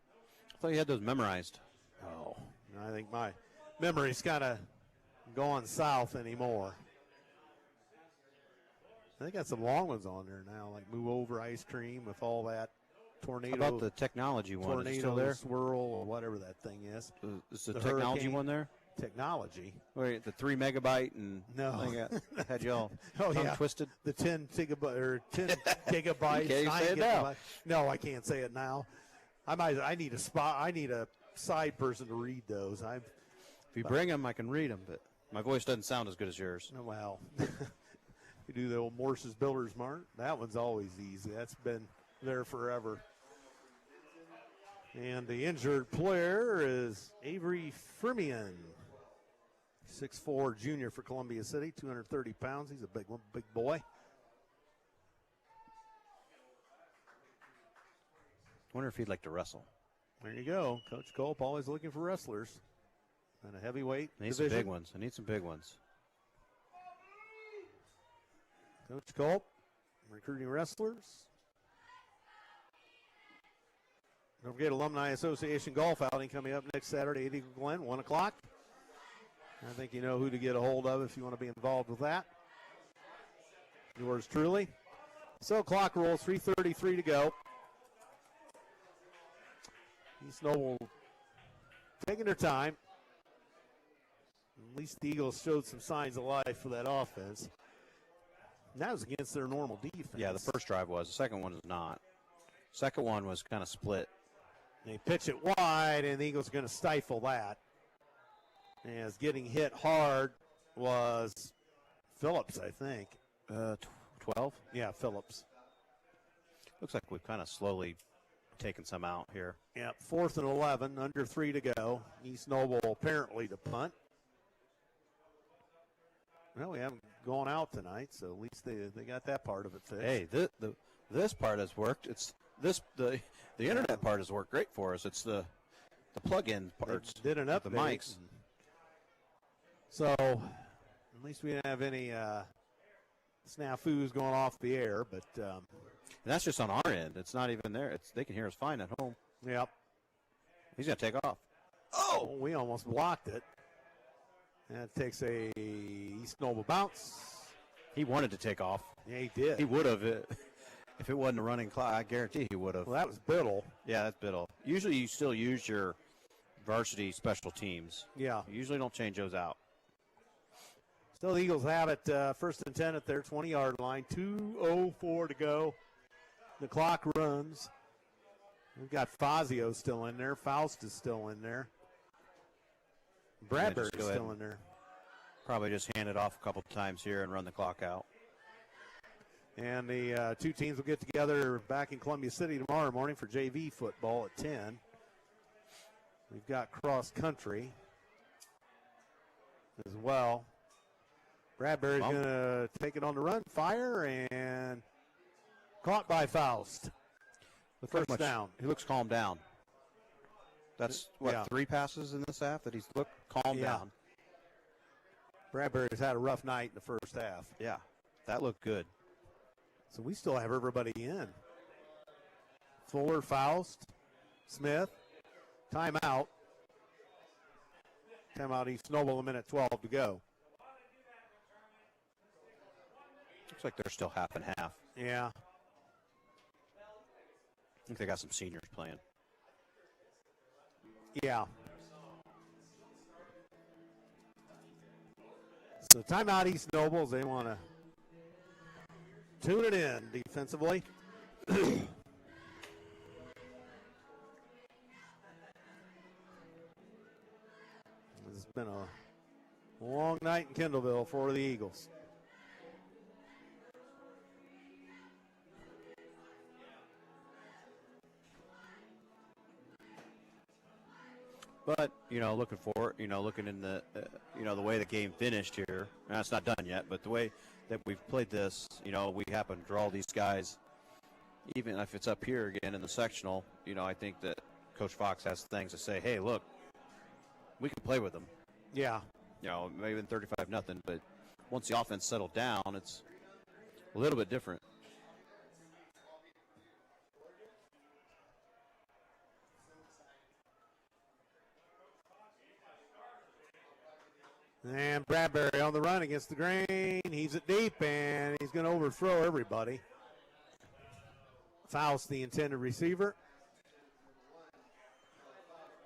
I thought you had those memorized. Oh, I think my memory's kind of going south anymore. They got some long ones on there now, like Move Over Ice Cream with all that tornado. How about the technology one? Tornado is it still there? swirl or whatever that thing is. Is the technology one there? Technology. Wait, the 3 megabyte and no, had y'all twisted. The 10 gigabyte or 10 gigabytes. Can you say it now? No, I can't say it now. I need a side person to read those. If you bring them, I can read them, but my voice doesn't sound as good as yours. Well, you do the old Morse's Builder's Mart. That one's always easy. That's been there forever. And the injured player is Avery Firmian. 6'4" junior for Columbia City, 230 pounds. He's a big boy. Wonder if he'd like to wrestle. There you go. Coach Culp always looking for wrestlers. And a heavyweight I need division. some big ones. I need some big ones. Coach Culp recruiting wrestlers. Don't forget Alumni Association golf outing coming up next Saturday at Eagle Glen, 1 o'clock. I think you know who to get a hold of if you want to be involved with that. Yours truly. So clock rolls, 3:33 to go. East Noble taking their time. At least the Eagles showed some signs of life for that offense. And that was against their normal defense. Yeah, the first drive was. The second one is not. Second one was kind of split. They pitch it wide, and the Eagles are going to stifle that. As getting hit hard was Phillips, I think. 12? Yeah, Phillips. Looks like we've kind of slowly taken some out here. Yeah, 4th and 11, under 3 to go. East Noble apparently to punt. Well, we haven't gone out tonight, so at least they got that part of it fixed. Hey, this part has worked. It's the internet part has worked great for us. It's the plug-in parts. They did an update. The mics. So at least we didn't have any snafus going off the air, but and that's just on our end. It's not even there. They can hear us fine at home. Yep. He's gonna take off. Oh, we almost blocked it. That takes a East Noble bounce. He wanted to take off. Yeah, he did. He would have. If it wasn't a running clock, I guarantee he would have. Well, that was Biddle. Yeah, that's Biddle. Usually you still use your varsity special teams. Yeah. You usually don't change those out. Still, the Eagles have it first and 10 at their 20-yard line. 2:04 to go. The clock runs. We've got Fazio still in there. Faust is still in there. Bradbury's still in there. Probably just hand it off a couple times here and run the clock out. And the two teams will get together back in Columbia City tomorrow morning for JV football at 10. We've got cross country as well. Bradbury's going to take it on the run, fire, and caught by Faust. The first down. He looks calmed down. That's, 3 passes in this half that he's looked calmed down. Bradbury's had a rough night in the first half. Yeah, that looked good. So we still have everybody in. Fuller, Faust, Smith, timeout. Timeout East Noble, a minute 12 to go. Looks like they're still half and half. Yeah. I think they got some seniors playing. Yeah. So timeout East Nobles, they want to tune it in defensively. It's been a long night in Kendallville for the Eagles. But, looking in the, the way the game finished here, and it's not done yet, but the way that we've played this, we happen to draw these guys, even if it's up here again in the sectional, I think that Coach Fox has things to say, hey, look, we can play with them. Yeah. Maybe in 35-0, but once the offense settled down, it's a little bit different. And Bradbury on the run against the grain. Heaves it deep, and he's going to overthrow everybody. Faust, the intended receiver.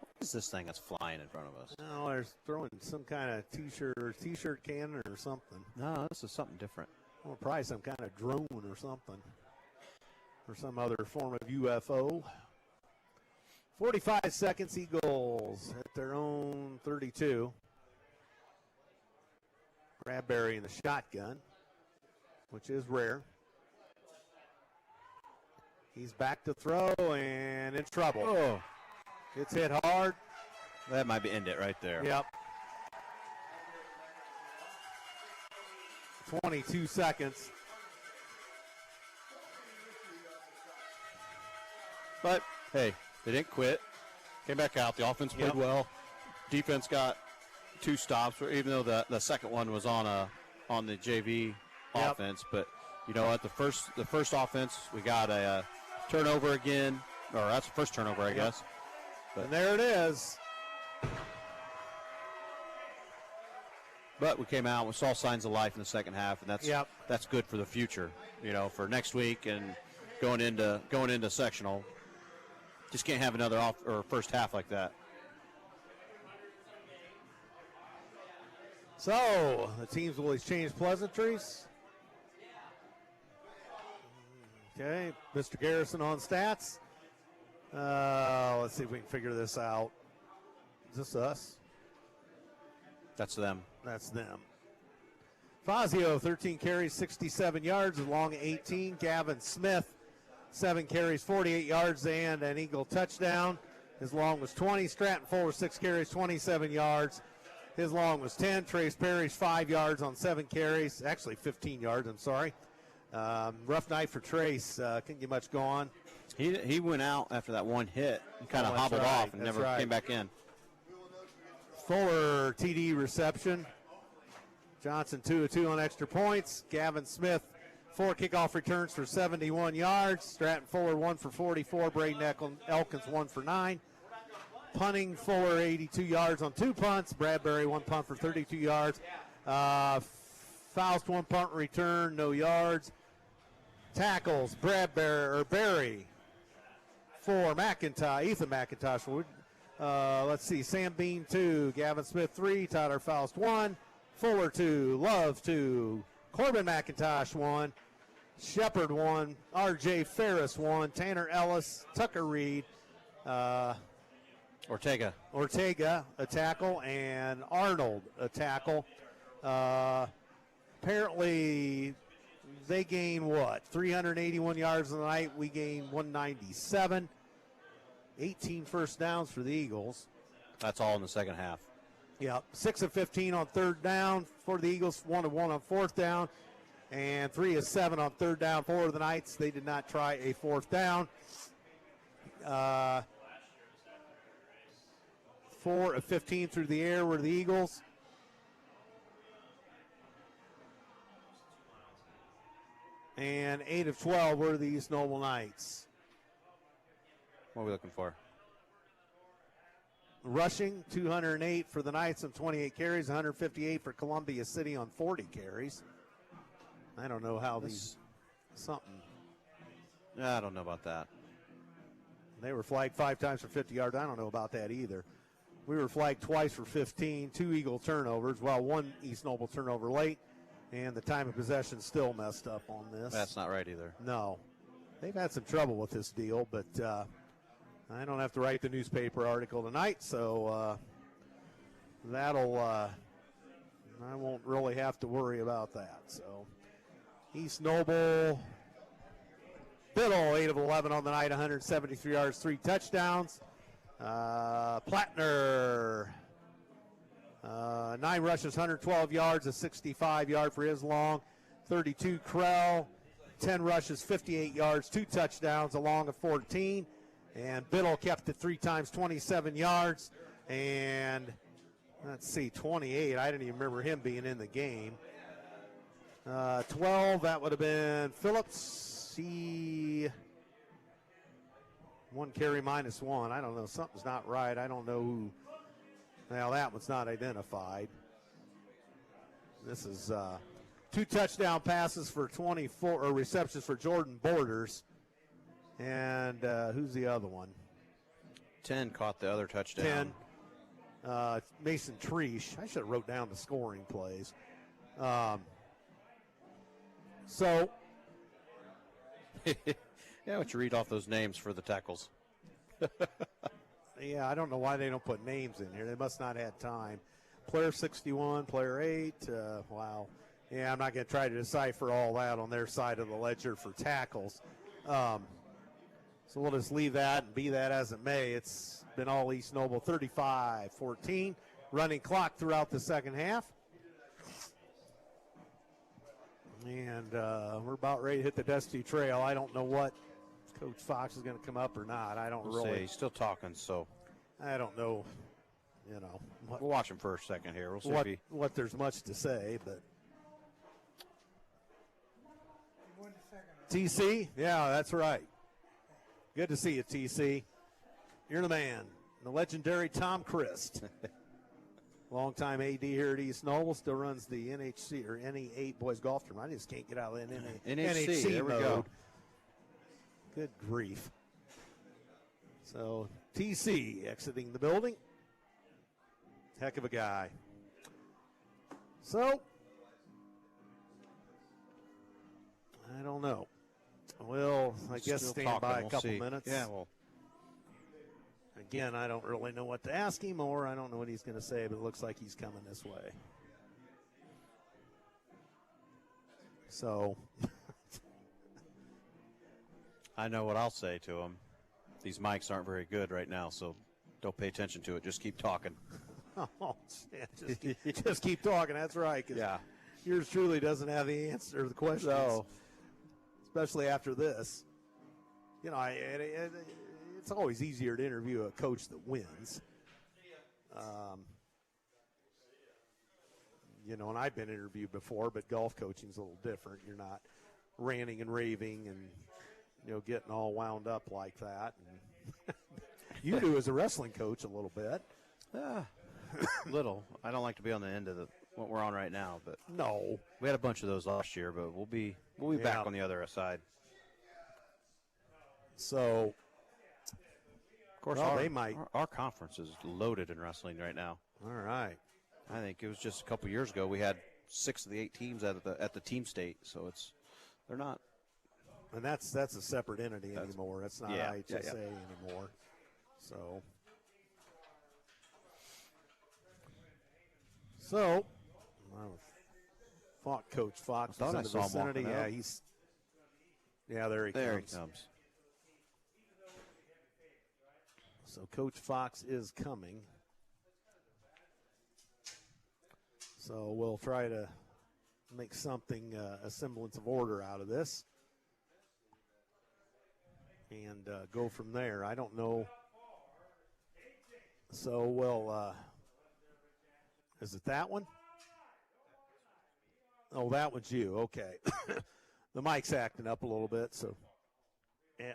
What is this thing that's flying in front of us? Oh, they're throwing some kind of t-shirt cannon or something. No, this is something different. Well, probably some kind of drone or something. Or some other form of UFO. 45 seconds, Eagles at their own 32. Bradbury in the shotgun, which is rare. He's back to throw and in trouble. Oh. It's hit hard. That might end it right there. Yep. 22 seconds. But, hey, they didn't quit. Came back out. The offense played well. Defense got 2 stops, even though the second one was on the JV offense. But you know what? The first offense, we got a turnover again, or that's the first turnover, I guess. But, and there it is. But we came out, we saw signs of life in the second half, and that's good for the future. For next week and going into sectional. Just can't have another first half like that. So, the teams will exchange pleasantries. Okay, Mr. Garrison on stats. Let's see if we can figure this out. Is this us? That's them. That's them. Fazio, 13 carries, 67 yards, along 18. Gavin Smith, 7 carries, 48 yards, and an Eagle touchdown. His long was 20. Stratton Fuller, 6 carries, 27 yards. His long was 10. Trace Parrish, 5 yards on 7 carries. Actually, 15 yards, I'm sorry. Rough night for Trace. Couldn't get much going. He went out after that one hit and kind of hobbled off and never came back in. Fuller, TD reception. Johnson, 2 of 2 on extra points. Gavin Smith, 4 kickoff returns for 71 yards. Stratton Fuller, 1 for 44. Braden Elkins, 1 for 9. Punting, Fuller, 82 yards on 2 punts. Bradbury, 1 punt for 32 yards. Faust, 1 punt return, no yards. Tackles, Barry for Ethan McIntosh. Let's see, Sam Bean 2, Gavin Smith 3, Tyler Faust 1, Fuller 2, Love 2, Corbin McIntosh 1, Shepard 1, R.J. Ferris 1, Tanner Ellis, Tucker Reed, Ortega a tackle, and Arnold a tackle. Apparently they gained 381 yards in the night. We gained 197. 18 first downs for the Eagles. That's all in the second half. Yeah, 6 of 15 on third down for the Eagles, 1 of 1 on fourth down, and 3 of 7 on third down for the Knights. They did not try a fourth down. 4 of 15 through the air were the Eagles. And 8 of 12 were the East Noble Knights. What are we looking for? Rushing, 208 for the Knights on 28 carries, 158 for Columbia City on 40 carries. I don't know how something. I don't know about that. They were flagged 5 times for 50 yards. I don't know about that either. We were flagged twice for 15, 2 Eagle turnovers, 1 East Noble turnover late, and the time of possession still messed up on this. That's not right either. No. They've had some trouble with this deal, but I don't have to write the newspaper article tonight, so I won't really have to worry about that. So East Noble, Biddle, 8 of 11 on the night, 173 yards, 3 touchdowns. Plattner, 9 rushes, 112 yards, a 65-yard for his long. 32, Krell, 10 rushes, 58 yards, 2 touchdowns, along of 14. And Biddle kept it 3 times, 27 yards. And let's see, 28. I didn't even remember him being in the game. 12, that would have been Phillips. He 1 carry -1. I don't know. Something's not right. I don't know who. Now that one's not identified. This is 2 touchdown passes for 24, or receptions for Jordan Borders. And who's the other one? 10 caught the other touchdown. 10. Mason Treesh. I should have wrote down the scoring plays. So. Yeah, why don't you read off those names for the tackles? Yeah, I don't know why they don't put names in here. They must not have time. Player 61, player 8. Wow. Yeah, I'm not going to try to decipher all that on their side of the ledger for tackles. So we'll just leave that and be that as it may. It's been all East Noble, 35-14. Running clock throughout the second half. And we're about ready to hit the Dusty Trail. I don't know what Coach Fox is going to come up or not. I don't really. He's still talking, so. I don't know, We'll watch him for a second here. We'll see what there's much to say, but. TC? Yeah, that's right. Good to see you, TC. You're the man. The legendary Tom Christ. Longtime AD here at East Noble, still runs the NHC or NE8 boys golf tournament. I just can't get out of that NHC there mode. We go. Good grief. So TC exiting the building. Heck of a guy. So, I don't know. We'll, I guess, stand by a couple minutes. Yeah, well. Again, I don't really know what to ask him, or I don't know what he's going to say, but it looks like he's coming this way. So. I know what I'll say to him. These mics aren't very good right now, so don't pay attention to it. Just keep talking. Oh, just keep talking. That's right. Yeah. Yours truly doesn't have the answer to the questions. No. Especially after this. It's always easier to interview a coach that wins. And I've been interviewed before, but golf coaching's a little different. You're not ranting and raving and, getting all wound up like that. And you do as a wrestling coach a little bit. Little. I don't like to be on the end of what we're on right now, but no. We had a bunch of those last year, but we'll be back on the other side. So, Of course, they might. Our conference is loaded in wrestling right now. All right. I think it was just a couple years ago we had 6 of the 8 teams at the team state, so they're not. And that's a separate entity anymore. That's not IHSA anymore. So, I thought Coach Fox was in the vicinity. Yeah, there he comes. So Coach Fox is coming. So we'll try to make something, a semblance of order out of this. And go from there. I don't know. So is it that one? Oh, that one's you. Okay. The mic's acting up a little bit, so yeah,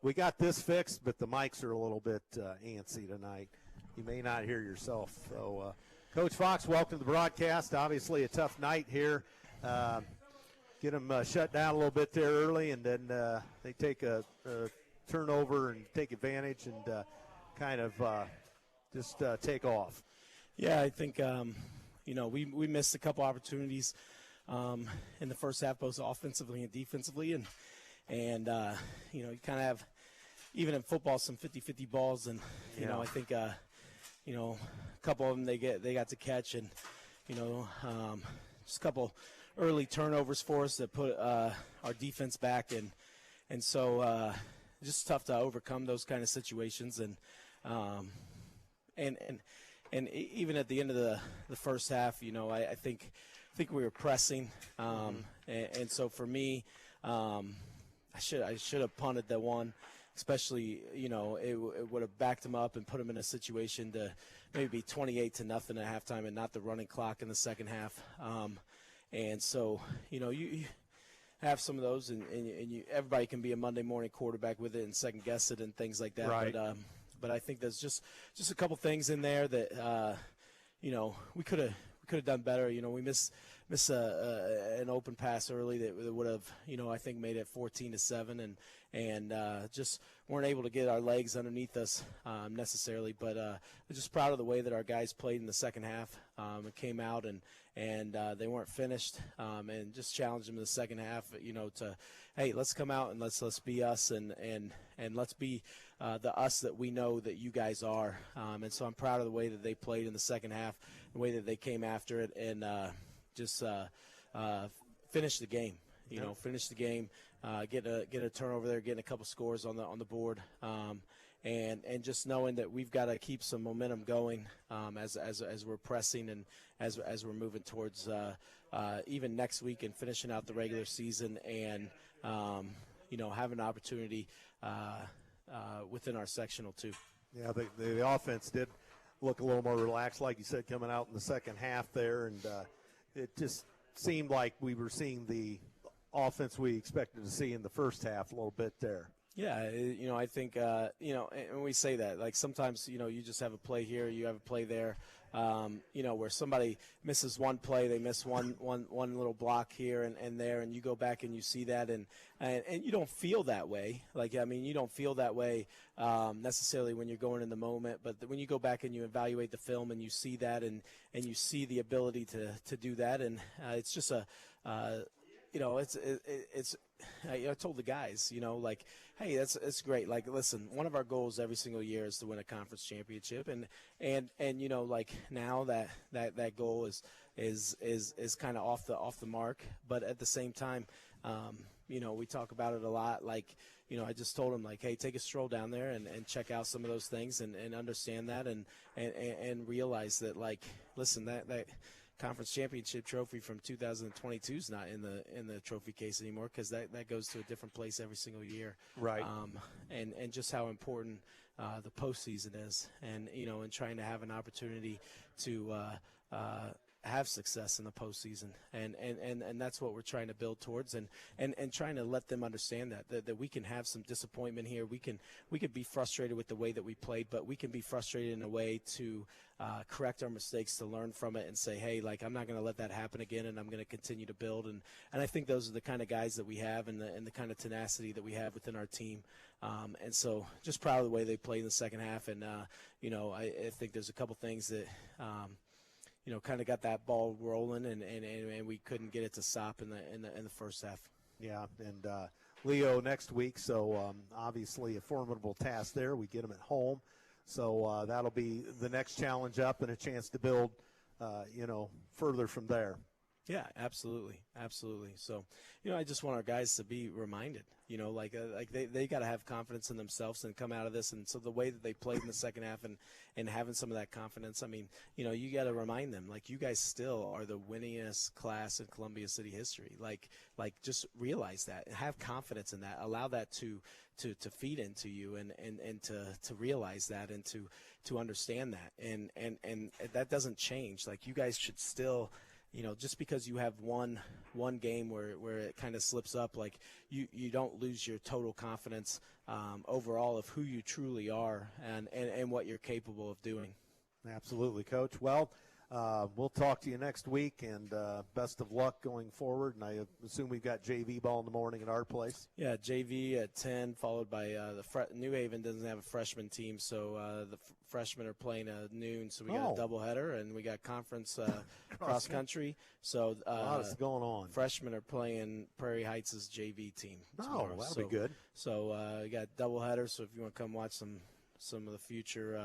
we got this fixed, but the mics are a little bit antsy tonight. You may not hear yourself. So, Coach Fox, welcome to the broadcast. Obviously a tough night here. Get them shut down a little bit there early, and then they take a turnover and take advantage and kind of just take off. Yeah, I think, we missed a couple opportunities in the first half, both offensively and defensively. And you kind of have, even in football, some 50-50 balls. And, I think, a couple of them they got to catch. And, just a couple early turnovers for us that put our defense back. And so just tough to overcome those kind of situations. And even at the end of the first half, I think we were pressing, and so for me, I should have punted that one, especially it would have backed him up and put him in a situation to maybe be 28-0 at halftime and not the running clock in the second half, and so you have some of those, and everybody can be a Monday morning quarterback with it and second guess it and things like that, right. But I think there's just a couple things in there that we could have done better. We miss an open pass early that would have I think made it 14-7, and just weren't able to get our legs underneath us necessarily. But I'm just proud of the way that our guys played in the second half. It came out and they weren't finished, and just challenged them in the second half. To hey, let's come out and let's be us and let's be the us that we know that you guys are. And so I'm proud of the way that they played in the second half, the way that they came after it, and just finish the game. Finish the game, get a turnover there, getting a couple scores on the board, and just knowing that we've got to keep some momentum going as we're pressing and as we're moving towards even next week and finishing out the regular season, and have an opportunity within our sectional too. Yeah, the offense did look a little more relaxed, like you said, coming out in the second half there, and it just seemed like we were seeing the offense we expected to see in the first half a little bit there. Yeah, I think, and we say that, like sometimes, you just have a play here, you have a play there, where somebody misses one play, they miss one little block here and there, and you go back and you see that, and you don't feel that way. You don't feel that way necessarily when you're going in the moment, but when you go back and you evaluate the film and you see that and you see the ability to do that, and it's just it's I told the guys, hey, it's great. Listen, one of our goals every single year is to win a conference championship, and now that goal is kind of off the mark. But at the same time, we talk about it a lot. I just told them, hey, take a stroll down there and check out some of those things and understand that and realize that, listen, that conference championship trophy from 2022 is not in the trophy case anymore, because that goes to a different place every single year. Right. And just how important the postseason is, and and trying to have an opportunity to have success in the postseason, and that's what we're trying to build towards, and trying to let them understand that we can have some disappointment here. We can be frustrated with the way that we played, but we can be frustrated in a way to correct our mistakes, to learn from it, and say, hey, like, I'm not going to let that happen again, and I'm going to continue to build. And I think those are the kind of guys that we have, and the kind of tenacity that we have within our team. And so just proud of the way they played in the second half. And, I think there's a couple things that, kind of got that ball rolling, and we couldn't get it to stop in the first half. Yeah, and Leo next week, so obviously a formidable task there. We get them at home, so that'll be the next challenge up and a chance to build, further from there. Yeah, absolutely. So, I just want our guys to be reminded, they got to have confidence in themselves and come out of this. And so the way that they played in the second half and having some of that confidence, I mean, you got to remind them, like, you guys still are the winningest class in Columbia City history. Like just realize that and have confidence in that. Allow that to feed into you and to realize that and to understand that. And that doesn't change. Like, you guys should still, just because you have one game where it kind of slips up, like you don't lose your total confidence overall of who you truly are and what you're capable of doing. Absolutely, Coach. Well, we'll talk to you next week, and best of luck going forward. And I assume we've got JV ball in the morning at our place. Yeah, JV at 10, followed by New Haven doesn't have a freshman team, so the freshmen are playing at noon. So we got a doubleheader, and we got conference cross country. So a lot is going on. Freshmen are playing Prairie Heights' JV team tomorrow. That'll be good. So we got doubleheader. So if you want to come watch some of the future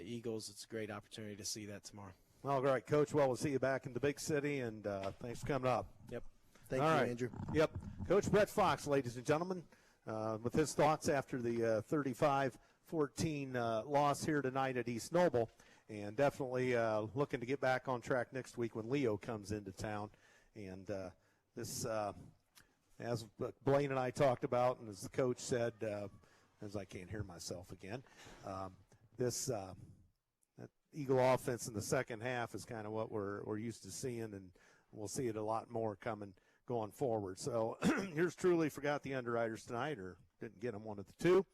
Eagles, it's a great opportunity to see that tomorrow. All right, Coach. Well, we'll see you back in the big city, and thanks for coming up. Yep. Thank you, Andrew. Yep. Coach Brett Fox, ladies and gentlemen, with his thoughts after the 35-14 loss here tonight at East Noble, and definitely looking to get back on track next week when Leo comes into town. And this, as Blaine and I talked about, and as the coach said, as I can't hear myself again, this Eagle offense in the second half is kind of what we're used to seeing, and we'll see it a lot more going forward. So here's truly forgot the underwriters tonight, or didn't get them one of the two.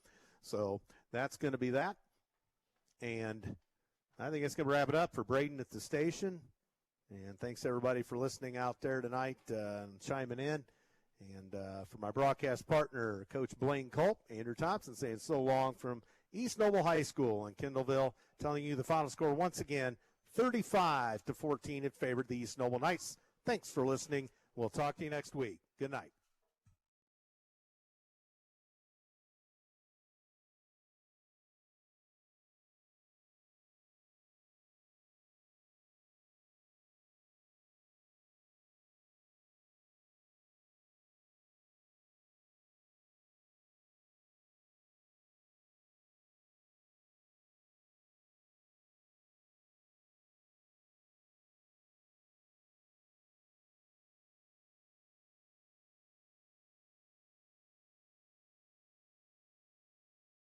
So that's going to be that. And I think it's going to wrap it up for Braden at the station. And thanks, everybody, for listening out there tonight and chiming in. And for my broadcast partner, Coach Blaine Culp, Andrew Thompson saying so long from East Noble High School in Kendallville, telling you the final score once again, 35-14 in favor of the East Noble Knights. Thanks for listening. We'll talk to you next week. Good night.